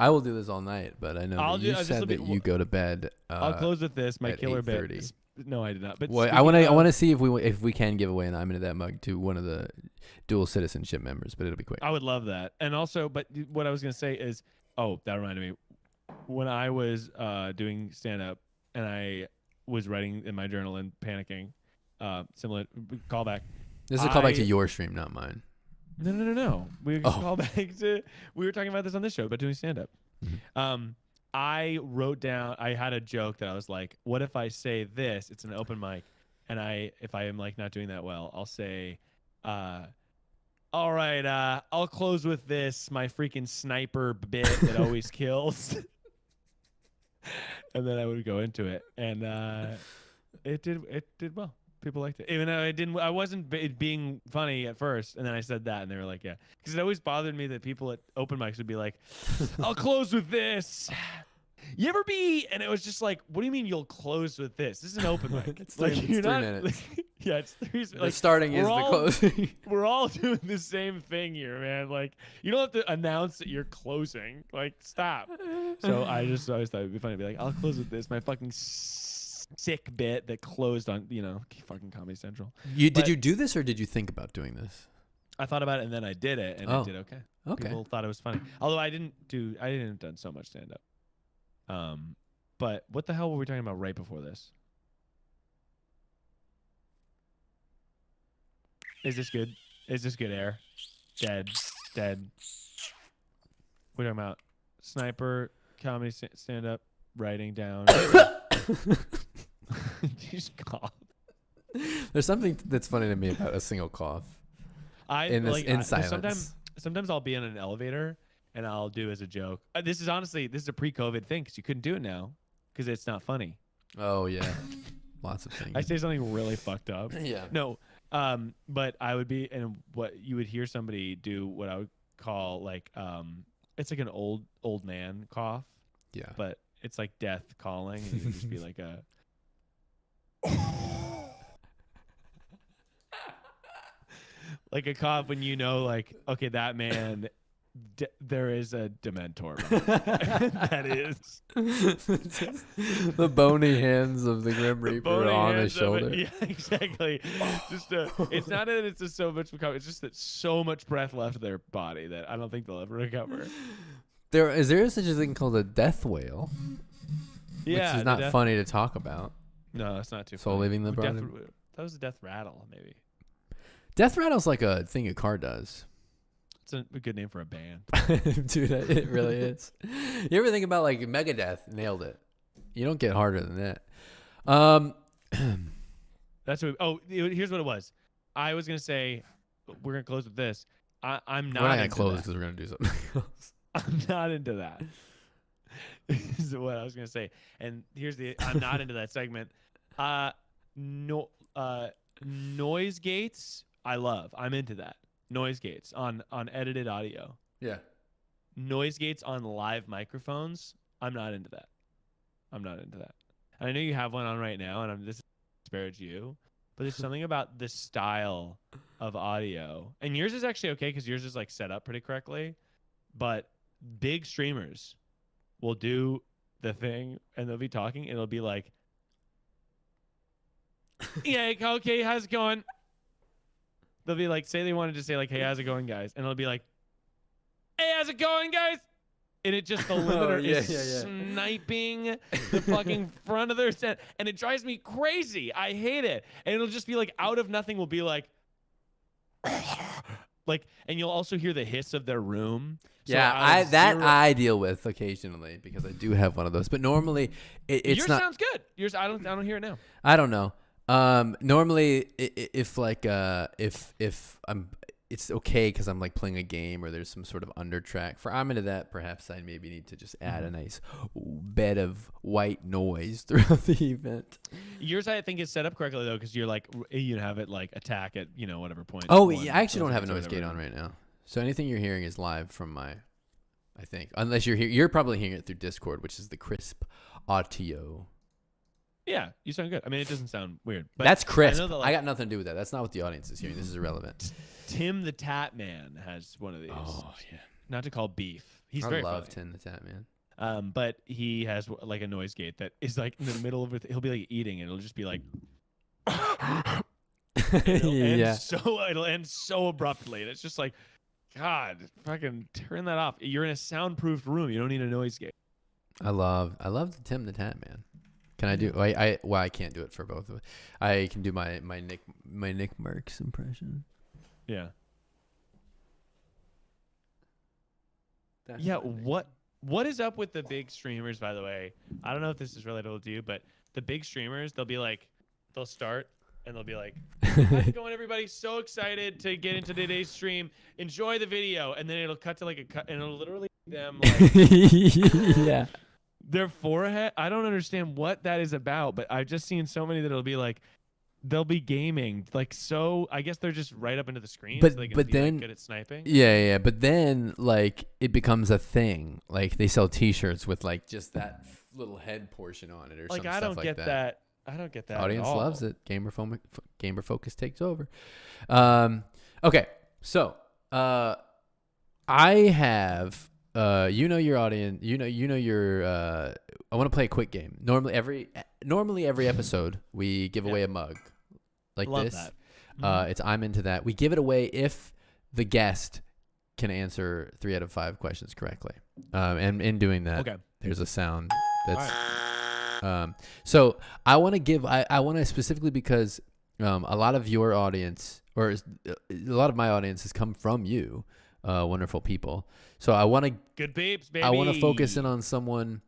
will do this all night, but I know you said that you go to bed. I'll close with this. My killer 8:30. bit. No, I did not. But I want to see if we can give away an I'm into that mug to one of the dual citizenship members, but it'll be quick. I would love that. And also, but what I was gonna say is, that reminded me, when I was doing stand up and I was writing in my journal and panicking, similar callback. This is a callback to your stream, not mine. No. We were callback to. We were talking about this on this show about doing stand up. Mm-hmm. I wrote down. I had a joke that I was like, "What if I say this? It's an open mic, and if I am like not doing that well, I'll say, all right, I'll close with this. My freaking sniper bit that always kills." And then I would go into it, and it did well. People liked it, even though I wasn't being funny at first, and then I said that, and they were like, "Yeah," because it always bothered me that people at open mics would be like, "I'll close with this." You ever be? And it was just like, "What do you mean you'll close with this? This is an open mic. It's like three- you're it's 3 not." minutes. Yeah, it's 3. The Like starting is the closing. we're all doing the same thing here, man. Like you don't have to announce that you're closing. Like stop. So I just always thought it'd be funny to be like, "I'll close with this." My fucking sick bit that closed on, fucking Comedy Central. Did you do this or did you think about doing this? I thought about it and then I did it and Oh. it did okay. Okay. People thought it was funny. Although I didn't have done so much stand up. But what the hell were we talking about right before this? Is this good? Is this good air? Dead. We're talking about sniper, comedy, stand up, writing down. You just cough. There's something that's funny to me about a single cough. In silence. Sometimes I'll be in an elevator and I'll do as a joke. This is a pre-COVID thing because you couldn't do it now because it's not funny. Oh yeah, lots of things. I say something really fucked up. Yeah. No, but I would be, and what you would hear somebody do, what I would call like, it's like an old man cough. Yeah. But it's like death calling, and you would just be like a. Like a cough when you know, like, okay, that man, there is a Dementor. That is. The bony hands of the Grim Reaper on his shoulder. Yeah, exactly. It's not that it's just so much, it's just that so much breath left in their body that I don't think they'll ever recover. There is such a thing called a death whale. Yeah. Which is not funny to talk about. No, it's not too Soul funny. leaving the body. That was a death rattle, maybe. Death rattle's like a thing a car does. It's a good name for a band. Dude, it really is. You ever think about like Megadeth nailed it? You don't get harder than that. That's what. Here's what it was. I was gonna say we're gonna close with this. I'm not. We're not gonna into close that. because we're gonna do something else. I'm not into that. Is what I was gonna say. And I'm not into that segment. Noise gates. I love. I'm into that. Noise gates on edited audio. Yeah. Noise gates on live microphones. I'm not into that. And I know you have one on right now, and this disparage you, but there's something about the style of audio, and yours is actually okay because yours is like set up pretty correctly, but big streamers will do the thing and they'll be talking and it'll be like, yeah, okay, how's it going? They'll be like, say they wanted to say like, hey, how's it going, guys? And it'll be like, hey, how's it going, guys? And it just, the limiter is sniping the fucking front of their set. And it drives me crazy. I hate it. And it'll just be like, out of nothing will be like, and you'll also hear the hiss of their room. So I deal with occasionally because I do have one of those. But normally it's yours not. Sounds good. Yours, I don't hear it now. I don't know. Normally if I'm, it's okay because I'm like playing a game or there's some sort of undertrack. I'm into that. Perhaps I maybe need to just add a nice bed of white noise throughout the event. Yours, I think, is set up correctly though, because you're like, you have it like attack at whatever point. Oh, yeah, I actually don't have a noise gate on right now, so anything you're hearing is live from my. I think unless you're probably hearing it through Discord, which is the crisp audio. Yeah, you sound good. I mean, it doesn't sound weird. But that's crisp. I got nothing to do with that. That's not what the audience is hearing. This is irrelevant. Tim the Tat Man has one of these. Oh yeah. Not to call beef. He's I very love funny. Tim the Tat Man. But he has like a noise gate that is like in the middle of it. He'll be like eating and it'll just be like. It'll end so abruptly. And it's just like, God, fucking turn that off. You're in a soundproofed room. You don't need a noise gate. I love the Tim the Tat Man. Can I do? I can't do it for both of us. I can do my Nick Marks impression. Yeah. That's yeah. funny. What is up with the big streamers? By the way, I don't know if this is relatable to you, but the big streamers, they'll start and they'll be like, "How's it going, everybody? So excited to get into today's stream. Enjoy the video." And then it'll cut to like a cut, and it'll literally be them like, yeah. Their forehead. I don't understand what that is about, but I've just seen so many that it'll be like, they'll be gaming like so. I guess they're just right up into the screen. But- so they can but be, then- like, good at sniping. Yeah. But then like it becomes a thing. Like they sell T-shirts with like just that little head portion on it or Like some I stuff don't like get that. that. I don't get that. at Audience all. loves it. Gamer focus takes over. Okay, so I have your audience. Your. I want to play a quick game. Normally every episode we give away a mug like Love this. that. I'm into that. We give it away if the guest can answer 3 out of 5 questions correctly. And in doing that, Okay. there's a sound that's. All So I want to give. I want to specifically because a lot of your audience or a lot of my audience has come from you, wonderful people. So I want to. Good peeps, baby. I want to focus in on someone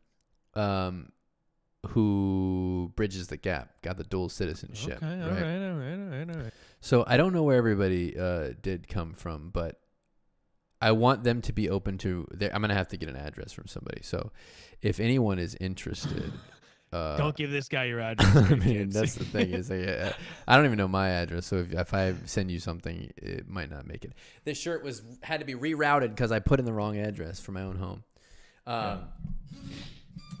who bridges the gap, got the dual citizenship. Okay. All right. So I don't know where everybody did come from, but I want them to be open to. I'm gonna have to get an address from somebody. So if anyone is interested. Don't give this guy your address. I mean, that's the thing is, I don't even know my address. So if I send you something, it might not make it. This shirt had to be rerouted because I put in the wrong address for my own home.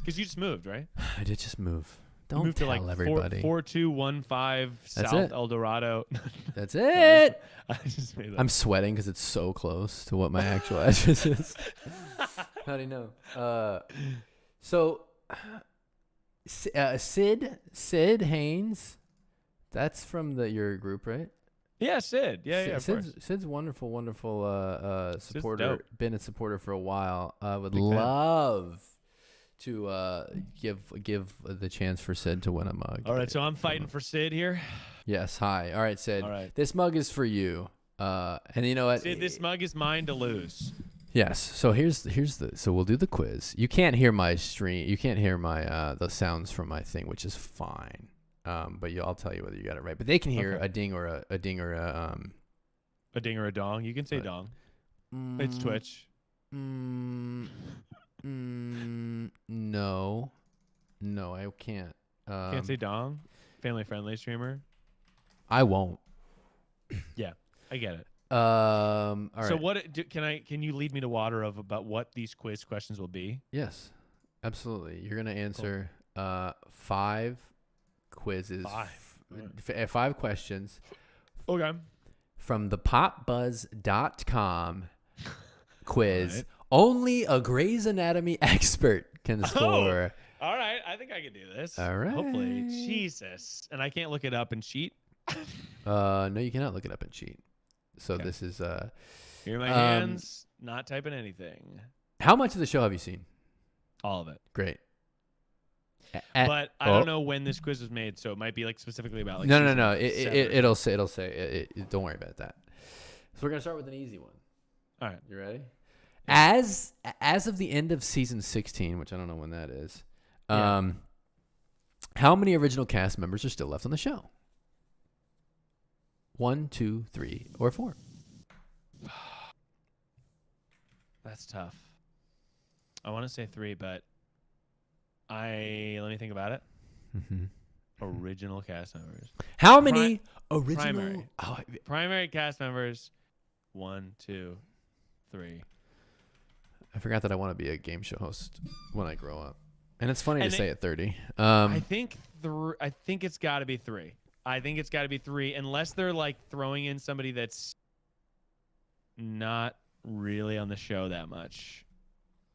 Because you just moved, right? I did just move. You Don't moved to tell like everybody. 4215 That's South it. El Dorado. That's it. I just made that. I'm sweating because it's so close to what my actual address is. How do you know? So. Sid Haynes, that's from your group, right? Yeah, Sid. Yeah, of course. Sid's wonderful supporter. dope. Been a supporter for a while. I would Big fan. love to give the chance for Sid to win a mug. All right, so I'm fighting for Sid here. Yes. Hi. All right, Sid. All right. This mug is for you. And you know what? Sid, this mug is mine to lose. Yes. So so we'll do the quiz. You can't hear my stream. You can't hear my the sounds from my thing, which is fine. But I'll tell you whether you got it right. But they can hear Okay. a ding or a ding or a A ding or a dong. You can say dong. It's Twitch. No, I can't. Can't say dong. Family friendly streamer. I won't. Yeah, I get it. All right. So can you lead me to water about what these quiz questions will be? Yes, absolutely. You're gonna answer 5 quizzes. 5 questions. Okay. From the popbuzz.com quiz. Right. Only a Grey's Anatomy expert can score. All right, I think I can do this. All right. Hopefully. Jesus. And I can't look it up and cheat. No, you cannot look it up and cheat. So Okay. this is Here are my hands, not typing anything. how much of the show have you seen? All of it. Great. But I don't know when this quiz was made, so it might be like specifically about like No. season 7 or It'll say. Don't worry about that. So we're gonna start with an easy one. All right. You ready? As of the end of season 16, which I don't know when that is, how many original cast members are still left on the show? 1, 2, 3, or 4? That's tough. I want to say 3, but let me think about it. Mm-hmm. Original cast members. How many original? primary. Oh, Primary cast members. 1, 2, 3. I forgot that I want to be a game show host when I grow up, and it's funny And to say at 30. I think it's got to be 3. I think it's got to be 3, unless they're like throwing in somebody that's not really on the show that much.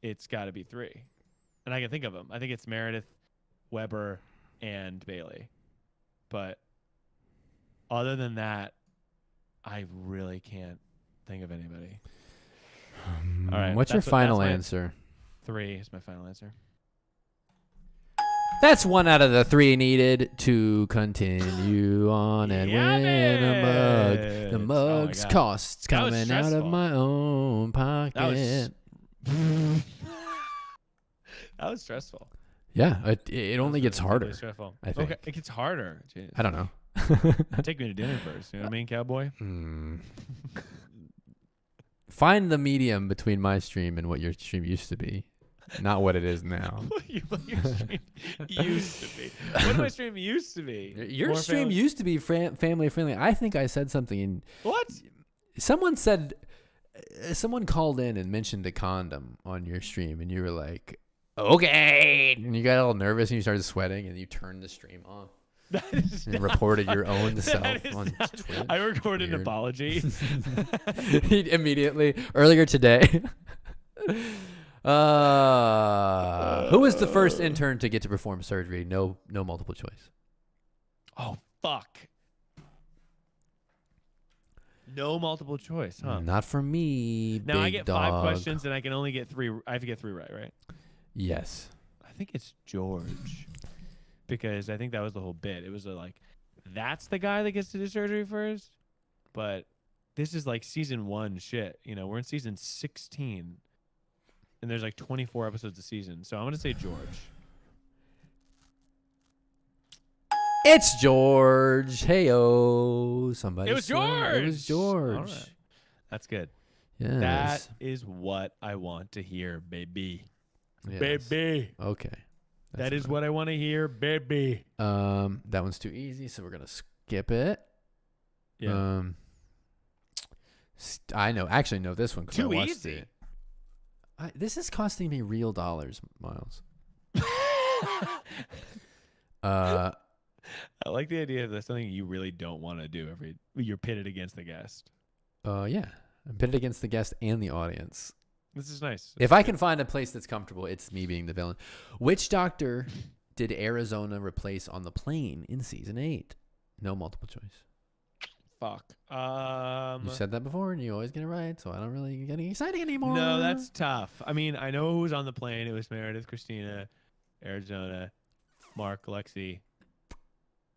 It's got to be 3, and I can think of them. I think it's Meredith, Weber, and Bailey. But other than that, I really can't think of anybody. All right, What's your final that's my answer? 3 is my final answer. That's 1 out of the 3 needed to continue on and win a mug. The Oh my mug's God. costs That was coming out of stressful. my own pocket. That was stressful. Yeah, it only gets Really harder. stressful. I think. Okay, it gets harder. Jeez. I don't know. Take me to dinner first. You know what I mean, cowboy? Find the medium between my stream and what your stream used to be. Not what it is now. What your stream used to be. What my stream used to be. Your More stream family- used to be family friendly. I think I said something in. What? Someone said, someone called in and mentioned a condom on your stream, and you were like, okay. And you got all nervous and you started sweating and you turned the stream off and reported your own self on Twitch. I recorded an Weird. apology. Immediately, earlier today. Who was the first intern to get to perform surgery? No multiple choice. Oh, fuck. No multiple choice, huh? Not for me. Now I big get dog. 5 questions and I can only get 3. I have to get 3 right? Yes. I think it's George. Because I think that was the whole bit. It was like, that's the guy that gets to do surgery first? But this is like season 1 shit. You know, we're in season 16. And there's like 24 episodes a season. So I'm going to say George. It's George. Hey-o. Somebody It was said George. It was George. All right. That's good. Yes. That is what I want to hear, baby. Yes. Baby. Okay. That is what I want to hear, baby. That one's too easy, so we're gonna skip it. Yeah. I actually know this one because I Too watched easy. it. This is costing me real dollars, Miles. I like the idea that that's something you really don't want to do. You're pitted against the guest. Yeah. I'm pitted against the guest and the audience. This is nice. If I can find a place that's comfortable, it's me being the villain. Which doctor did Arizona replace on the plane in season 8? No multiple choice. Fuck. You said that before, and you always get it right, so I don't really get excited anymore. No, that's tough. I mean, I know who was on the plane. It was Meredith, Christina, Arizona, Mark, Lexi,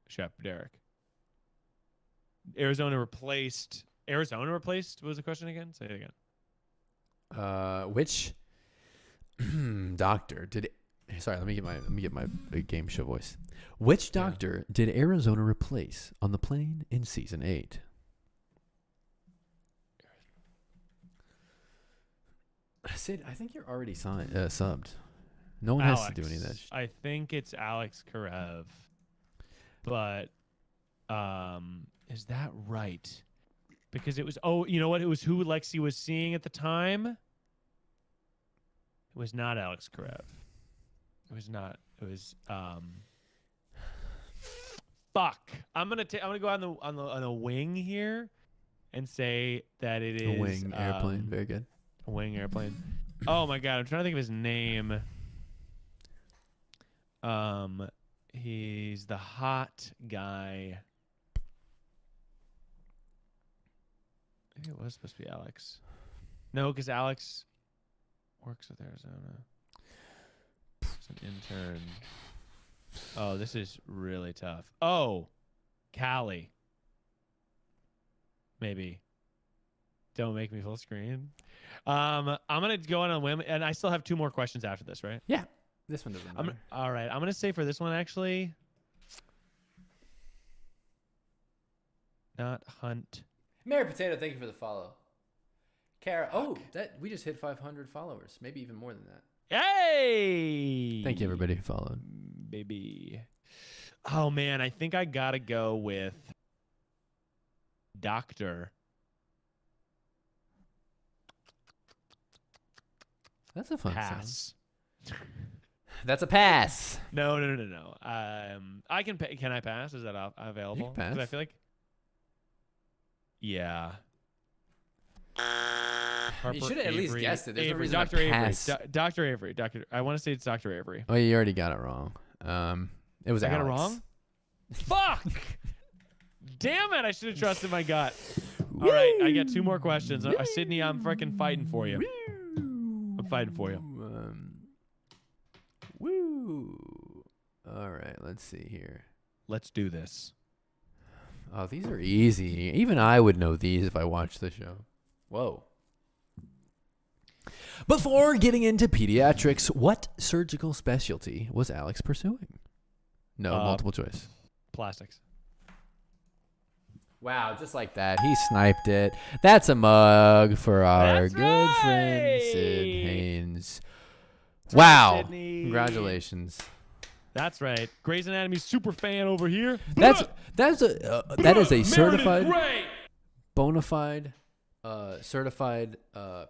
Shep, Derek. Arizona replaced. What was the question again? Say it again. Which doctor did? Sorry, let me get my big game show voice. Which doctor did Arizona replace on the plane in season 8? Sid, I think you're already subbed. No one has to do any of that. I think it's Alex Karev. But is that right? Because it was you know what? It was who Lexi was seeing at the time. It was not Alex Karev. It was not. It was fuck. I'm gonna go on the wing here and say that it is A wing airplane. Very good. A wing airplane. Oh my god, I'm trying to think of his name. He's the hot guy. Maybe it was supposed to be Alex. No, because Alex works with Arizona. He's an intern. Oh, this is really tough. Oh, Callie. Maybe. Don't make me full screen. I'm gonna go on a whim, and I still have 2 more questions after this, right? Yeah, this one doesn't matter. All right, I'm gonna say for this one actually, not Hunt. Mary Potato, thank you for the follow. Kara, we just hit 500 followers, maybe even more than that. Hey! Thank you, everybody who followed. Baby. Oh man, I think I gotta go with Doctor. That's a fun Pass. sound. That's a pass. No. I can pay. Can I pass? Is that available? You can pass. 'Cause I feel like. Yeah. You should have at least guessed it. There's no Avery, reason to Dr. Avery. pass. Dr. Avery. I want to say it's Dr. Avery. Oh, you already got it wrong. It was I Alex. got it wrong? Fuck! Damn it! I should have trusted my gut. All right, I got 2 more questions. Sydney, I'm freaking fighting for you. I'm fighting for you. Woo. All right, let's see here. Let's do this. Oh, these are easy. Even I would know these if I watched the show. Whoa. Before getting into pediatrics, what surgical specialty was Alex pursuing? No, multiple choice. Plastics. Wow, just like that. He sniped it. That's a mug for our That's good friend right. Sid Haynes. Wow. Sydney. Congratulations. That's right. Grey's Anatomy super fan over here. That is a certified, Grey. bona fide, certified,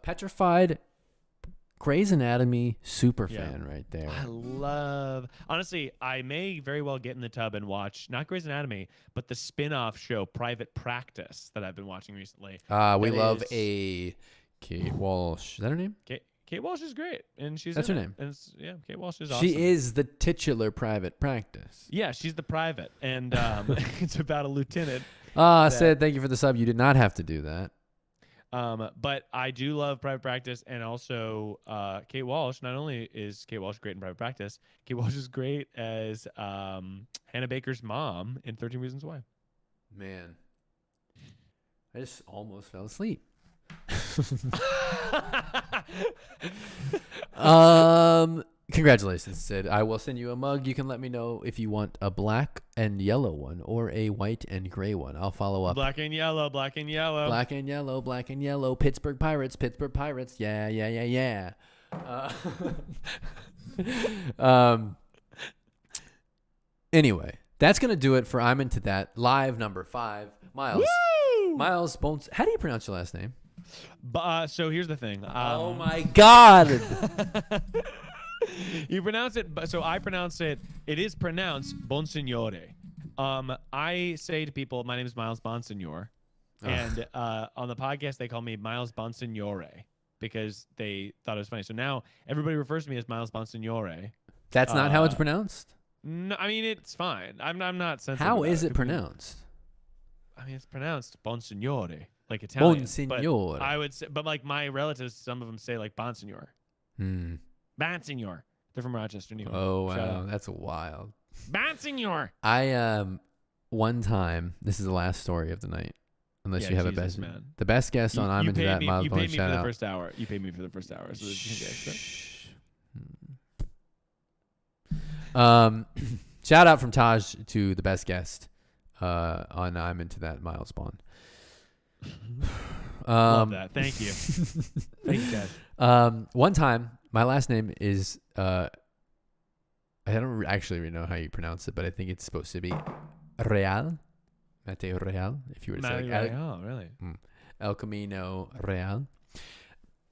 petrified Grey's Anatomy super fan right there. I love. Honestly, I may very well get in the tub and watch not Grey's Anatomy, but the spin-off show Private Practice that I've been watching recently. We love a Kate Walsh. Is that her name? Kate Walsh is great, and she's That's in her it. name. And yeah, Kate Walsh is awesome. She is the titular private practice. Yeah, she's the private, and it's about a lieutenant. Sid, thank you for the sub. You did not have to do that. But I do love Private Practice, and also Kate Walsh. Not only is Kate Walsh great in Private Practice, Kate Walsh is great as Hannah Baker's mom in 13 Reasons Why. Man, I just almost fell asleep. Congratulations, Sid. I will send you a mug. You can let me know if you want a black and yellow one or a white and gray one. I'll follow up. Black and yellow, black and yellow. Black and yellow, black and yellow. Pittsburgh Pirates, Pittsburgh Pirates. Yeah, yeah, yeah, yeah. Anyway, that's going to do it for I'm Into That live number 5. Miles. Woo! Miles Bones. How do you pronounce your last name? So here's the thing. Oh my God. You pronounce it, so I pronounce it. It is pronounced Bonsignore. I say to people, my name is Miles Bonsignore, and on the podcast they call me Miles Bonsignore because they thought it was funny. So now everybody refers to me as Miles Bonsignore. That's not how it's pronounced? No, I mean it's fine. I'm not sensitive. How about is it Could be- pronounced? I mean it's pronounced Bonsignore, like Italian. Bonsignore. But I would say, but like my relatives, some of them say like Bonsignore. Bonsignore. They're from Rochester, New York. Oh, Shout wow. out. That's wild. Bonsignore. I, one time, this is the last story of the night. Unless you have a best man. The best guest on I'm Into That, Miles You Bones, paid me shout for the out. first hour. You paid me for the first hour. So this is extra. Shout out from Taj to the best guest on I'm Into That, Miles Bond. Love that. Thank you. Thank you, Dad. One time, my last name is I don't actually really know how you pronounce it, but I think it's supposed to be Real, Mateo Real. If you were to say like really? El Camino Real.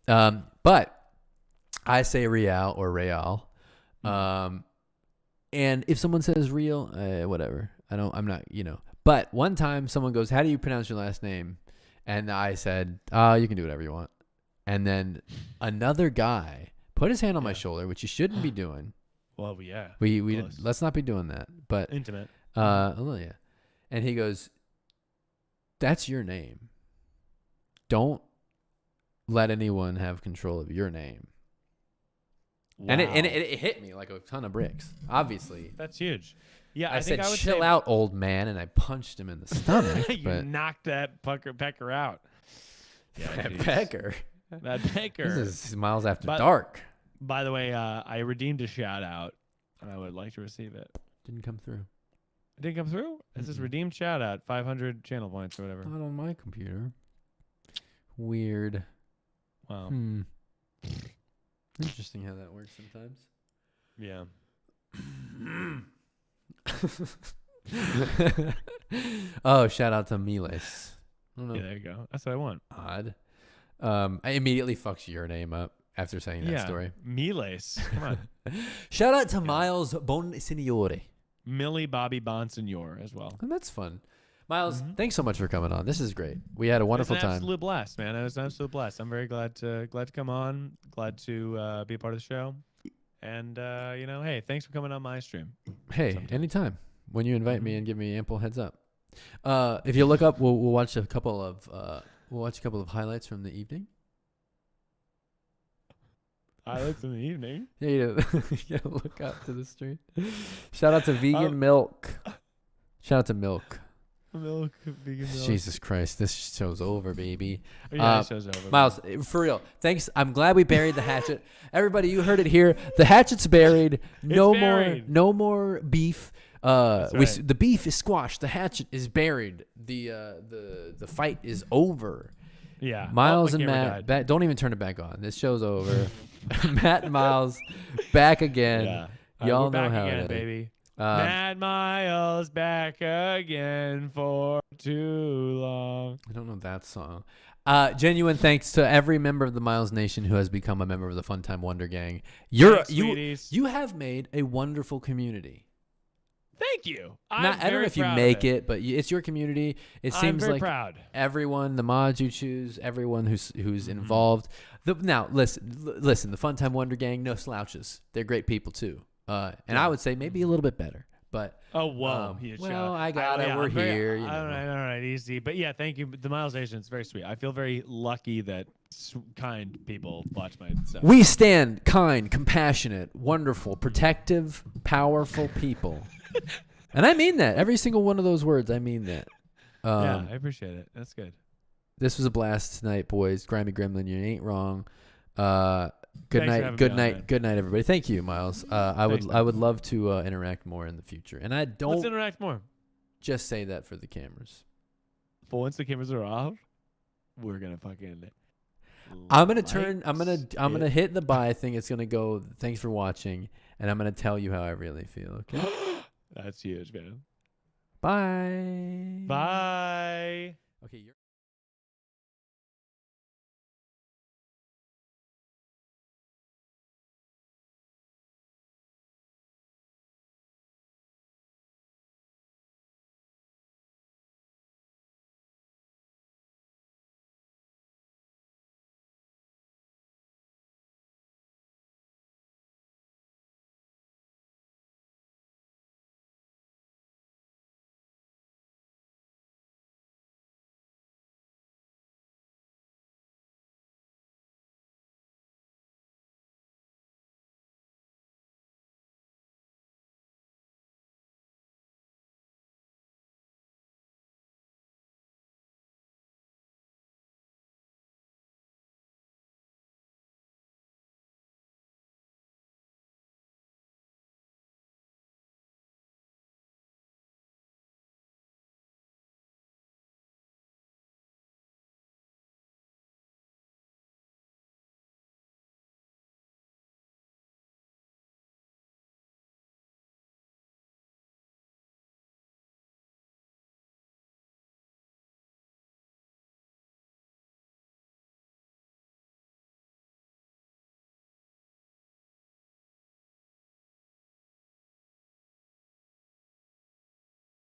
But I say Real or Real. And if someone says real, whatever. I'm not, But one time someone goes, "How do you pronounce your last name?" And I said, "You can do whatever you want." And then another guy put his hand on my shoulder, which you shouldn't be doing. Well, yeah. We let's not be doing that. But Intimate. well, yeah. And he goes, "That's your name. Don't let anyone have control of your name." Wow. And it hit me like a ton of bricks. Obviously, That's huge. Yeah, I said, think I would "Chill say out, old man," and I punched him in the stomach. you but knocked that pecker out. that geez. pecker. That pecker. This is Miles After But- Dark. By the way, I redeemed a shout out, and I would like to receive it. Didn't come through. It didn't come through? It says redeemed shout out, 500 channel points or whatever. Not on my computer. Weird. Wow. Interesting how that works sometimes. Yeah. Oh, shout out to Miles. I don't know. Yeah, there you go. That's what I want. Odd. I immediately fucks your name up after saying that story. Miles. Come on. Shout out to Miles Bonsignore. Millie Bobby Bonsignore as well. And that's fun. Miles, thanks so much for coming on. This is great. We had a wonderful It was an time. absolute blast, man. It was an absolute blast. I'm very glad to come on. Glad to be a part of the show. And hey, thanks for coming on my stream. Hey, sometime. anytime when you invite me and give me ample heads up. If you look up, we'll watch a couple of highlights from the evening. Highlights in the evening. Yeah, you gotta look up to the stream. Shout out to vegan milk. Shout out to milk. Milk, vegan milk. Jesus Christ, this show's over, baby. Yeah, show's over. Miles, for real, thanks. I'm glad we buried the hatchet. Everybody, you heard it here. The hatchet's buried. buried. No more beef. Right. The beef is squashed. The hatchet is buried. The fight is over. Yeah. Miles my and camera Matt, don't even turn it back on. This show's over. Matt and Miles Back again. Yeah. Y'all we're know back how again, it is. baby. Mad Miles back again for too long. I don't know that song. Genuine thanks to every member of the Miles Nation who has become a member of the Funtime Wonder Gang. Thanks, sweeties. You have made a wonderful community. Thank you. I don't know if you make it, but it's your community. It I'm seems very like proud. everyone, the mods you choose, everyone who's involved. Now listen, the Funtime Wonder Gang, no slouches. They're great people too. And I would say maybe a little bit better. But I got it. We're here. All right, easy. But yeah, thank you. The Miles Nation is very sweet. I feel very lucky that kind people watch my stuff. We stand kind, compassionate, wonderful, protective, powerful people. And I mean that. Every single one of those words, I mean that. Yeah, I appreciate it. That's good. This was a blast tonight, boys. Grimy Gremlin, you ain't wrong. Good Thanks night, good night, everybody. Thank you, Miles. I would love to interact more in the future, and I don't. Let's interact more. Just say that for the cameras. But once the cameras are off, we're gonna fucking. I'm gonna hit the bye thing. It's gonna go. Thanks for watching, and I'm gonna tell you how I really feel. Okay. That's huge, man. Bye. Bye. Okay.